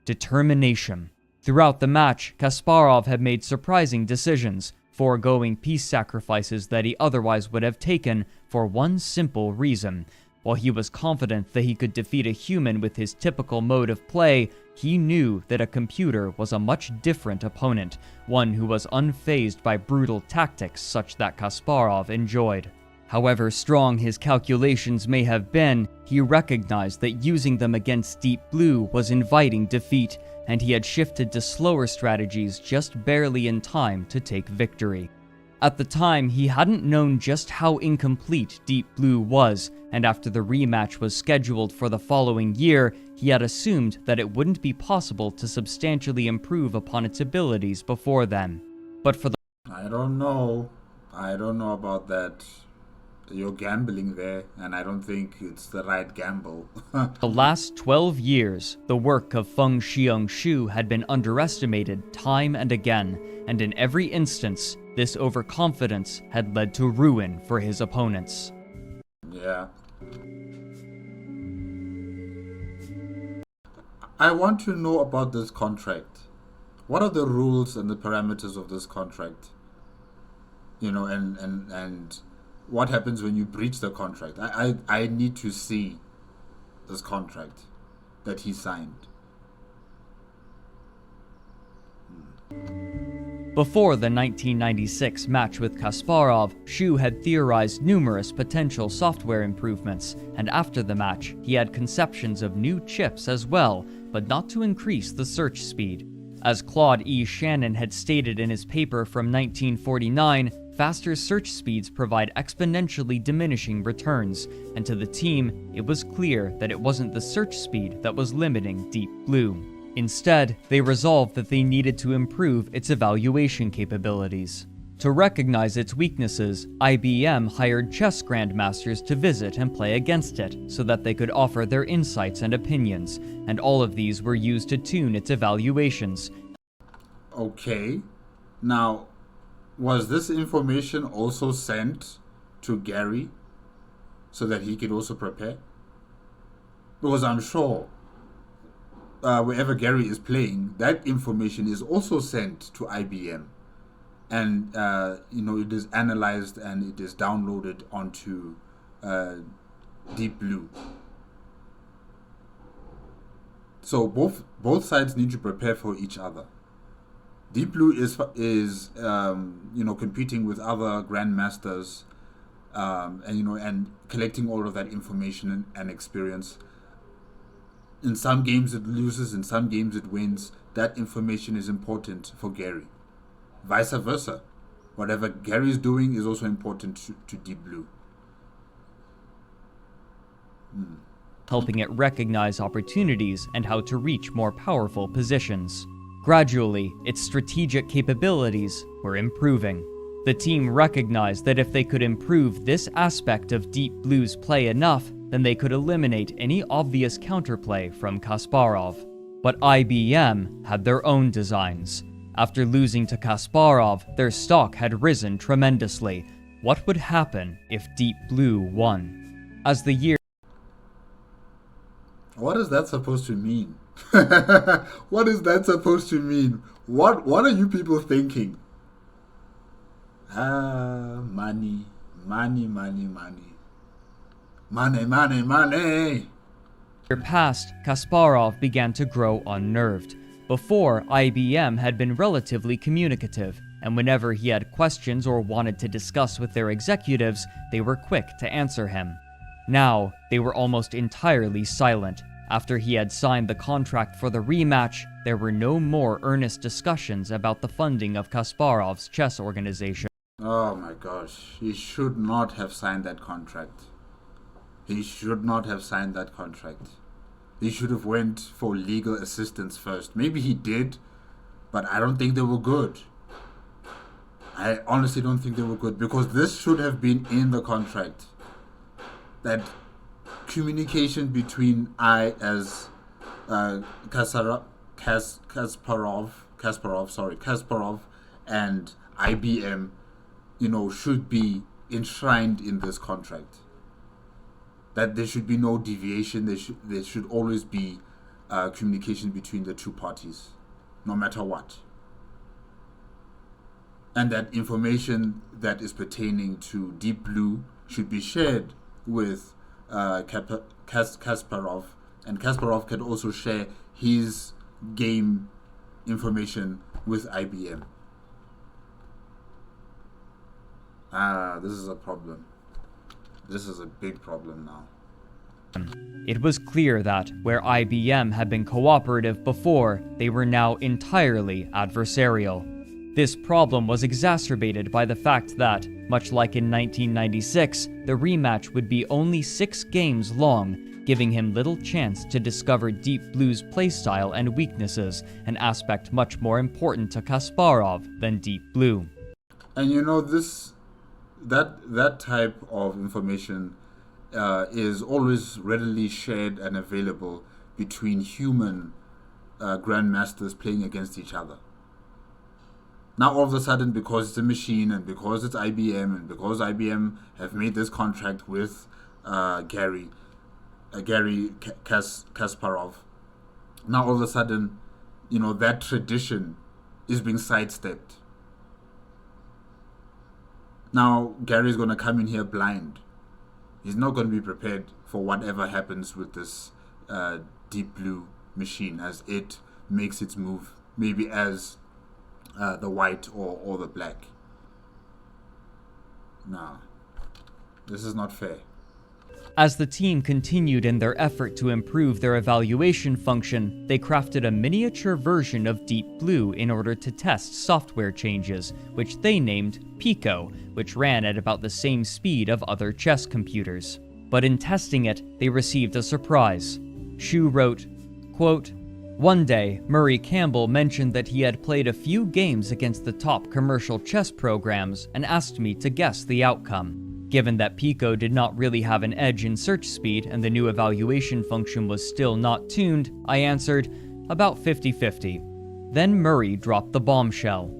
determination. Throughout the match, Kasparov had made surprising decisions, foregoing piece sacrifices that he otherwise would have taken for one simple reason. While he was confident that he could defeat a human with his typical mode of play, he knew that a computer was a much different opponent, one who was unfazed by brutal tactics such that Kasparov enjoyed. However strong his calculations may have been, he recognized that using them against Deep Blue was inviting defeat, and he had shifted to slower strategies just barely in time to take victory. At the time, he hadn't known just how incomplete Deep Blue was, and after the rematch was scheduled for the following year, he had assumed that it wouldn't be possible to substantially improve upon its abilities before then. But for the I don't know about that. You're gambling there, and I don't think it's the right gamble. the last 12 years, the work of feng-hsiung Shu had been underestimated time and again, and in every instance, this overconfidence had led to ruin for his opponents. Yeah. I want to know about this contract. What are the rules and the parameters of this contract? And what happens when you breach the contract? I need to see this contract that he signed. Before the 1996 match with Kasparov, Hsu had theorized numerous potential software improvements, and after the match, he had conceptions of new chips as well, but not to increase the search speed. As Claude E. Shannon had stated in his paper from 1949, faster search speeds provide exponentially diminishing returns, and to the team, it was clear that it wasn't the search speed that was limiting Deep Blue. Instead, they resolved that they needed to improve its evaluation capabilities. To recognize its weaknesses, IBM hired chess grandmasters to visit and play against it so that they could offer their insights and opinions, and all of these were used to tune its evaluations. Okay, now, was this information also sent to Gary so that he could also prepare? Because I'm sure wherever Gary is playing, that information is also sent to IBM, and it is analyzed and it is downloaded onto Deep Blue. So both sides need to prepare for each other. Deep Blue is competing with other grandmasters, and collecting all of that information and experience. In some games it loses, in some games it wins. That information is important for Gary. Vice versa. Whatever Gary is doing is also important to Deep Blue. Helping it recognize opportunities and how to reach more powerful positions. Gradually, its strategic capabilities were improving. The team recognized that if they could improve this aspect of Deep Blue's play enough, then they could eliminate any obvious counterplay from Kasparov. But IBM had their own designs. After losing to Kasparov, their stock had risen tremendously. What would happen if Deep Blue won? As the year... What is that supposed to mean? What is that supposed to mean? What are you people thinking? Money. Passed, Kasparov began to grow unnerved. Before, IBM had been relatively communicative, and whenever he had questions or wanted to discuss with their executives, they were quick to answer him. Now, they were almost entirely silent. After he had signed the contract for the rematch, there were no more earnest discussions about the funding of Kasparov's chess organization. Oh my gosh, he should not have signed that contract. He should not have signed that contract. He should have went for legal assistance first. Maybe he did, but I don't think they were good. I honestly don't think they were good, because this should have been in the contract. That communication between Kasparov and IBM, should be enshrined in this contract. That there should be no deviation. There should always be communication between the two parties, no matter what. And that information that is pertaining to Deep Blue should be shared with Kasparov, and Kasparov can also share his game information with IBM. This is a problem. This is a big problem now. It was clear that, where IBM had been cooperative before, they were now entirely adversarial. This problem was exacerbated by the fact that, much like in 1996, the rematch would be only 6 games long, giving him little chance to discover Deep Blue's playstyle and weaknesses, an aspect much more important to Kasparov than Deep Blue. And that type of information is always readily shared and available between human grandmasters playing against each other. Now all of a sudden, because it's a machine and because it's IBM and because IBM have made this contract with Gary Kasparov, now all of a sudden, that tradition is being sidestepped. Now Gary's going to come in here blind. He's not going to be prepared for whatever happens with this Deep Blue machine as it makes its move. Maybe as the white or the black. No, this is not fair. As the team continued in their effort to improve their evaluation function, they crafted a miniature version of Deep Blue in order to test software changes, which they named Pico, which ran at about the same speed of other chess computers. But in testing it, they received a surprise. Hsu wrote, quote, "One day, Murray Campbell mentioned that he had played a few games against the top commercial chess programs and asked me to guess the outcome. Given that Pico did not really have an edge in search speed and the new evaluation function was still not tuned, I answered, about 50-50. Then Murray dropped the bombshell.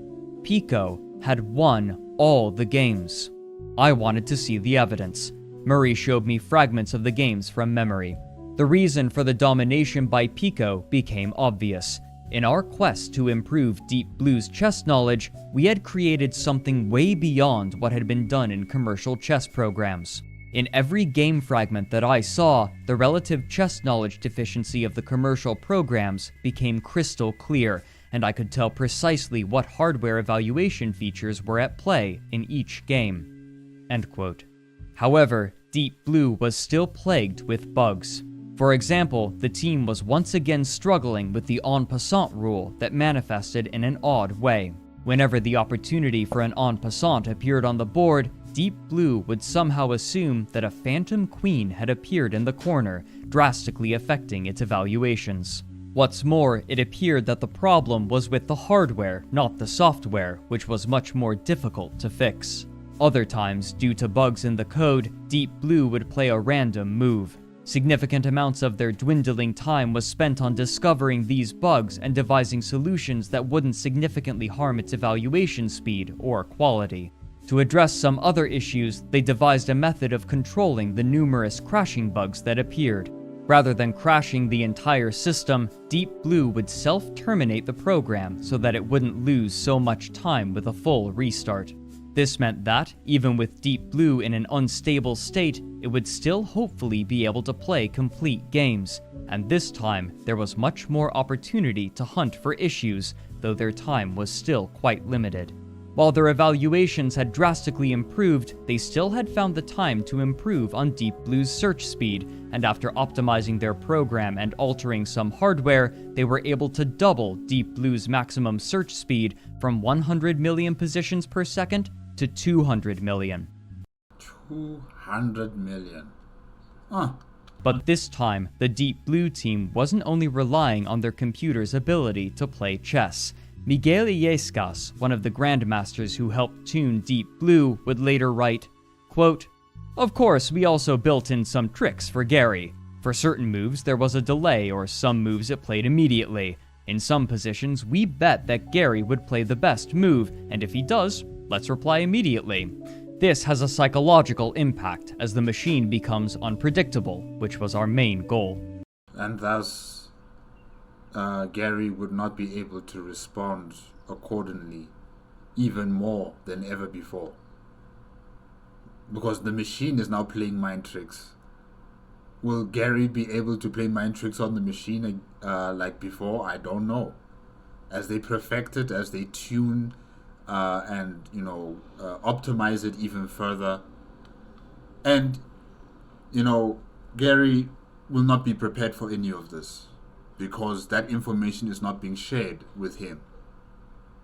Pico had won all the games. I wanted to see the evidence. Murray showed me fragments of the games from memory. The reason for the domination by Pico became obvious. In our quest to improve Deep Blue's chess knowledge, we had created something way beyond what had been done in commercial chess programs. In every game fragment that I saw, the relative chess knowledge deficiency of the commercial programs became crystal clear, and I could tell precisely what hardware evaluation features were at play in each game." End quote. However, Deep Blue was still plagued with bugs. For example, the team was once again struggling with the en passant rule that manifested in an odd way. Whenever the opportunity for an en passant appeared on the board, Deep Blue would somehow assume that a phantom queen had appeared in the corner, drastically affecting its evaluations. What's more, it appeared that the problem was with the hardware, not the software, which was much more difficult to fix. Other times, due to bugs in the code, Deep Blue would play a random move. Significant amounts of their dwindling time was spent on discovering these bugs and devising solutions that wouldn't significantly harm its evaluation speed or quality. To address some other issues, they devised a method of controlling the numerous crashing bugs that appeared. Rather than crashing the entire system, Deep Blue would self-terminate the program so that it wouldn't lose so much time with a full restart. This meant that, even with Deep Blue in an unstable state, it would still hopefully be able to play complete games, and this time there was much more opportunity to hunt for issues, though their time was still quite limited. While their evaluations had drastically improved, they still had found the time to improve on Deep Blue's search speed, and after optimizing their program and altering some hardware, they were able to double Deep Blue's maximum search speed from 100 million positions per second to 200 million. 200 million. But this time, the Deep Blue team wasn't only relying on their computer's ability to play chess. Miguel Illescas, one of the grandmasters who helped tune Deep Blue, would later write, quote, "Of course, we also built in some tricks for Gary. For certain moves, there was a delay, or some moves it played immediately. In some positions, we bet that Gary would play the best move, and if he does, let's reply immediately. This has a psychological impact as the machine becomes unpredictable, which was our main goal." And thus, Gary would not be able to respond accordingly, even more than ever before. Because the machine is now playing mind tricks. Will Gary be able to play mind tricks on the machine like before? I don't know. As they perfect it, as they tune and optimize it even further. And, Gary will not be prepared for any of this because that information is not being shared with him.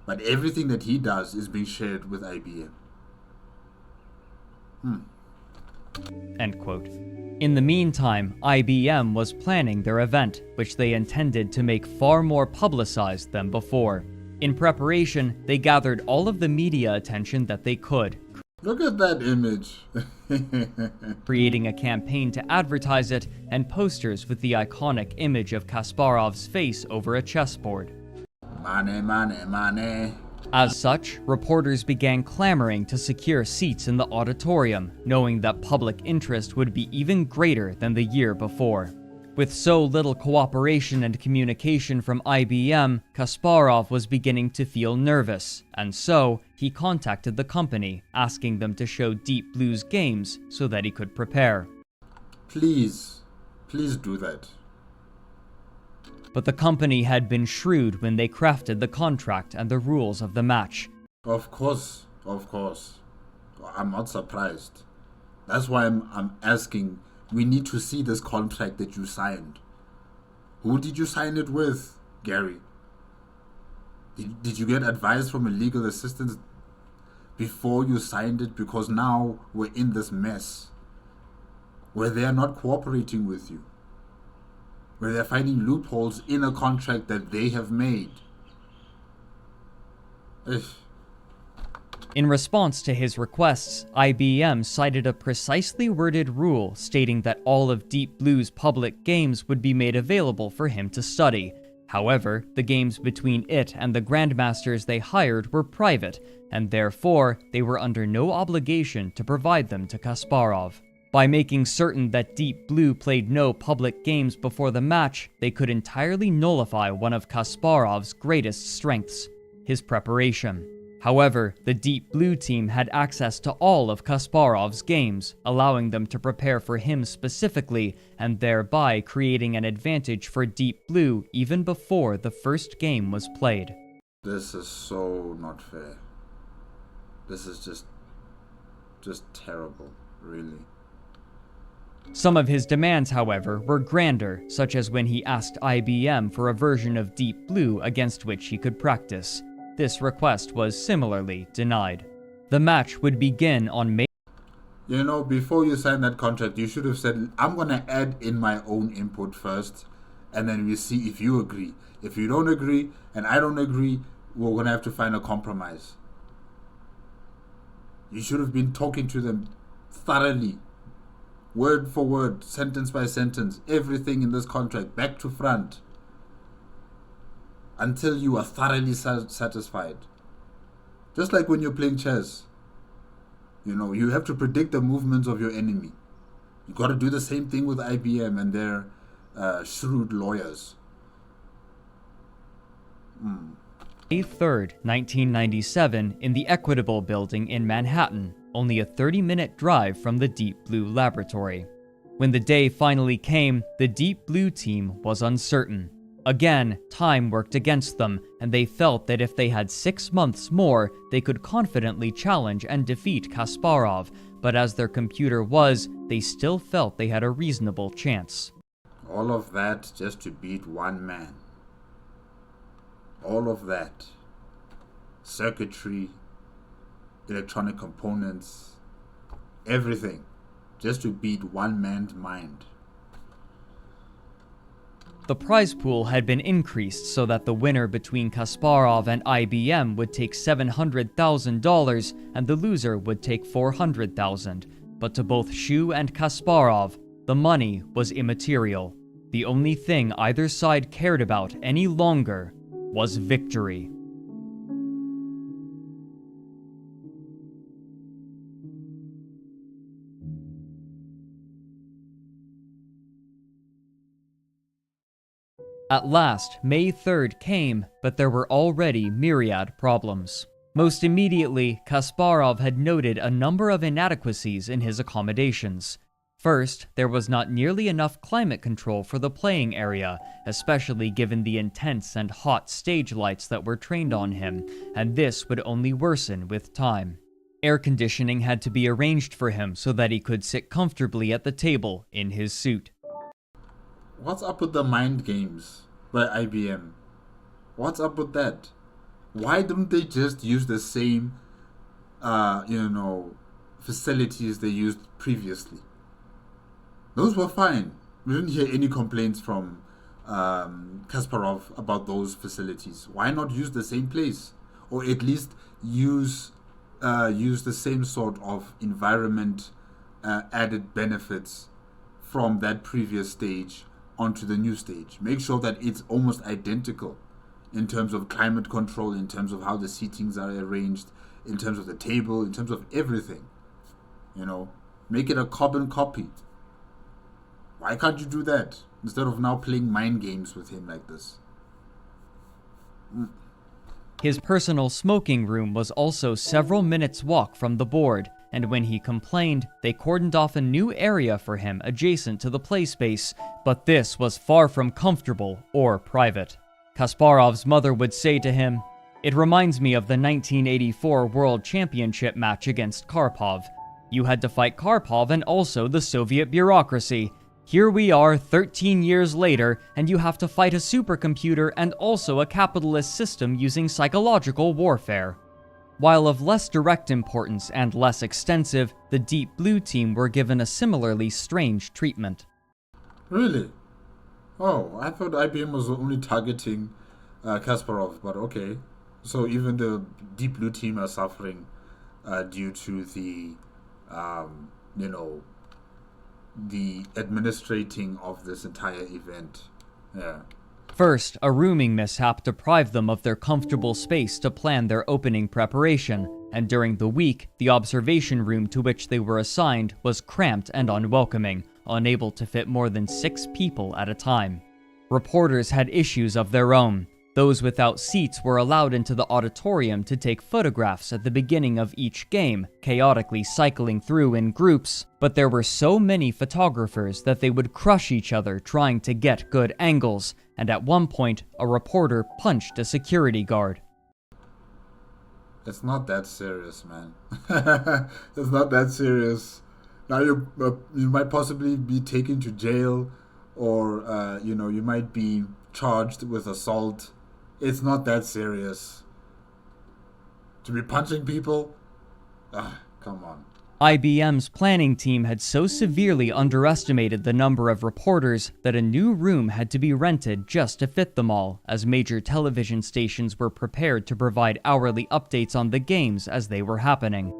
But everything that he does is being shared with IBM. End quote. In the meantime, IBM was planning their event, which they intended to make far more publicized than before. In preparation, they gathered all of the media attention that they could, Look at that image. creating a campaign to advertise it and posters with the iconic image of Kasparov's face over a chessboard. Money, money, money. As such, reporters began clamoring to secure seats in the auditorium, knowing that public interest would be even greater than the year before. With so little cooperation and communication from IBM, Kasparov was beginning to feel nervous, and so he contacted the company, asking them to show Deep Blue's games so that he could prepare. Please do that. But the company had been shrewd when they crafted the contract and the rules of the match. Of course, of course. I'm not surprised. That's why I'm asking, we need to see this contract that you signed. Who did you sign it with, Gary? Did you get advice from a legal assistant before you signed it? Because now we're in this mess where they are not cooperating with you, where they're finding loopholes in a contract that they have made. In response to his requests, IBM cited a precisely worded rule stating that all of Deep Blue's public games would be made available for him to study. However, the games between it and the grandmasters they hired were private, and therefore they were under no obligation to provide them to Kasparov. By making certain that Deep Blue played no public games before the match, they could entirely nullify one of Kasparov's greatest strengths, his preparation. However, the Deep Blue team had access to all of Kasparov's games, allowing them to prepare for him specifically, and thereby creating an advantage for Deep Blue even before the first game was played. This is so not fair. This is just terrible, really. Some of his demands, however, were grander, such as when he asked IBM for a version of Deep Blue against which he could practice. This request was similarly denied. The match would begin on May. You know, before you sign that contract, you should have said, I'm going to add in my own input first, and then we see if you agree. If you don't agree, and I don't agree, we're going to have to find a compromise. You should have been talking to them thoroughly, word for word, sentence by sentence, everything in this contract, back to front, until you are thoroughly satisfied. Just like when you're playing chess. You know, you have to predict the movements of your enemy. You got to do the same thing with IBM and their shrewd lawyers. May 3rd, 1997, in the Equitable Building in Manhattan, only a 30-minute drive from the Deep Blue laboratory. When the day finally came, the Deep Blue team was uncertain. Again, time worked against them, and they felt that if they had 6 months more, they could confidently challenge and defeat Kasparov, but as their computer was, they still felt they had a reasonable chance. All of that just to beat one man. All of that. Circuitry, electronic components, everything, just to beat one man's mind. The prize pool had been increased so that the winner between Kasparov and IBM would take $700,000 and the loser would take $400,000. But to both Hsu and Kasparov, the money was immaterial. The only thing either side cared about any longer was victory. At last, May 3rd came, but there were already myriad problems. Most immediately, Kasparov had noted a number of inadequacies in his accommodations. First, there was not nearly enough climate control for the playing area, especially given the intense and hot stage lights that were trained on him, and this would only worsen with time. Air conditioning had to be arranged for him so that he could sit comfortably at the table in his suit. What's up with the mind games by IBM? What's up with that? Why don't they just use the same, facilities they used previously? Those were fine. We didn't hear any complaints from Kasparov about those facilities. Why not use the same place, or at least use the same sort of environment, added benefits from that previous stage onto the new stage. Make sure that it's almost identical in terms of climate control, in terms of how the seatings are arranged, in terms of the table, in terms of everything. You know, make it a carbon copy. Why can't you do that instead of now playing mind games with him like this? His personal smoking room was also several minutes' walk from the board. and when he complained, they cordoned off a new area for him adjacent to the play space, but this was far from comfortable or private. Kasparov's mother would say to him, "It reminds me of the 1984 World Championship match against Karpov. You had to fight Karpov and also the Soviet bureaucracy. Here we are 13 years later, and you have to fight a supercomputer and also a capitalist system using psychological warfare." While of less direct importance and less extensive, the Deep Blue team were given a similarly strange treatment. Really? Oh, I thought IBM was only targeting Kasparov, but okay. So even the Deep Blue team are suffering due to the, the administrating of this entire event. Yeah. First, a rooming mishap deprived them of their comfortable space to plan their opening preparation, and during the week, the observation room to which they were assigned was cramped and unwelcoming, unable to fit more than 6 people at a time. Reporters had issues of their own. Those without seats were allowed into the auditorium to take photographs at the beginning of each game, chaotically cycling through in groups, but there were so many photographers that they would crush each other trying to get good angles, and at one point, a reporter punched a security guard. It's not that serious, man. It's not that serious. Now you might possibly be taken to jail, or you might be charged with assault. It's not that serious. To be punching people? Come on. IBM's planning team had so severely underestimated the number of reporters that a new room had to be rented just to fit them all, as major television stations were prepared to provide hourly updates on the games as they were happening.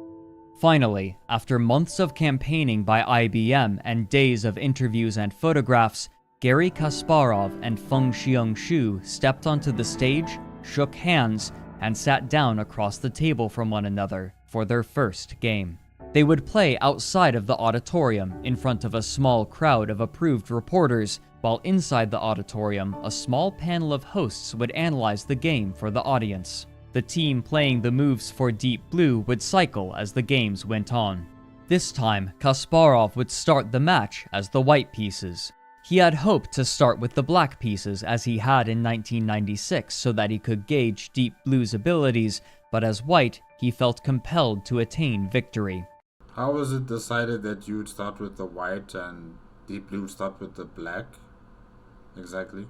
Finally, after months of campaigning by IBM and days of interviews and photographs, Garry Kasparov and feng-hsiung stepped onto the stage, shook hands, and sat down across the table from one another for their first game. They would play outside of the auditorium in front of a small crowd of approved reporters, while inside the auditorium, a small panel of hosts would analyze the game for the audience. The team playing the moves for Deep Blue would cycle as the games went on. This time, Kasparov would start the match as the white pieces. He had hoped to start with the black pieces as he had in 1996 so that he could gauge Deep Blue's abilities, but as white, he felt compelled to attain victory. How was it decided that you would start with the white and Deep Blue would start with the black? Exactly.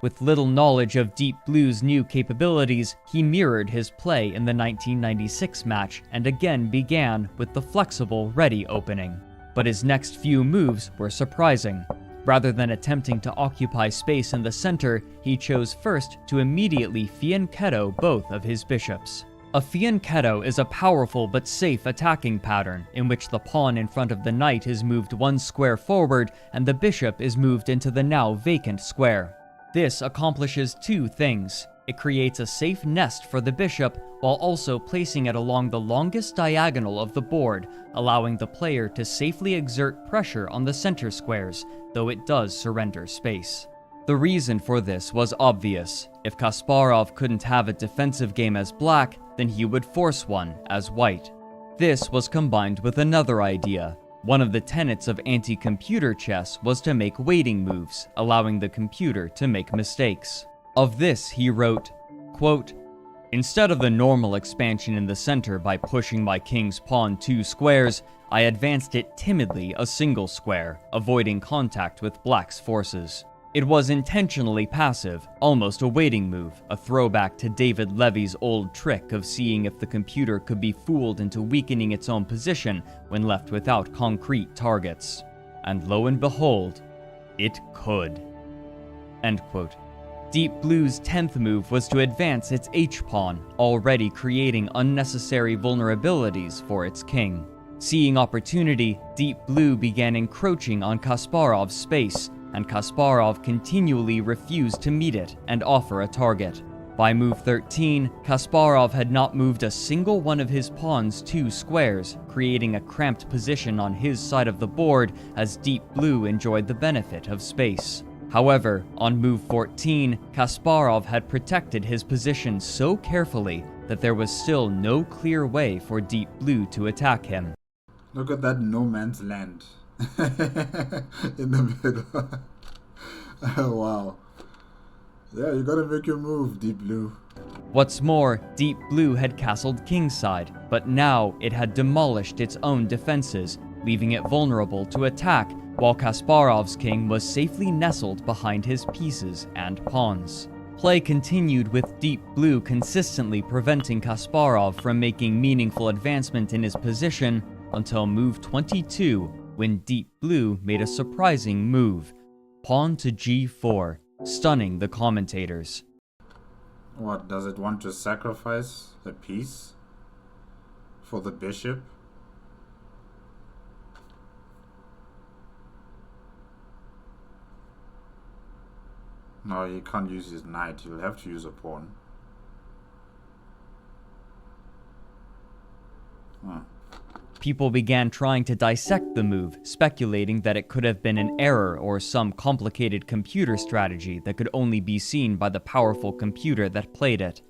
With little knowledge of Deep Blue's new capabilities, he mirrored his play in the 1996 match and again began with the flexible ready opening. But his next few moves were surprising. Rather than attempting to occupy space in the center, he chose first to immediately fianchetto both of his bishops. A fianchetto is a powerful but safe attacking pattern in which the pawn in front of the knight is moved 1 square forward and the bishop is moved into the now vacant square. This accomplishes 2 things. It creates a safe nest for the bishop while also placing it along the longest diagonal of the board, allowing the player to safely exert pressure on the center squares, though it does surrender space. The reason for this was obvious. If Kasparov couldn't have a defensive game as black, then he would force one as white. This was combined with another idea. One of the tenets of anti-computer chess was to make waiting moves, allowing the computer to make mistakes. Of this, he wrote, quote, "Instead of the normal expansion in the center by pushing my king's pawn 2 squares, I advanced it timidly a single square, avoiding contact with black's forces. It was intentionally passive, almost a waiting move, a throwback to David Levy's old trick of seeing if the computer could be fooled into weakening its own position when left without concrete targets. And lo and behold, it could." End quote. Deep Blue's 10th move was to advance its h-pawn, already creating unnecessary vulnerabilities for its king. Seeing opportunity, Deep Blue began encroaching on Kasparov's space, and Kasparov continually refused to meet it and offer a target. By move 13, Kasparov had not moved a single one of his pawns 2 squares, creating a cramped position on his side of the board as Deep Blue enjoyed the benefit of space. However, on move 14, Kasparov had protected his position so carefully that there was still no clear way for Deep Blue to attack him. Look at that no man's land in the middle. Oh, wow. Yeah, you gotta make your move, Deep Blue. What's more, Deep Blue had castled kingside, but now it had demolished its own defenses, leaving it vulnerable to attack, while Kasparov's king was safely nestled behind his pieces and pawns. Play continued with Deep Blue consistently preventing Kasparov from making meaningful advancement in his position until move 22, when Deep Blue made a surprising move, pawn to g4, stunning the commentators. What, does it want to sacrifice a piece for the bishop? No, he can't use his knight. He'll have to use a pawn. Huh. People began trying to dissect the move, speculating that it could have been an error or some complicated computer strategy that could only be seen by the powerful computer that played it.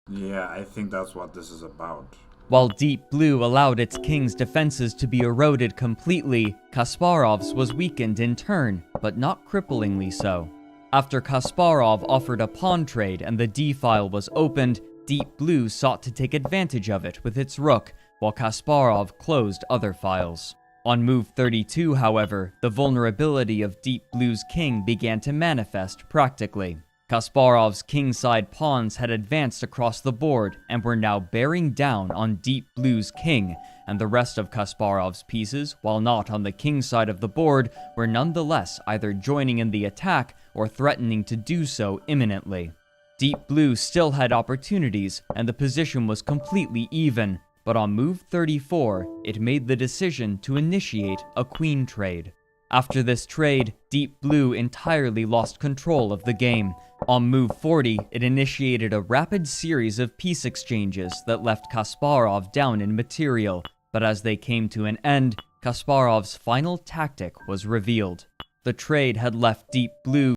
Yeah, I think that's what this is about. While Deep Blue allowed its king's defenses to be eroded completely, Kasparov's was weakened in turn, but not cripplingly so. After Kasparov offered a pawn trade and the d-file was opened, Deep Blue sought to take advantage of it with its rook, while Kasparov closed other files. On move 32, however, the vulnerability of Deep Blue's king began to manifest practically. Kasparov's kingside pawns had advanced across the board and were now bearing down on Deep Blue's king, and the rest of Kasparov's pieces, while not on the king side of the board, were nonetheless either joining in the attack or threatening to do so imminently. Deep Blue still had opportunities, and the position was completely even, but on move 34, it made the decision to initiate a queen trade. After this trade, Deep Blue entirely lost control of the game. On move 40, it initiated a rapid series of piece exchanges that left Kasparov down in material, but as they came to an end, Kasparov's final tactic was revealed. The trade had left Deep Blue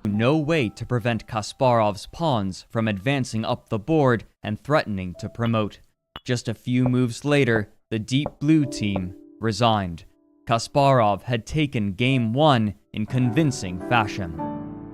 no way to prevent Kasparov's pawns from advancing up the board and threatening to promote. Just a few moves later, the Deep Blue team resigned. Kasparov had taken Game 1 in convincing fashion.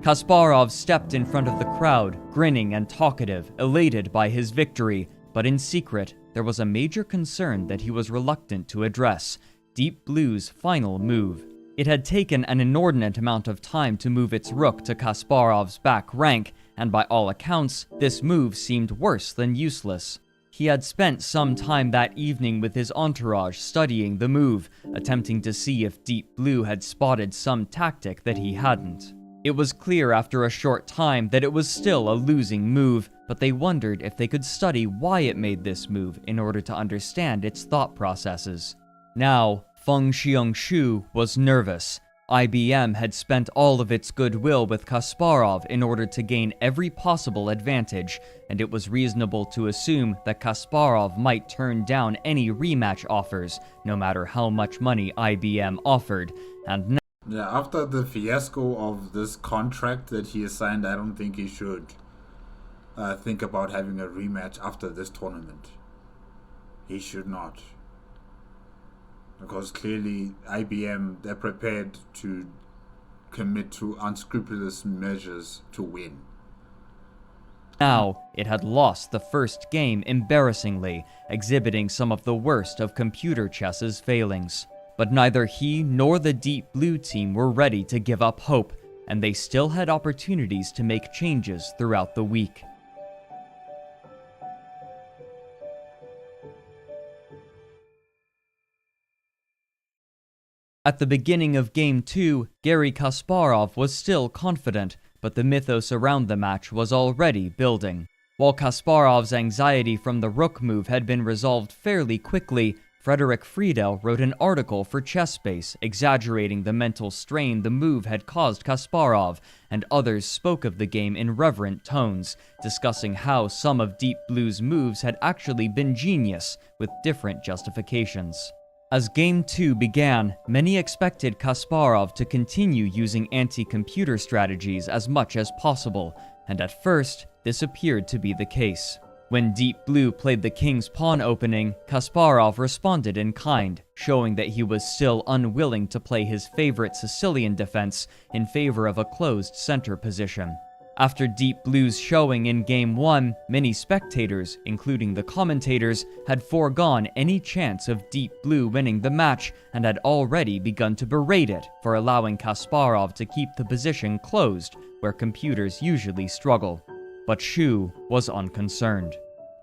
Kasparov stepped in front of the crowd, grinning and talkative, elated by his victory, but in secret, there was a major concern that he was reluctant to address: Deep Blue's final move. It had taken an inordinate amount of time to move its rook to Kasparov's back rank, and by all accounts, this move seemed worse than useless. He had spent some time that evening with his entourage studying the move, attempting to see if Deep Blue had spotted some tactic that he hadn't. It was clear after a short time that it was still a losing move, but they wondered if they could study why it made this move in order to understand its thought processes. Now, feng-hsiung was nervous. IBM had spent all of its goodwill with Kasparov in order to gain every possible advantage, and it was reasonable to assume that Kasparov might turn down any rematch offers, no matter how much money IBM offered, and yeah, after the fiasco of this contract that he assigned, I don't think he should think about having a rematch after this tournament. He should not. Because clearly IBM, they're prepared to commit to unscrupulous measures to win. Now, it had lost the first game embarrassingly, exhibiting some of the worst of computer chess's failings. But neither he nor the Deep Blue team were ready to give up hope, and they still had opportunities to make changes throughout the week. At the beginning of Game 2, Garry Kasparov was still confident, but the mythos around the match was already building. While Kasparov's anxiety from the rook move had been resolved fairly quickly, Fredrik Friedel wrote an article for ChessBase exaggerating the mental strain the move had caused Kasparov, and others spoke of the game in reverent tones, discussing how some of Deep Blue's moves had actually been genius, with different justifications. As Game 2 began, many expected Kasparov to continue using anti-computer strategies as much as possible, and at first, this appeared to be the case. When Deep Blue played the king's pawn opening, Kasparov responded in kind, showing that he was still unwilling to play his favorite Sicilian defense in favor of a closed center position. After Deep Blue's showing in Game 1, many spectators, including the commentators, had foregone any chance of Deep Blue winning the match and had already begun to berate it for allowing Kasparov to keep the position closed, where computers usually struggle. But Hsu was unconcerned.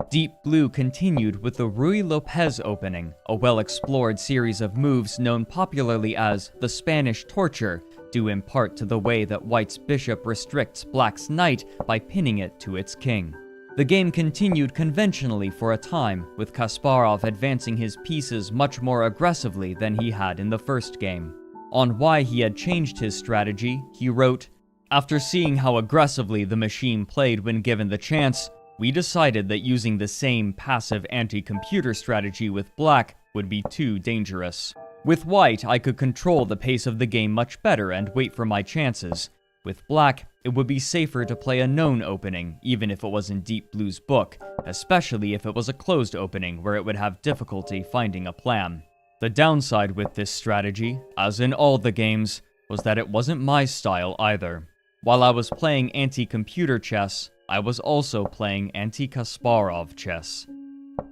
Deep Blue continued with the Ruy Lopez opening, a well-explored series of moves known popularly as the Spanish torture, due in part to the way that White's bishop restricts Black's knight by pinning it to its king. The game continued conventionally for a time, with Kasparov advancing his pieces much more aggressively than he had in the first game. On why he had changed his strategy, he wrote, "After seeing how aggressively the machine played when given the chance, we decided that using the same passive anti-computer strategy with Black would be too dangerous. With White, I could control the pace of the game much better and wait for my chances. With Black, it would be safer to play a known opening, even if it was in Deep Blue's book, especially if it was a closed opening where it would have difficulty finding a plan. The downside with this strategy, as in all the games, was that it wasn't my style either. While I was playing anti-computer chess, I was also playing anti-Kasparov chess."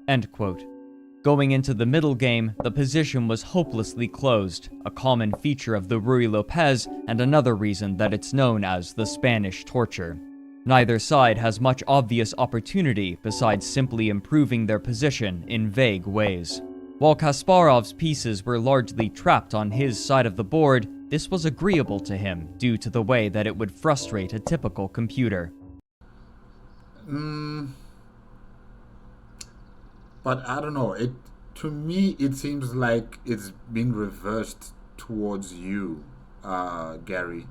End quote. Going into the middle game, the position was hopelessly closed, a common feature of the Ruy Lopez and another reason that it's known as the Spanish torture. Neither side has much obvious opportunity besides simply improving their position in vague ways. While Kasparov's pieces were largely trapped on his side of the board, this was agreeable to him due to the way that it would frustrate a typical computer. But I don't know, to me it seems like it's being reversed towards you, Gary.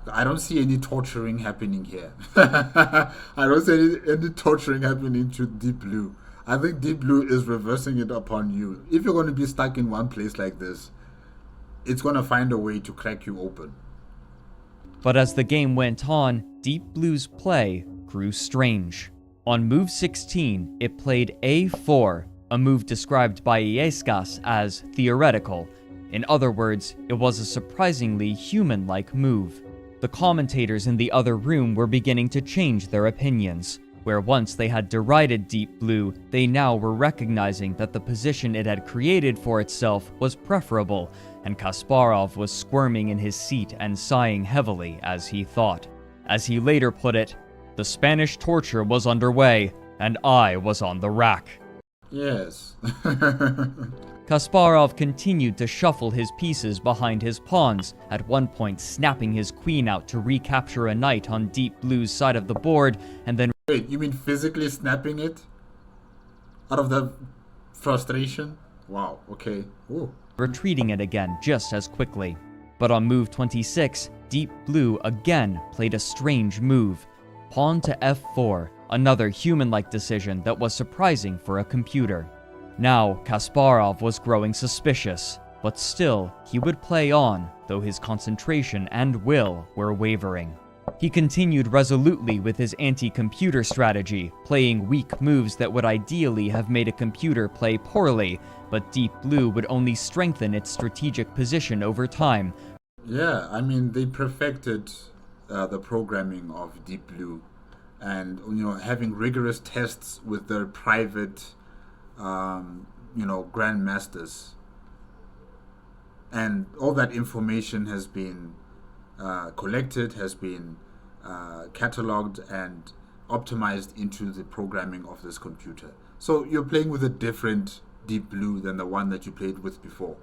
I don't see any torturing happening here. I don't see any torturing happening to Deep Blue. I think Deep Blue is reversing it upon you. If you're going to be stuck in one place like this, it's going to find a way to crack you open. But as the game went on, Deep Blue's play grew strange. On move 16, it played A4, a move described by Illescas as theoretical. In other words, it was a surprisingly human-like move. The commentators in the other room were beginning to change their opinions. Where once they had derided Deep Blue, they now were recognizing that the position it had created for itself was preferable, and Kasparov was squirming in his seat and sighing heavily as he thought. As he later put it, "The Spanish torture was underway, and I was on the rack." Yes. Kasparov continued to shuffle his pieces behind his pawns, at one point snapping his queen out to recapture a knight on Deep Blue's side of the board, and then Wait, you mean physically snapping it? Out of the frustration? Wow, okay. Ooh. retreating it again just as quickly. But on move 26, Deep Blue again played a strange move. Pawn to f4, another human-like decision that was surprising for a computer. Now, Kasparov was growing suspicious, but still, he would play on, though his concentration and will were wavering. He continued resolutely with his anti-computer strategy, playing weak moves that would ideally have made a computer play poorly, but Deep Blue would only strengthen its strategic position over time. Yeah, I mean, they perfected the programming of Deep Blue, and having rigorous tests with their private, grandmasters, and all that information has been collected, has been cataloged and optimized into the programming of this computer. So you're playing with a different Deep Blue than the one that you played with before.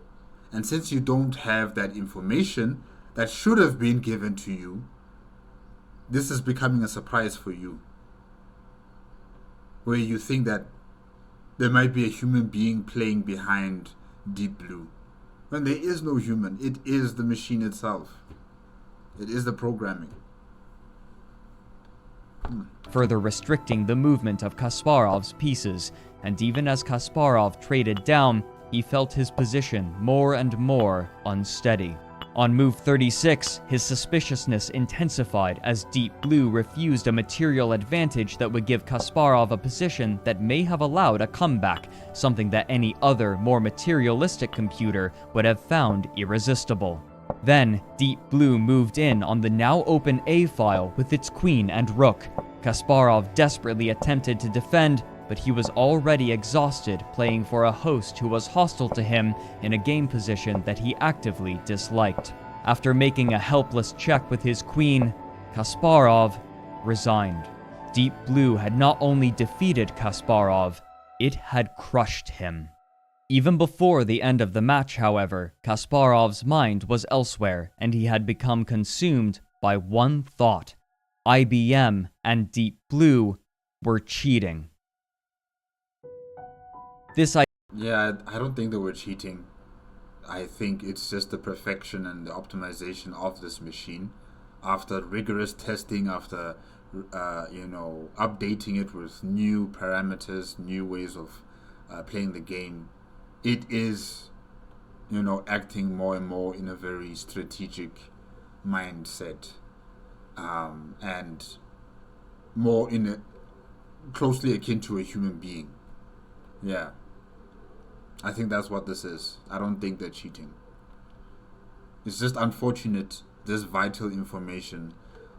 And since you don't have that information that should have been given to you, this is becoming a surprise for you, where you think that there might be a human being playing behind Deep Blue. When there is no human, it is the machine itself. It is the programming. Further restricting the movement of Kasparov's pieces, and even as Kasparov traded down, he felt his position more and more unsteady. On move 36, his suspiciousness intensified as Deep Blue refused a material advantage that would give Kasparov a position that may have allowed a comeback, something that any other, more materialistic computer would have found irresistible. Then, Deep Blue moved in on the now open A file with its queen and rook. Kasparov desperately attempted to defend, but he was already exhausted playing for a host who was hostile to him in a game position that he actively disliked. After making a helpless check with his queen, Kasparov resigned. Deep Blue had not only defeated Kasparov, it had crushed him. Even before the end of the match, however, Kasparov's mind was elsewhere, and he had become consumed by one thought. IBM and Deep Blue were cheating. Yeah, I don't think they were cheating. I think it's just the perfection and the optimization of this machine. After rigorous testing, after updating it with new parameters, new ways of playing the game, it is, acting more and more in a very strategic mindset, and more closely akin to a human being. Yeah. I think that's what this is. I don't think they're cheating. It's just unfortunate this vital information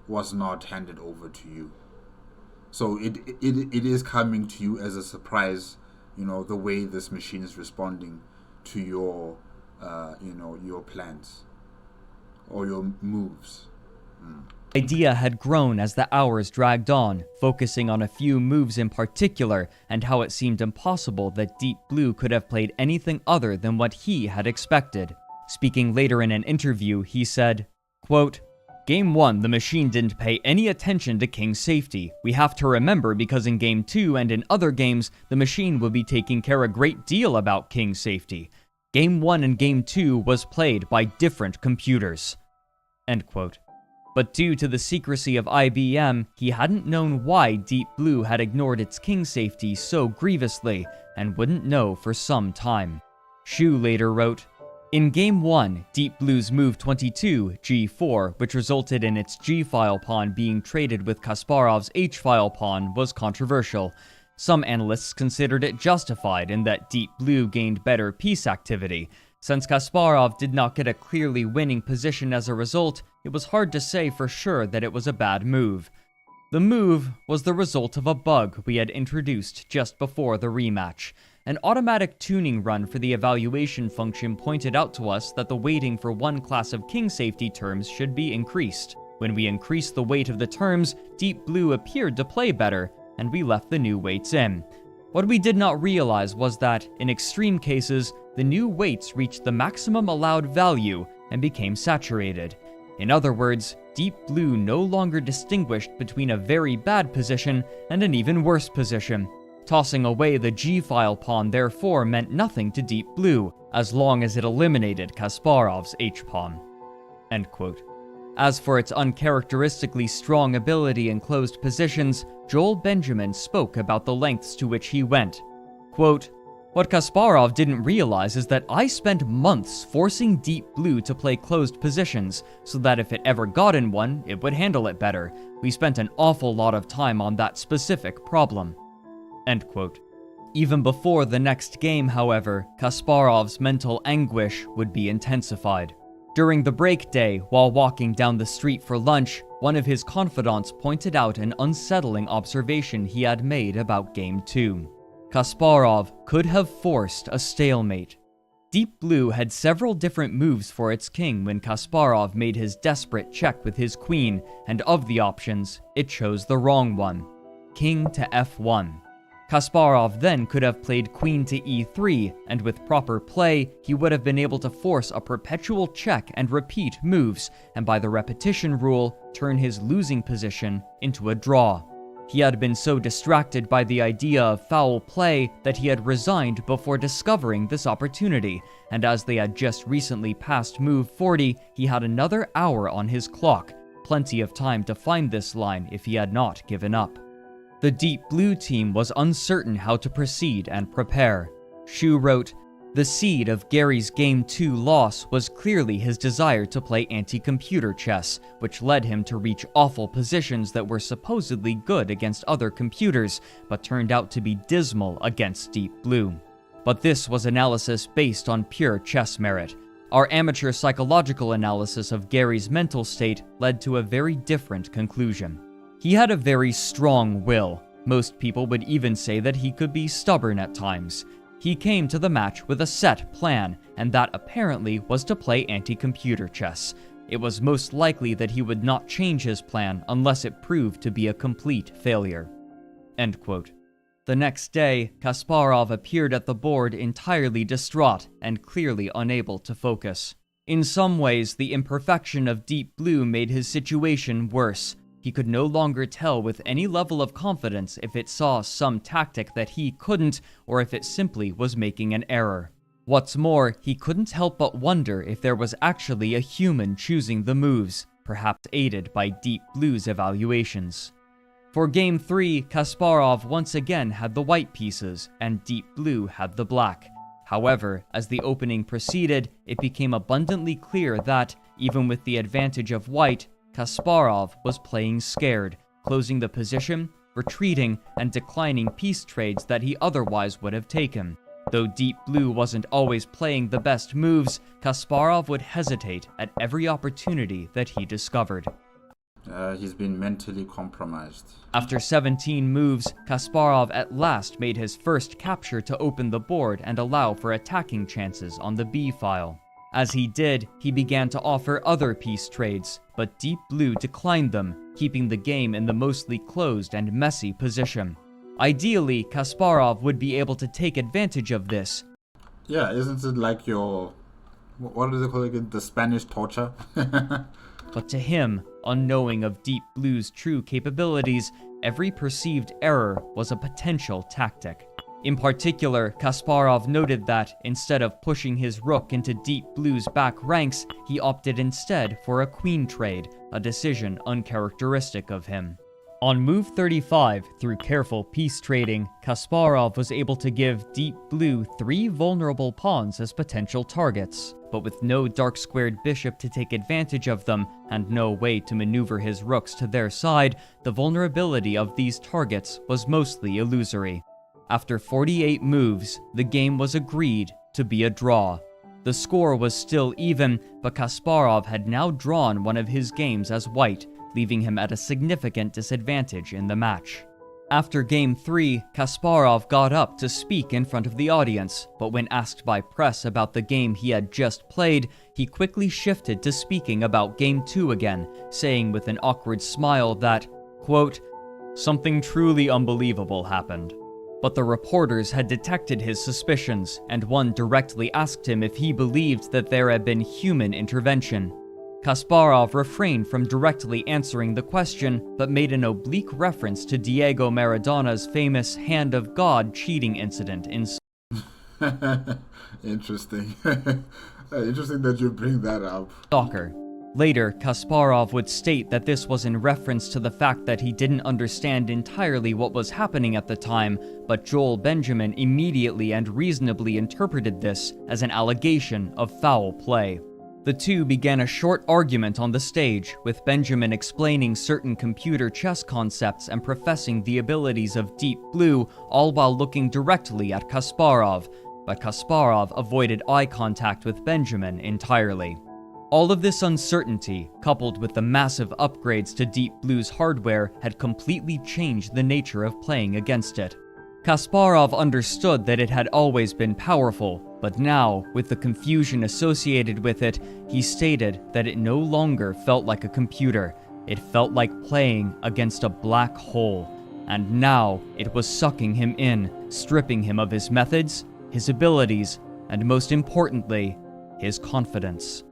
was not handed over to you. So it is coming to you as a surprise, the way this machine is responding to your plans or your moves. The idea had grown as the hours dragged on, focusing on a few moves in particular and how it seemed impossible that Deep Blue could have played anything other than what he had expected. Speaking later in an interview, he said, quote, "Game 1, the machine didn't pay any attention to King's safety. We have to remember because in Game 2 and in other games, the machine will be taking care a great deal about King's safety. Game 1 and Game 2 was played by different computers." End quote. But due to the secrecy of IBM, he hadn't known why Deep Blue had ignored its king safety so grievously, and wouldn't know for some time. Shu later wrote, "In Game 1, Deep Blue's move 22, G4, which resulted in its G-file pawn being traded with Kasparov's H-file pawn, was controversial. Some analysts considered it justified in that Deep Blue gained better piece activity. Since Kasparov did not get a clearly winning position as a result, it was hard to say for sure that it was a bad move. The move was the result of a bug we had introduced just before the rematch. An automatic tuning run for the evaluation function pointed out to us that the weighting for one class of king safety terms should be increased. When we increased the weight of the terms, Deep Blue appeared to play better, and we left the new weights in. What we did not realize was that, in extreme cases, the new weights reached the maximum allowed value and became saturated. In other words, Deep Blue no longer distinguished between a very bad position and an even worse position. Tossing away the G-file pawn therefore meant nothing to Deep Blue, as long as it eliminated Kasparov's H-pawn." End quote. As for its uncharacteristically strong ability in closed positions, Joel Benjamin spoke about the lengths to which he went. Quote, "What Kasparov didn't realize is that I spent months forcing Deep Blue to play closed positions, so that if it ever got in one, it would handle it better. We spent an awful lot of time on that specific problem." End quote. Even before the next game, however, Kasparov's mental anguish would be intensified. During the break day, while walking down the street for lunch, one of his confidants pointed out an unsettling observation he had made about Game 2. Kasparov could have forced a stalemate. Deep Blue had several different moves for its king when Kasparov made his desperate check with his queen, and of the options, it chose the wrong one. King to F1. Kasparov then could have played queen to E3, and with proper play, he would have been able to force a perpetual check and repeat moves, and by the repetition rule, turn his losing position into a draw. He had been so distracted by the idea of foul play that he had resigned before discovering this opportunity, and as they had just recently passed move 40, he had another hour on his clock, plenty of time to find this line if he had not given up. The Deep Blue team was uncertain how to proceed and prepare. Shu wrote, The seed of Gary's Game 2 loss was clearly his desire to play anti-computer chess, which led him to reach awful positions that were supposedly good against other computers, but turned out to be dismal against Deep Blue. But this was analysis based on pure chess merit. Our amateur psychological analysis of Gary's mental state led to a very different conclusion. He had a very strong will. Most people would even say that he could be stubborn at times. He came to the match with a set plan, and that apparently was to play anti-computer chess. It was most likely that he would not change his plan unless it proved to be a complete failure." End quote. The next day, Kasparov appeared at the board entirely distraught and clearly unable to focus. In some ways, the imperfection of Deep Blue made his situation worse. He could no longer tell with any level of confidence if it saw some tactic that he couldn't, or if it simply was making an error. What's more, he couldn't help but wonder if there was actually a human choosing the moves, perhaps aided by Deep Blue's evaluations. For Game 3, Kasparov once again had the white pieces, and Deep Blue had the black. However, as the opening proceeded, it became abundantly clear that, even with the advantage of white, Kasparov was playing scared, closing the position, retreating, and declining piece trades that he otherwise would have taken. Though Deep Blue wasn't always playing the best moves, Kasparov would hesitate at every opportunity that he discovered. He's been mentally compromised. After 17 moves, Kasparov at last made his first capture to open the board and allow for attacking chances on the B file. As he did, he began to offer other piece trades, but Deep Blue declined them, keeping the game in the mostly closed and messy position. Ideally, Kasparov would be able to take advantage of this. Yeah, isn't it like what do they call it again? The Spanish torture? But to him, unknowing of Deep Blue's true capabilities, every perceived error was a potential tactic. In particular, Kasparov noted that, instead of pushing his rook into Deep Blue's back ranks, he opted instead for a queen trade, a decision uncharacteristic of him. On move 35, through careful piece trading, Kasparov was able to give Deep Blue 3 vulnerable pawns as potential targets, but with no dark-squared bishop to take advantage of them, and no way to maneuver his rooks to their side, the vulnerability of these targets was mostly illusory. After 48 moves, the game was agreed to be a draw. The score was still even, but Kasparov had now drawn one of his games as white, leaving him at a significant disadvantage in the match. After Game 3, Kasparov got up to speak in front of the audience, but when asked by press about the game he had just played, he quickly shifted to speaking about Game 2 again, saying with an awkward smile that, quote, "Something truly unbelievable happened." But the reporters had detected his suspicions, and one directly asked him if he believed that there had been human intervention. Kasparov refrained from directly answering the question, but made an oblique reference to Diego Maradona's famous Hand of God cheating incident in Interesting. Interesting that you bring that up. soccer. Later, Kasparov would state that this was in reference to the fact that he didn't understand entirely what was happening at the time, but Joel Benjamin immediately and reasonably interpreted this as an allegation of foul play. The two began a short argument on the stage, with Benjamin explaining certain computer chess concepts and professing the abilities of Deep Blue, all while looking directly at Kasparov, but Kasparov avoided eye contact with Benjamin entirely. All of this uncertainty, coupled with the massive upgrades to Deep Blue's hardware, had completely changed the nature of playing against it. Kasparov understood that it had always been powerful, but now, with the confusion associated with it, he stated that it no longer felt like a computer. It felt like playing against a black hole. And now, it was sucking him in, stripping him of his methods, his abilities, and most importantly, his confidence.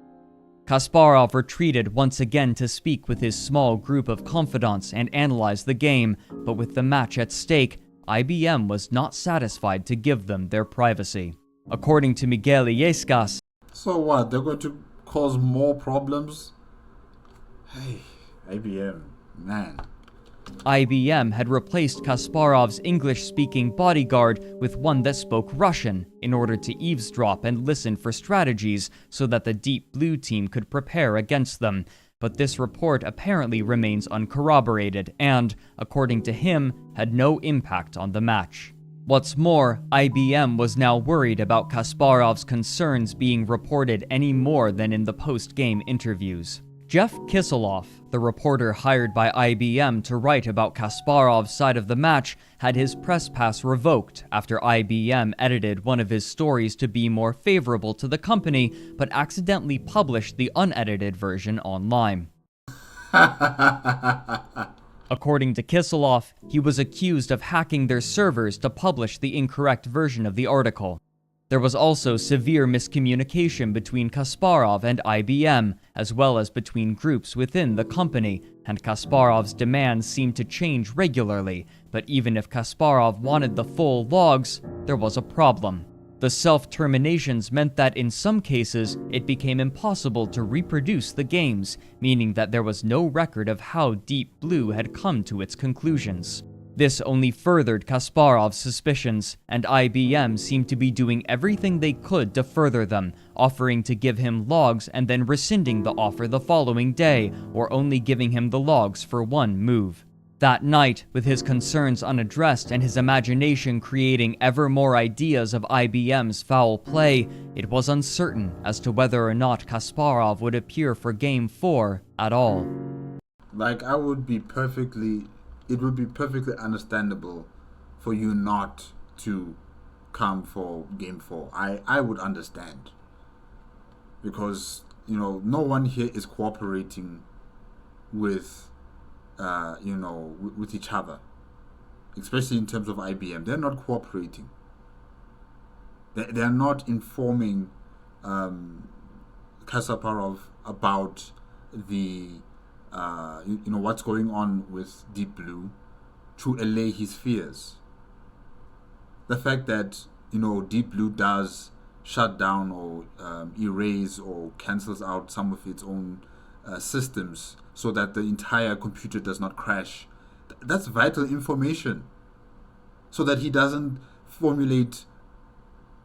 Kasparov retreated once again to speak with his small group of confidants and analyze the game, but with the match at stake, IBM was not satisfied to give them their privacy. According to Miguel Illescas, So what? They're going to cause more problems? Hey, IBM, man. IBM had replaced Kasparov's English-speaking bodyguard with one that spoke Russian in order to eavesdrop and listen for strategies so that the Deep Blue team could prepare against them. But this report apparently remains uncorroborated and, according to him, had no impact on the match. What's more, IBM was now worried about Kasparov's concerns being reported any more than in the post-game interviews. Jeff Kisseloff, the reporter hired by IBM to write about Kasparov's side of the match, had his press pass revoked after IBM edited one of his stories to be more favorable to the company, but accidentally published the unedited version online. According to Kisseloff, he was accused of hacking their servers to publish the incorrect version of the article. There was also severe miscommunication between Kasparov and IBM, as well as between groups within the company, and Kasparov's demands seemed to change regularly, but even if Kasparov wanted the full logs, there was a problem. The self-terminations meant that in some cases, it became impossible to reproduce the games, meaning that there was no record of how Deep Blue had come to its conclusions. This only furthered Kasparov's suspicions, and IBM seemed to be doing everything they could to further them, offering to give him logs and then rescinding the offer the following day, or only giving him the logs for one move. That night, with his concerns unaddressed and his imagination creating ever more ideas of IBM's foul play, it was uncertain as to whether or not Kasparov would appear for Game 4 at all. It would be perfectly understandable for you not to come for Game 4. I would understand. Because, no one here is cooperating with, with each other. Especially in terms of IBM. They're not cooperating. They're not informing Kasparov about the what's going on with Deep Blue to allay his fears. The fact that, Deep Blue does shut down or erase or cancels out some of its own systems so that the entire computer does not crash, that's vital information. So that he doesn't formulate,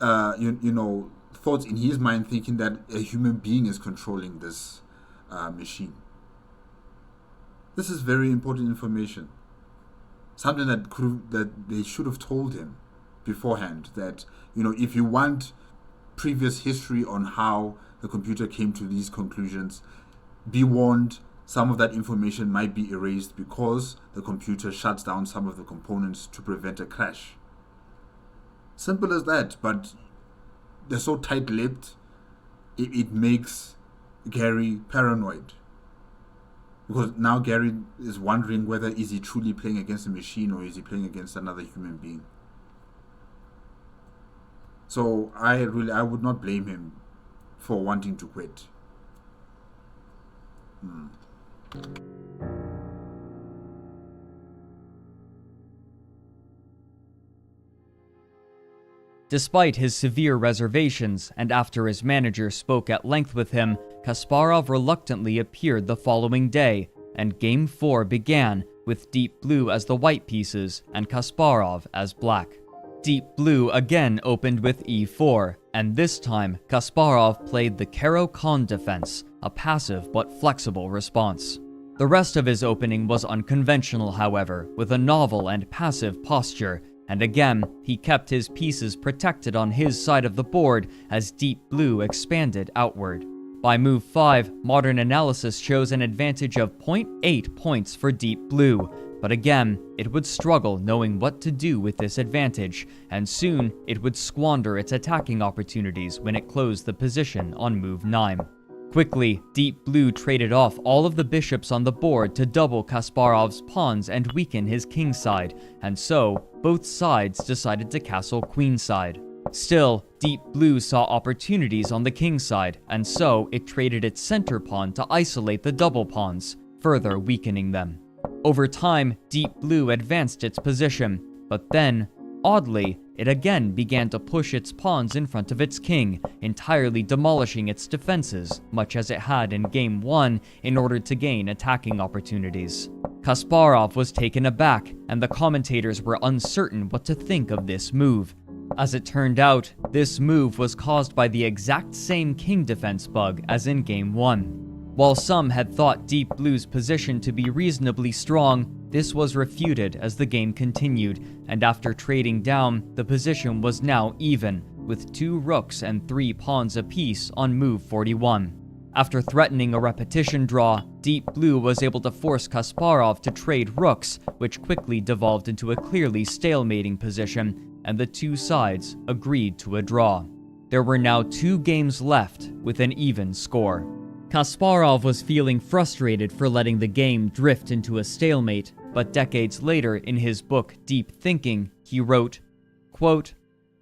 thoughts in his mind thinking that a human being is controlling this machine. This is very important information. Something that they should have told him beforehand. That, if you want previous history on how the computer came to these conclusions, be warned, some of that information might be erased because the computer shuts down some of the components to prevent a crash. Simple as that, but they're so tight-lipped, it makes Gary paranoid. Because now Gary is wondering whether is he truly playing against a machine or is he playing against another human being. So I would not blame him for wanting to quit. Despite his severe reservations, and after his manager spoke at length with him, Kasparov reluctantly appeared the following day, and Game 4 began with Deep Blue as the white pieces and Kasparov as black. Deep Blue again opened with e4, and this time Kasparov played the Caro-Kann defense, a passive but flexible response. The rest of his opening was unconventional, however, with a novel and passive posture, and again, he kept his pieces protected on his side of the board as Deep Blue expanded outward. By move 5, modern analysis shows an advantage of 0.8 points for Deep Blue, but again, it would struggle knowing what to do with this advantage, and soon it would squander its attacking opportunities when it closed the position on move 9. Quickly, Deep Blue traded off all of the bishops on the board to double Kasparov's pawns and weaken his kingside, and so, both sides decided to castle queenside. Still, Deep Blue saw opportunities on the kingside, and so it traded its center pawn to isolate the double pawns, further weakening them. Over time, Deep Blue advanced its position, but then, oddly, it again began to push its pawns in front of its king, entirely demolishing its defenses, much as it had in Game 1, in order to gain attacking opportunities. Kasparov was taken aback, and the commentators were uncertain what to think of this move. As it turned out, this move was caused by the exact same king defense bug as in Game 1. While some had thought Deep Blue's position to be reasonably strong, this was refuted as the game continued, and after trading down, the position was now even, with 2 rooks and 3 pawns apiece on move 41. After threatening a repetition draw, Deep Blue was able to force Kasparov to trade rooks, which quickly devolved into a clearly stalemating position, and the 2 sides agreed to a draw. There were now 2 games left with an even score. Kasparov was feeling frustrated for letting the game drift into a stalemate, but decades later in his book Deep Thinking, he wrote, quote,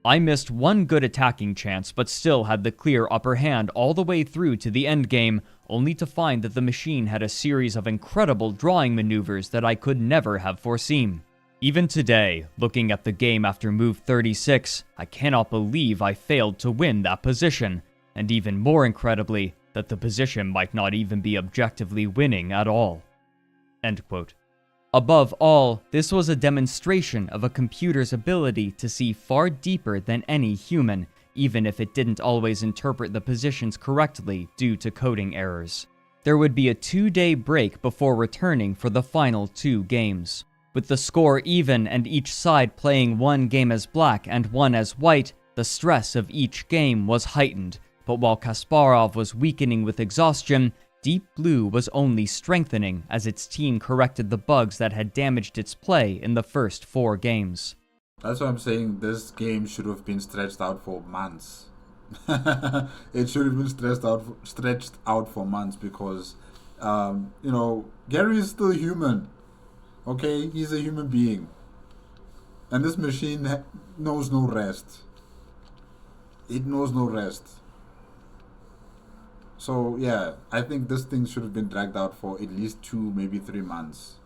"I missed one good attacking chance, but still had the clear upper hand all the way through to the endgame, only to find that the machine had a series of incredible drawing maneuvers that I could never have foreseen. Even today, looking at the game after move 36, I cannot believe I failed to win that position, and even more incredibly, that the position might not even be objectively winning at all." End quote. Above all, this was a demonstration of a computer's ability to see far deeper than any human, even if it didn't always interpret the positions correctly due to coding errors. There would be a 2-day break before returning for the final 2 games. With the score even and each side playing 1 game as black and 1 as white, the stress of each game was heightened, but while Kasparov was weakening with exhaustion, Deep Blue was only strengthening as its team corrected the bugs that had damaged its play in the first 4 games. That's why I'm saying this game should have been stretched out for months. It should have been stretched out for months because, Gary is still human. Okay, he's a human being. And this machine knows no rest. It knows no rest. So yeah, I think this thing should have been dragged out for at least 2, maybe 3 months.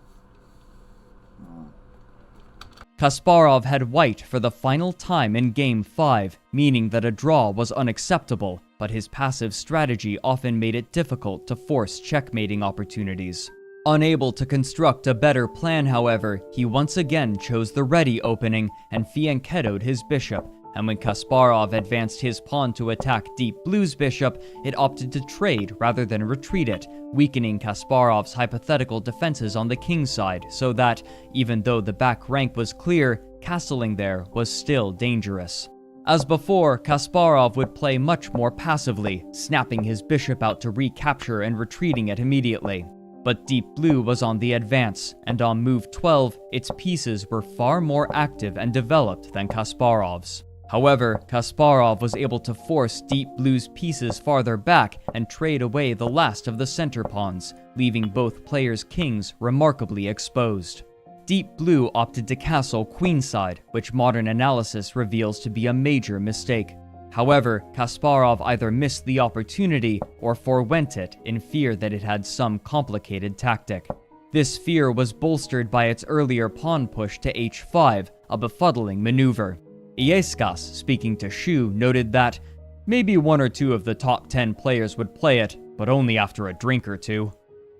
Kasparov had white for the final time in Game 5, meaning that a draw was unacceptable, but his passive strategy often made it difficult to force checkmating opportunities. Unable to construct a better plan, however, he once again chose the ready opening and fianchettoed his bishop, and when Kasparov advanced his pawn to attack Deep Blue's bishop, it opted to trade rather than retreat it, weakening Kasparov's hypothetical defenses on the king's side so that, even though the back rank was clear, castling there was still dangerous. As before, Kasparov would play much more passively, snapping his bishop out to recapture and retreating it immediately. But Deep Blue was on the advance, and on move 12, its pieces were far more active and developed than Kasparov's. However, Kasparov was able to force Deep Blue's pieces farther back and trade away the last of the center pawns, leaving both players' kings remarkably exposed. Deep Blue opted to castle queenside, which modern analysis reveals to be a major mistake. However, Kasparov either missed the opportunity or forewent it in fear that it had some complicated tactic. This fear was bolstered by its earlier pawn push to h5, a befuddling maneuver. Iescas, speaking to Shu, noted that maybe 1 or 2 of the top 10 players would play it, but only after a drink or 2.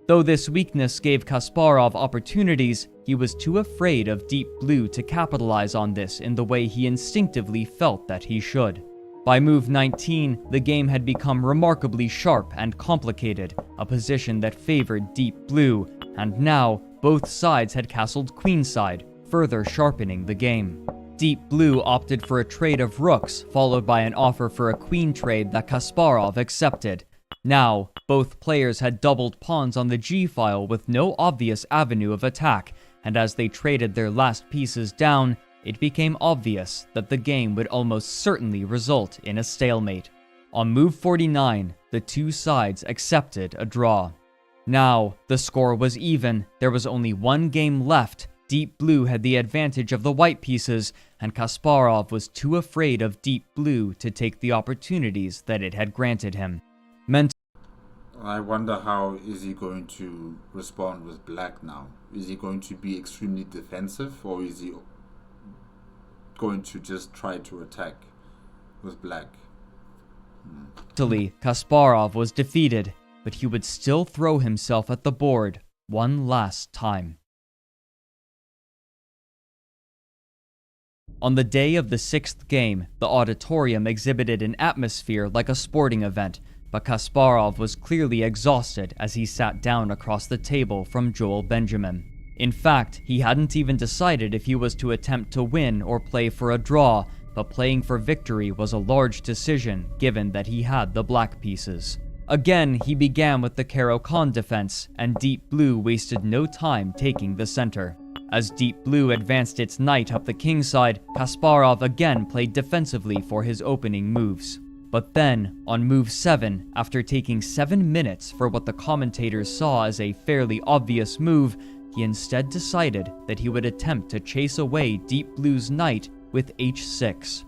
Though this weakness gave Kasparov opportunities, he was too afraid of Deep Blue to capitalize on this in the way he instinctively felt that he should. By move 19, the game had become remarkably sharp and complicated, a position that favored Deep Blue, and now both sides had castled queenside, further sharpening the game. Deep Blue opted for a trade of rooks, followed by an offer for a queen trade that Kasparov accepted. Now, both players had doubled pawns on the g-file with no obvious avenue of attack, and as they traded their last pieces down, it became obvious that the game would almost certainly result in a stalemate. On move 49, the 2 sides accepted a draw. Now, the score was even, there was only 1 game left. Deep Blue had the advantage of the white pieces, and Kasparov was too afraid of Deep Blue to take the opportunities that it had granted him. I wonder how is he going to respond with black now? Is he going to be extremely defensive, or is he going to just try to attack with black? Mentally, Kasparov was defeated, but he would still throw himself at the board one last time. On the day of the 6th game, the auditorium exhibited an atmosphere like a sporting event, but Kasparov was clearly exhausted as he sat down across the table from Joel Benjamin. In fact, he hadn't even decided if he was to attempt to win or play for a draw, but playing for victory was a large decision given that he had the black pieces. Again, he began with the Caro-Kann defense, and Deep Blue wasted no time taking the center. As Deep Blue advanced its knight up the kingside, Kasparov again played defensively for his opening moves. But then, on move 7, after taking 7 minutes for what the commentators saw as a fairly obvious move, he instead decided that he would attempt to chase away Deep Blue's knight with h6.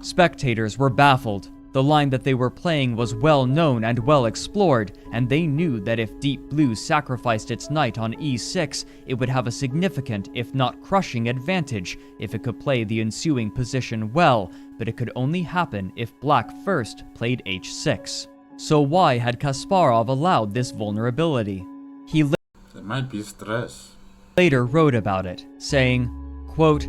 Spectators were baffled. The line that they were playing was well known and well explored, and they knew that if Deep Blue sacrificed its knight on e6, it would have a significant, if not crushing, advantage if it could play the ensuing position well, but it could only happen if Black first played h6. So why had Kasparov allowed this vulnerability? He There might be stress. later wrote about it, saying, quote,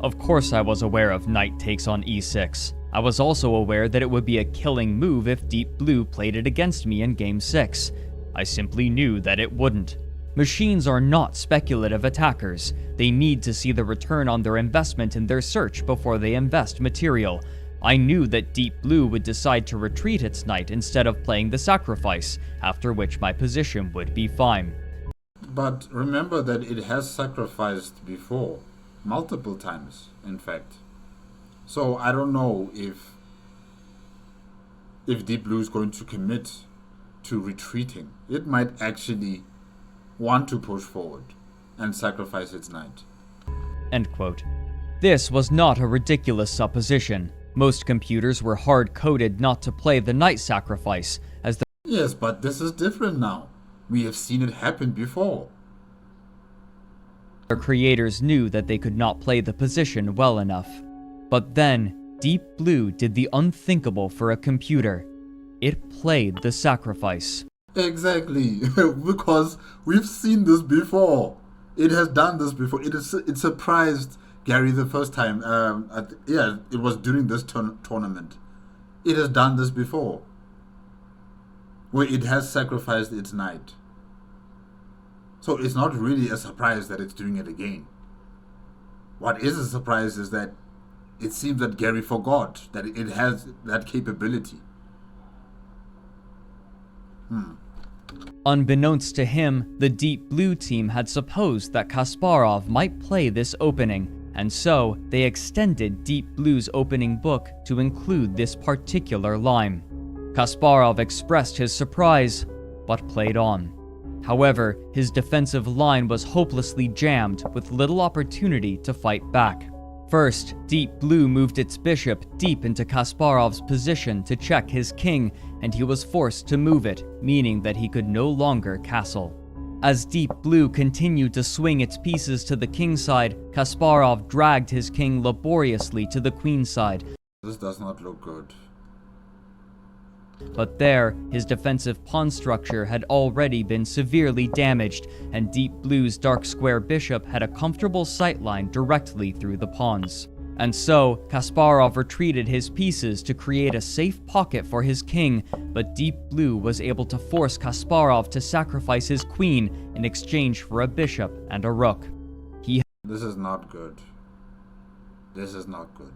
"Of course I was aware of knight takes on e6. I was also aware that it would be a killing move if Deep Blue played it against me in Game 6. I simply knew that it wouldn't. Machines are not speculative attackers. They need to see the return on their investment in their search before they invest material. I knew that Deep Blue would decide to retreat its knight instead of playing the sacrifice, after which my position would be fine." But remember that it has sacrificed before. Multiple times, in fact. So I don't know if Deep Blue is going to commit to retreating. It might actually want to push forward and sacrifice its knight. End quote. This was not a ridiculous supposition. Most computers were hard-coded not to play the knight sacrifice, as the Yes, but this is different now. We have seen it happen before. their creators knew that they could not play the position well enough. But then, Deep Blue did the unthinkable for a computer. It played the sacrifice. Exactly, because we've seen this before. It has done this before. It surprised Gary the first time. It was during this tournament. It has done this before, where it has sacrificed its knight. So it's not really a surprise that it's doing it again. What is a surprise is that it seems that Gary forgot that it has that capability. Unbeknownst to him, the Deep Blue team had supposed that Kasparov might play this opening, and so they extended Deep Blue's opening book to include this particular line. Kasparov expressed his surprise, but played on. However, his defensive line was hopelessly jammed with little opportunity to fight back. First, Deep Blue moved its bishop deep into Kasparov's position to check his king, and he was forced to move it, meaning that he could no longer castle. As Deep Blue continued to swing its pieces to the kingside, Kasparov dragged his king laboriously to the queenside. This does not look good. But there, his defensive pawn structure had already been severely damaged, and Deep Blue's dark square bishop had a comfortable sightline directly through the pawns. And so, Kasparov retreated his pieces to create a safe pocket for his king, but Deep Blue was able to force Kasparov to sacrifice his queen in exchange for a bishop and a rook. This is not good. This is not good.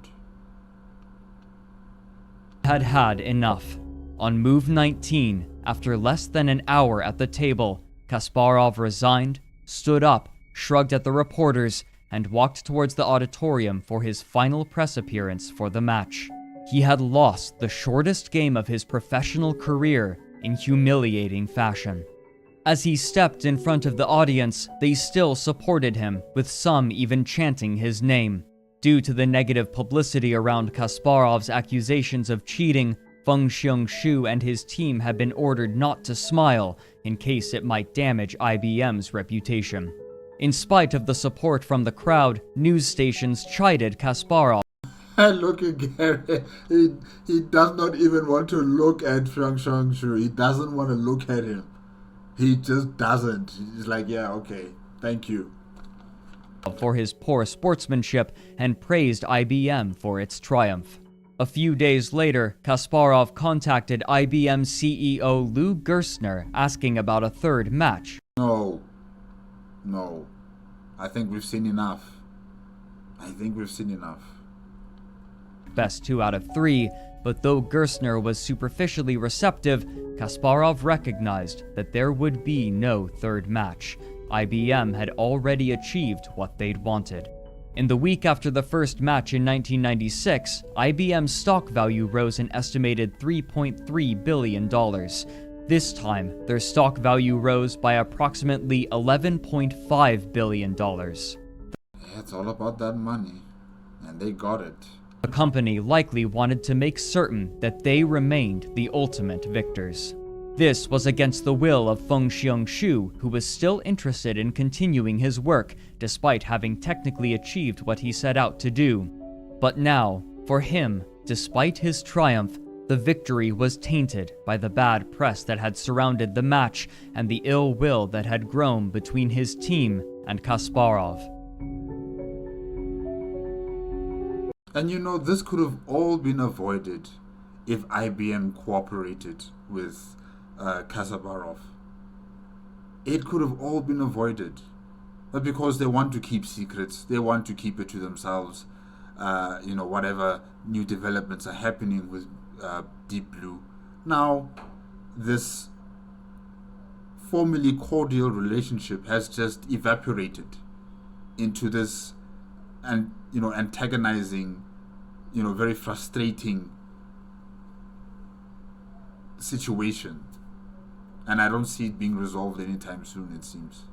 Had had enough. On move 19, after less than an hour at the table, Kasparov resigned, stood up, shrugged at the reporters, and walked towards the auditorium for his final press appearance for the match. He had lost the shortest game of his professional career in humiliating fashion. As he stepped in front of the audience, they still supported him, with some even chanting his name. Due to the negative publicity around Kasparov's accusations of cheating, feng-hsiung and his team had been ordered not to smile in case it might damage IBM's reputation. In spite of the support from the crowd, news stations chided Kasparov. Look at Gary. He does not even want to look at feng-hsiung. He doesn't want to look at him. He just doesn't. He's like, yeah, okay, thank you. for his poor sportsmanship and praised IBM for its triumph. A few days later, Kasparov contacted IBM CEO Lou Gerstner asking about a third match. No. I think we've seen enough. Best 2 out of 3, but though Gerstner was superficially receptive, Kasparov recognized that there would be no third match. IBM had already achieved what they'd wanted. In the week after the first match in 1996, IBM's stock value rose an estimated $3.3 billion. This time, their stock value rose by approximately $11.5 billion. It's all about that money, and they got it. The company likely wanted to make certain that they remained the ultimate victors. This was against the will of Feng-hsiung, who was still interested in continuing his work, despite having technically achieved what he set out to do. But now, for him, despite his triumph, the victory was tainted by the bad press that had surrounded the match and the ill will that had grown between his team and Kasparov. And this could have all been avoided if IBM cooperated with Kasparov. It could have all been avoided. But because they want to keep secrets, they want to keep it to themselves, whatever new developments are happening with Deep Blue. Now, this formerly cordial relationship has just evaporated into this antagonizing, very frustrating situation. And I don't see it being resolved anytime soon, it seems.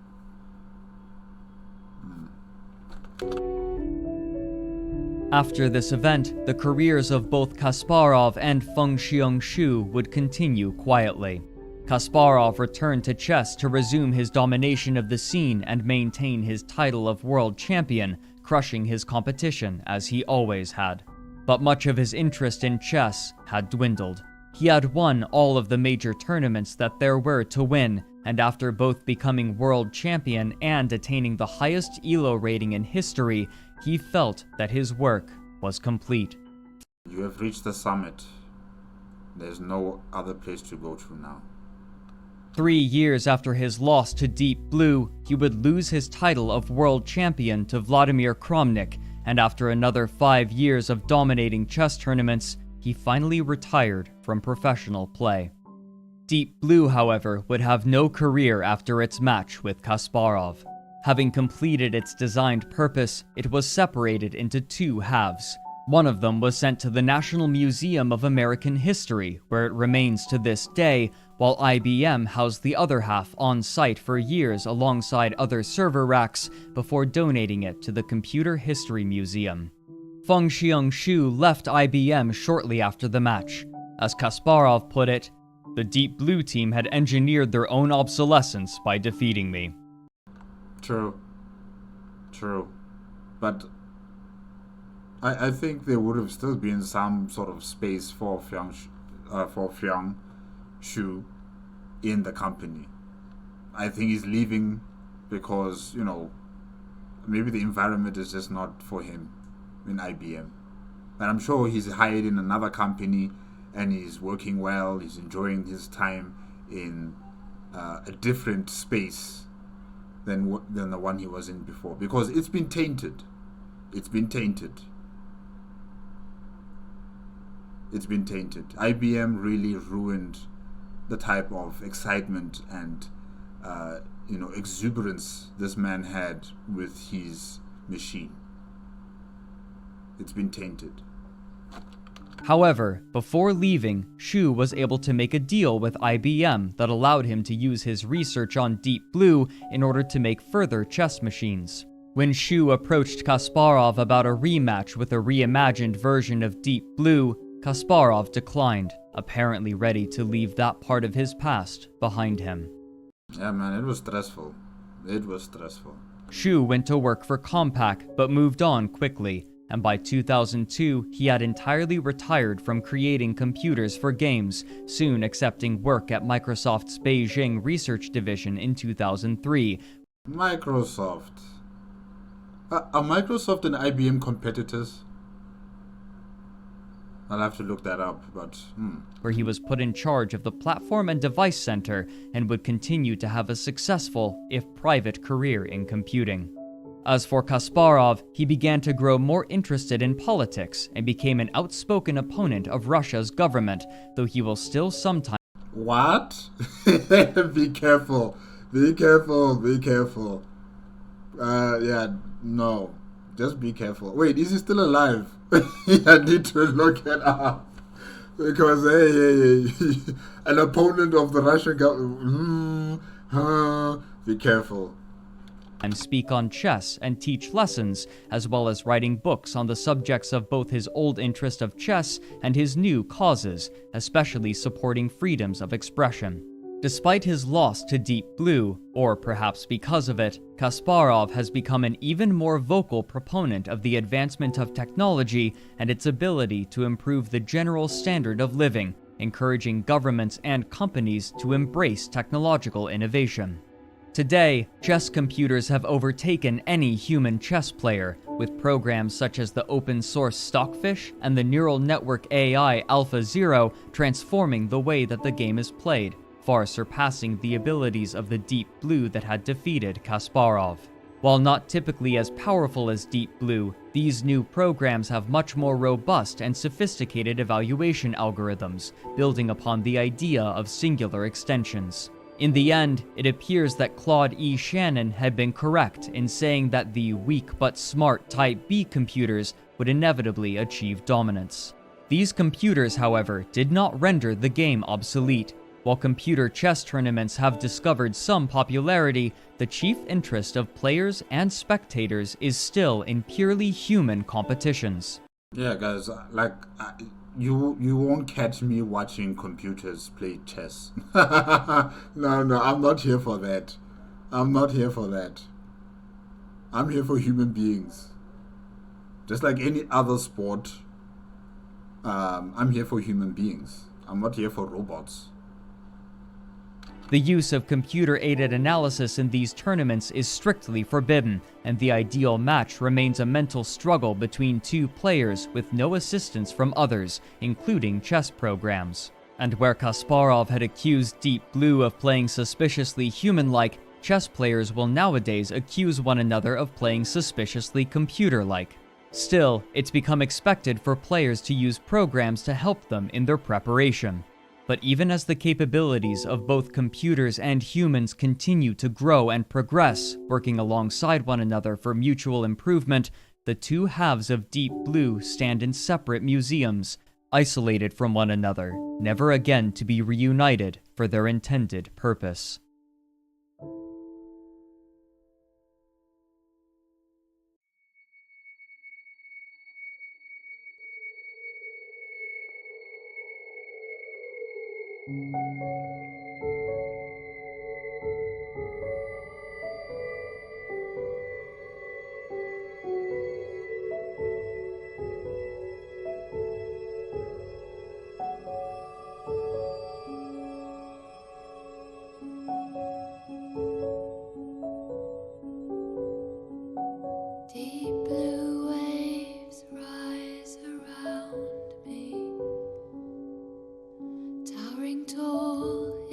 After this event, the careers of both Kasparov and Feng-hsiung would continue quietly. Kasparov returned to chess to resume his domination of the scene and maintain his title of world champion, crushing his competition as he always had. But much of his interest in chess had dwindled. He had won all of the major tournaments that there were to win, and after both becoming world champion and attaining the highest ELO rating in history, he felt that his work was complete. You have reached the summit. There's no other place to go to now. 3 years after his loss to Deep Blue, he would lose his title of world champion to Vladimir Kramnik, and after another 5 years of dominating chess tournaments, he finally retired from professional play. Deep Blue, however, would have no career after its match with Kasparov. Having completed its designed purpose, it was separated into 2 halves. One of them was sent to the National Museum of American History, where it remains to this day, while IBM housed the other half on site for years alongside other server racks before donating it to the Computer History Museum. Feng-hsiung left IBM shortly after the match. As Kasparov put it, "The Deep Blue team had engineered their own obsolescence by defeating me." True. But I think there would have still been some sort of space for Feng-hsiung in the company. I think he's leaving because, maybe the environment is just not for him in IBM. And I'm sure he's hired in another company and he's working well, he's enjoying his time in a different space than the one he was in before, because it's been tainted. IBM really ruined the type of excitement and exuberance this man had with his machine. It's been tainted. However, before leaving, Shu was able to make a deal with IBM that allowed him to use his research on Deep Blue in order to make further chess machines. When Shu approached Kasparov about a rematch with a reimagined version of Deep Blue, Kasparov declined, apparently ready to leave that part of his past behind him. Yeah, man, it was stressful. Shu went to work for Compaq, but moved on quickly, and by 2002, he had entirely retired from creating computers for games, soon accepting work at Microsoft's Beijing research division in 2003. Microsoft. Are Microsoft and IBM competitors? I'll have to look that up, but where he was put in charge of the platform and device center and would continue to have a successful, if private, career in computing. As for Kasparov, he began to grow more interested in politics and became an outspoken opponent of Russia's government, though he will still sometimes. What? Be careful. Be careful. Be careful. Yeah, no. Just be careful. Wait, is he still alive? I need to look it up. Because, hey, an opponent of the Russian government. Be careful. And speak on chess and teach lessons, as well as writing books on the subjects of both his old interest of chess and his new causes, especially supporting freedoms of expression. Despite his loss to Deep Blue, or perhaps because of it, Kasparov has become an even more vocal proponent of the advancement of technology and its ability to improve the general standard of living, encouraging governments and companies to embrace technological innovation. Today, chess computers have overtaken any human chess player, with programs such as the open-source Stockfish and the neural network AI AlphaZero transforming the way that the game is played, far surpassing the abilities of the Deep Blue that had defeated Kasparov. While not typically as powerful as Deep Blue, these new programs have much more robust and sophisticated evaluation algorithms, building upon the idea of singular extensions. In the end, it appears that Claude E. Shannon had been correct in saying that the weak but smart Type B computers would inevitably achieve dominance. These computers, however, did not render the game obsolete. While computer chess tournaments have discovered some popularity, the chief interest of players and spectators is still in purely human competitions. Yeah, guys, you won't catch me watching computers play chess. No, I'm not here for that. I'm not here for that. I'm here for human beings. Just like any other sport, I'm here for human beings. I'm not here for robots. The use of computer-aided analysis in these tournaments is strictly forbidden, and the ideal match remains a mental struggle between two players with no assistance from others, including chess programs. And where Kasparov had accused Deep Blue of playing suspiciously human-like, chess players will nowadays accuse one another of playing suspiciously computer-like. Still, it's become expected for players to use programs to help them in their preparation. But even as the capabilities of both computers and humans continue to grow and progress, working alongside one another for mutual improvement, the two halves of Deep Blue stand in separate museums, isolated from one another, never again to be reunited for their intended purpose. Deep blue waves rise around me, towering tall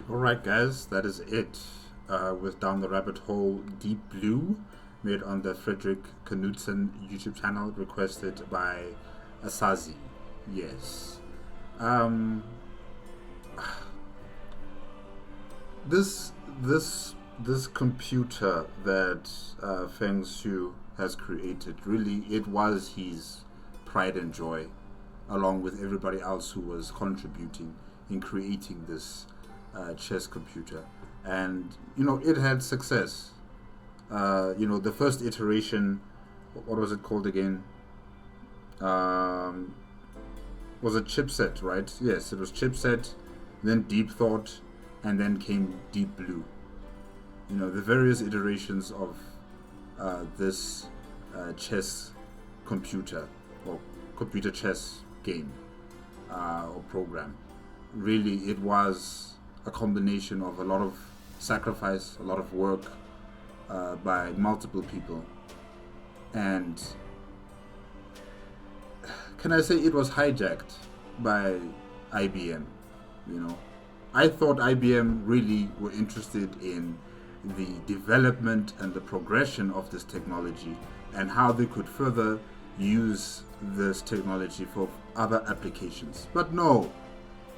Alright, guys, that is it with Down the Rabbit Hole Deep Blue, made on the Fredrik Knudsen YouTube channel, requested by Asazi. Yes. This computer that feng-hsiung has created, really, it was his pride and joy, along with everybody else who was contributing in creating this chess computer. And it had success. The first iteration, what was it called again? Was it chipset, right? Yes, it was chipset, then deep thought, and then came deep blue. The various iterations of this chess computer, or computer chess game or program. Really, it was a combination of a lot of sacrifice, a lot of work by multiple people. And can I say it was hijacked by IBM? I thought IBM really were interested in the development and the progression of this technology and how they could further use this technology for other applications. But no,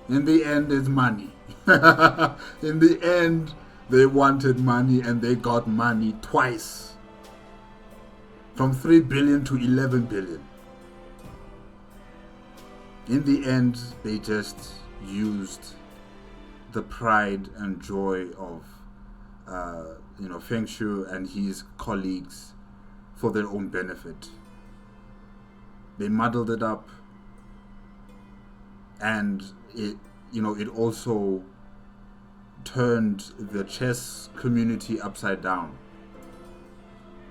in the end, it's money. In the end, they wanted money, and they got money twice. From 3 billion to 11 billion. In the end, they just used the pride and joy of feng-hsiung and his colleagues for their own benefit. They muddled it up, and it also turned the chess community upside down,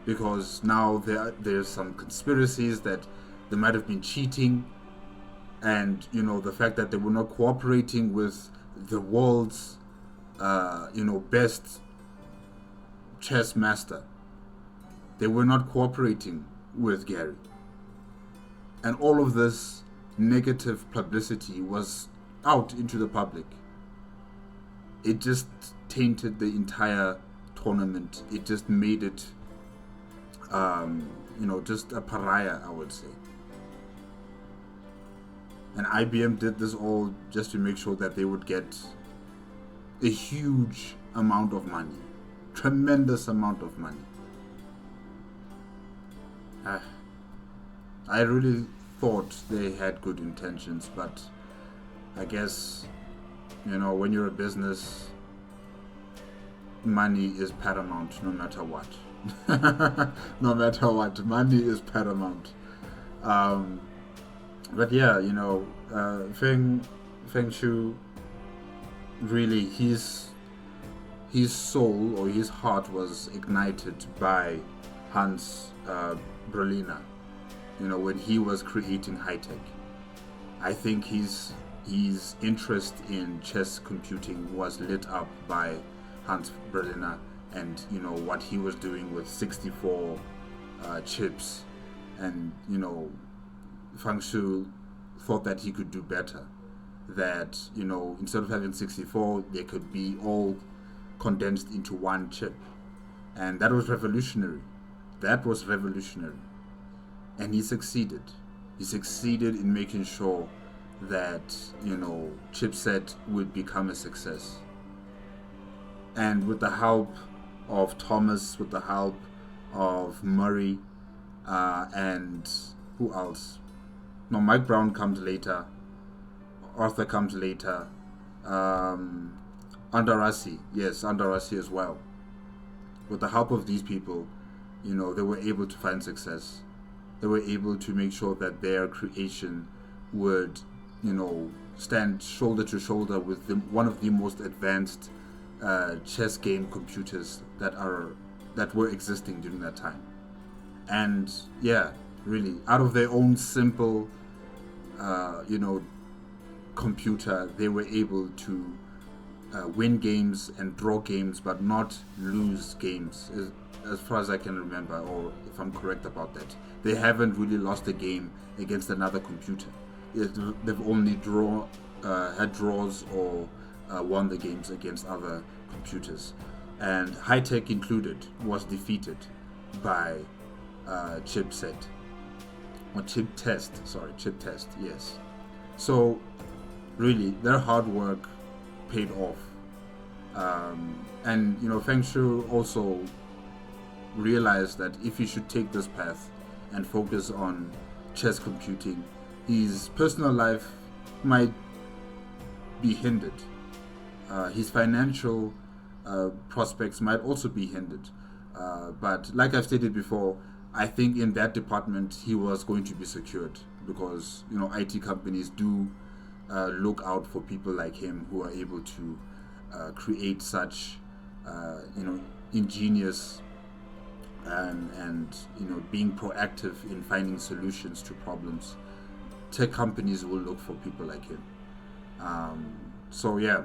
because now there's some conspiracies that they might have been cheating, and the fact that they were not cooperating with the world's best chess master. They were not cooperating with Gary, and all of this negative publicity was out into the public. It just tainted the entire tournament. It just made it just a pariah, I would say. And IBM did this all just to make sure that they would get a huge amount of money, tremendous amount of money. I really thought they had good intentions, but I guess, when you're a business, money is paramount no matter what. No matter what, money is paramount. But yeah, feng-hsiung, really, his soul or his heart was ignited by Hans Berliner, when he was creating high tech. I think his interest in chess computing was lit up by Hans Berliner, and what he was doing with 64 chips, and feng-hsiung thought that he could do better, that instead of having 64, they could be all condensed into one chip. And that was revolutionary. And he succeeded in making sure that chipset would become a success. And with the help of Thomas, with the help of Murray, and who else? No, Mike Brown comes later. Arthur comes later. Andarasi, yes, Andarasi as well. With the help of these people, they were able to find success. They were able to make sure that their creation would, stand shoulder to shoulder with one of the most advanced chess game computers that were existing during that time. And yeah, really, out of their own simple, computer, they were able to win games and draw games, but not lose games, as far as I can remember, or if I'm correct about that. They haven't really lost a game against another computer. They've only had draws or won the games against other computers, and high tech included was defeated by chip test. Yes. So really, their hard work paid off, and Feng-hsiung also realized that if he should take this path and focus on chess computing, his personal life might be hindered. His financial prospects might also be hindered. But like I've stated before, I think in that department he was going to be secured, because IT companies do look out for people like him who are able to create such ingenious and being proactive in finding solutions to problems. Tech companies will look for people like him. So yeah,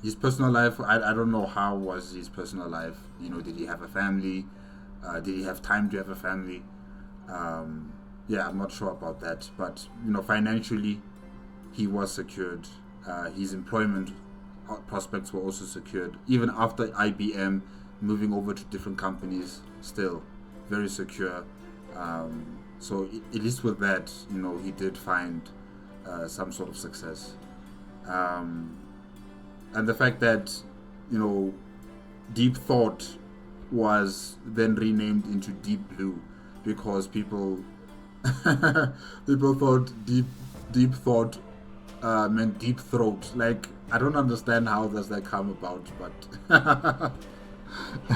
his personal life, I don't know how was his personal life. Did he have a family? Did he have time to have a family? Yeah, I'm not sure about that. But financially, he was secured. His employment prospects were also secured. Even after IBM moving over to different companies, still very secure. So at least with that, he did find some sort of success. And the fact that Deep Thought was then renamed into Deep Blue because people thought Deep Thought meant deep throat. Like, I don't understand how does that come about, but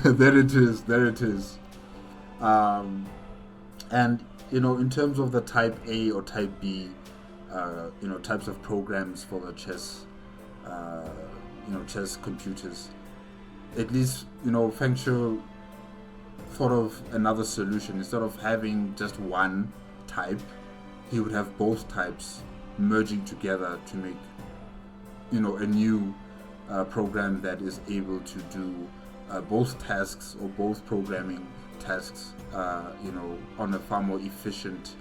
there it is. And in terms of the type A or type B, types of programs for the chess, chess computers, at least Feng-hsiung thought of another solution. Instead of having just one type, he would have both types merging together to make a new program that is able to do both tasks or both programming tasks on a far more efficient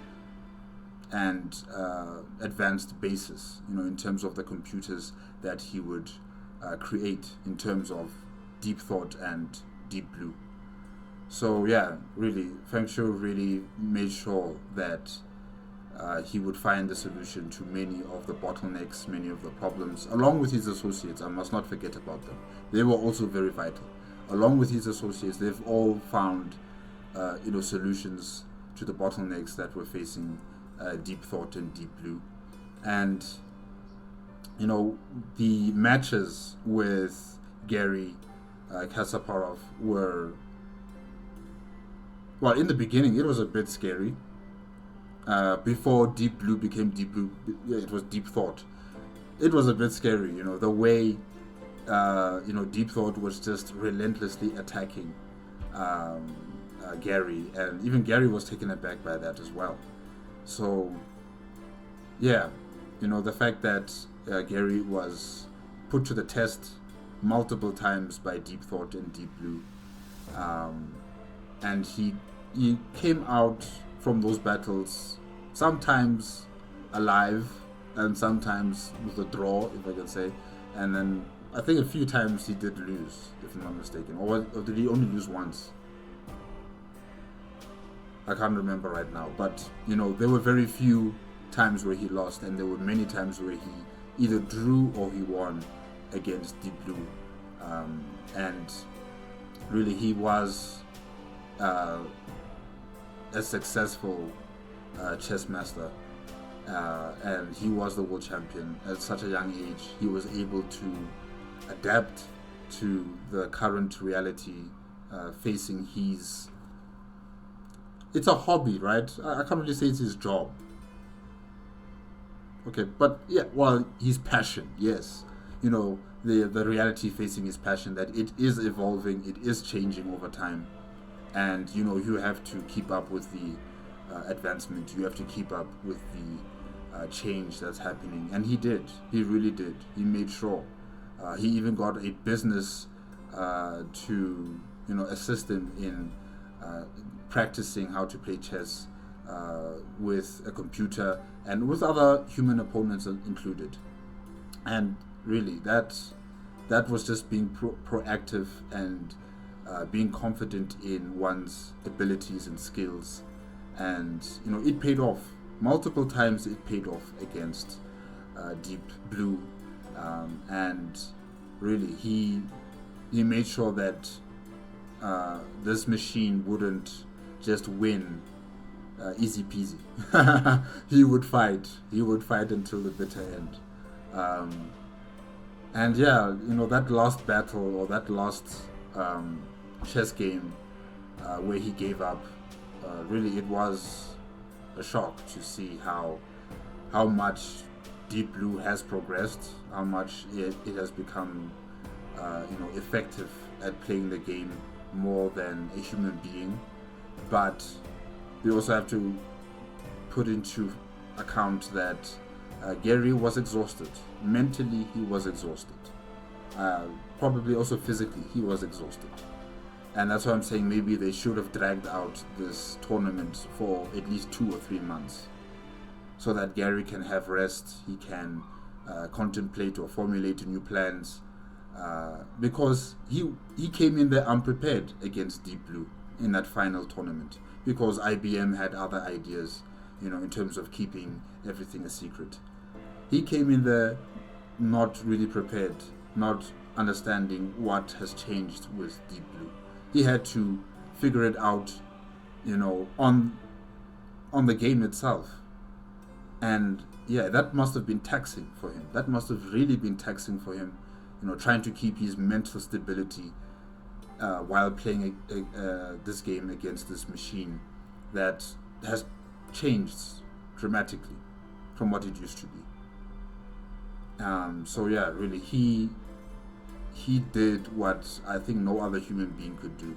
and advanced basis, in terms of the computers that he would create in terms of Deep Thought and Deep Blue. So yeah, really, Feng-hsiung really made sure that he would find the solution to many of the bottlenecks, many of the problems, along with his associates. I must not forget about them. They were also very vital. Along with his associates, they've all found solutions to the bottlenecks that were facing Deep Thought and Deep Blue. And the matches with Gary Kasparov were, well, in the beginning it was a bit scary. Before Deep Blue became Deep Blue, it was Deep Thought. It was a bit scary, the way Deep Thought was just relentlessly attacking Gary, and even Gary was taken aback by that as well. So yeah, the fact that Gary was put to the test multiple times by Deep Thought and Deep Blue, and he came out from those battles sometimes alive and sometimes with a draw, if I can say. And then I think a few times he did lose, if I'm not mistaken, or did he only lose once? I can't remember right now, but there were very few times where he lost, and there were many times where he either drew or he won against Deep Blue. And really, he was a successful chess master, and he was the world champion at such a young age. He was able to adapt to the current reality facing his. It's a hobby, right? I can't really say it's his job. Okay, but yeah, well, his passion, yes. The reality facing his passion, that it is evolving, it is changing over time. And, you have to keep up with the advancement. You have to keep up with the change that's happening. And he did. He really did. He made sure. He even got a business to, assist him in practicing how to play chess with a computer and with other human opponents included. And really. That was just being proactive and being confident in one's abilities and skills. And it paid off multiple times. It paid off against Deep Blue, and really he made sure that this machine wouldn't just win easy peasy. He would fight until the bitter end. And yeah, that last battle, or that last chess game where he gave up, really it was a shock to see how much Deep Blue has progressed, how much it has become effective at playing the game more than a human being. But we also have to put into account that Gary was exhausted. Mentally, he was exhausted. Probably also physically, he was exhausted. And that's why I'm saying maybe they should have dragged out this tournament for at least 2 or 3 months, so that Gary can have rest, he can contemplate or formulate new plans, because he came in there unprepared against Deep Blue in that final tournament, because IBM had other ideas, in terms of keeping everything a secret. He came in there not really prepared, not understanding what has changed with Deep Blue. He had to figure it out, on the game itself. And yeah, that must have been taxing for him. That must have really been taxing for him, trying to keep his mental stability while playing this game against this machine that has changed dramatically from what it used to be. So yeah, really, he did what I think no other human being could do.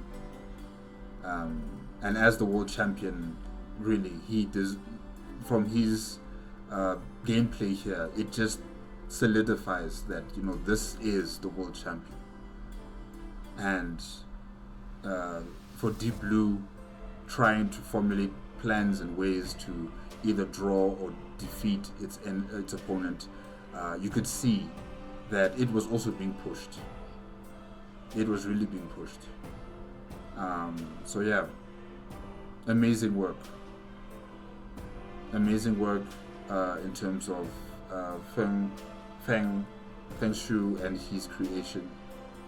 And as the world champion, really, he does, from his gameplay here, it just solidifies that this is the world champion. And for Deep Blue, trying to formulate plans and ways to either draw or defeat its opponent, you could see that it was also being pushed. It was really being pushed. So yeah, amazing work. Amazing work in terms of feng-hsiung and his creation,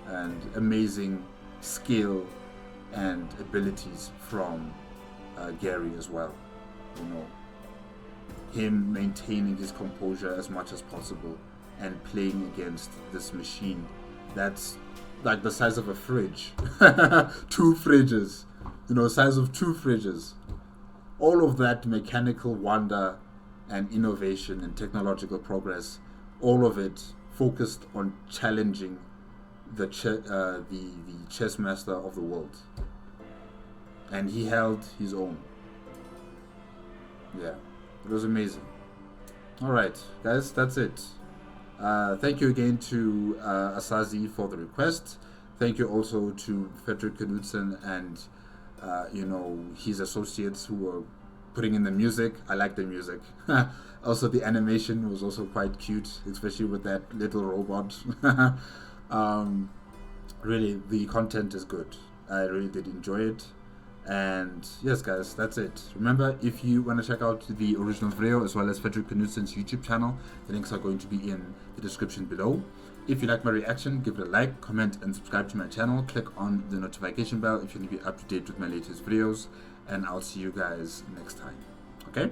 and amazing skill and abilities from Gary as well. Him maintaining his composure as much as possible and playing against this machine that's like the size of a fridge. 2 fridges, size of 2 fridges. All of that mechanical wonder and innovation and technological progress, all of it focused on challenging the chess master of the world. And he held his own. Yeah, it was amazing. Alright, guys, that's it. Thank you again to Asazi for the request. Thank you also to Fredrik Knudsen and his associates who were putting in the music. I like the music. Also, the animation was also quite cute, especially with that little robot. Really, the content is good. I really did enjoy it. And yes, guys, that's it. Remember, if you want to check out the original video as well as Fredrik Knudsen's YouTube channel, the links are going to be in the description below. If you like my reaction, give it a like, comment, and subscribe to my channel. Click on the notification bell if you want to be up to date with my latest videos. And I'll see you guys next time. Okay?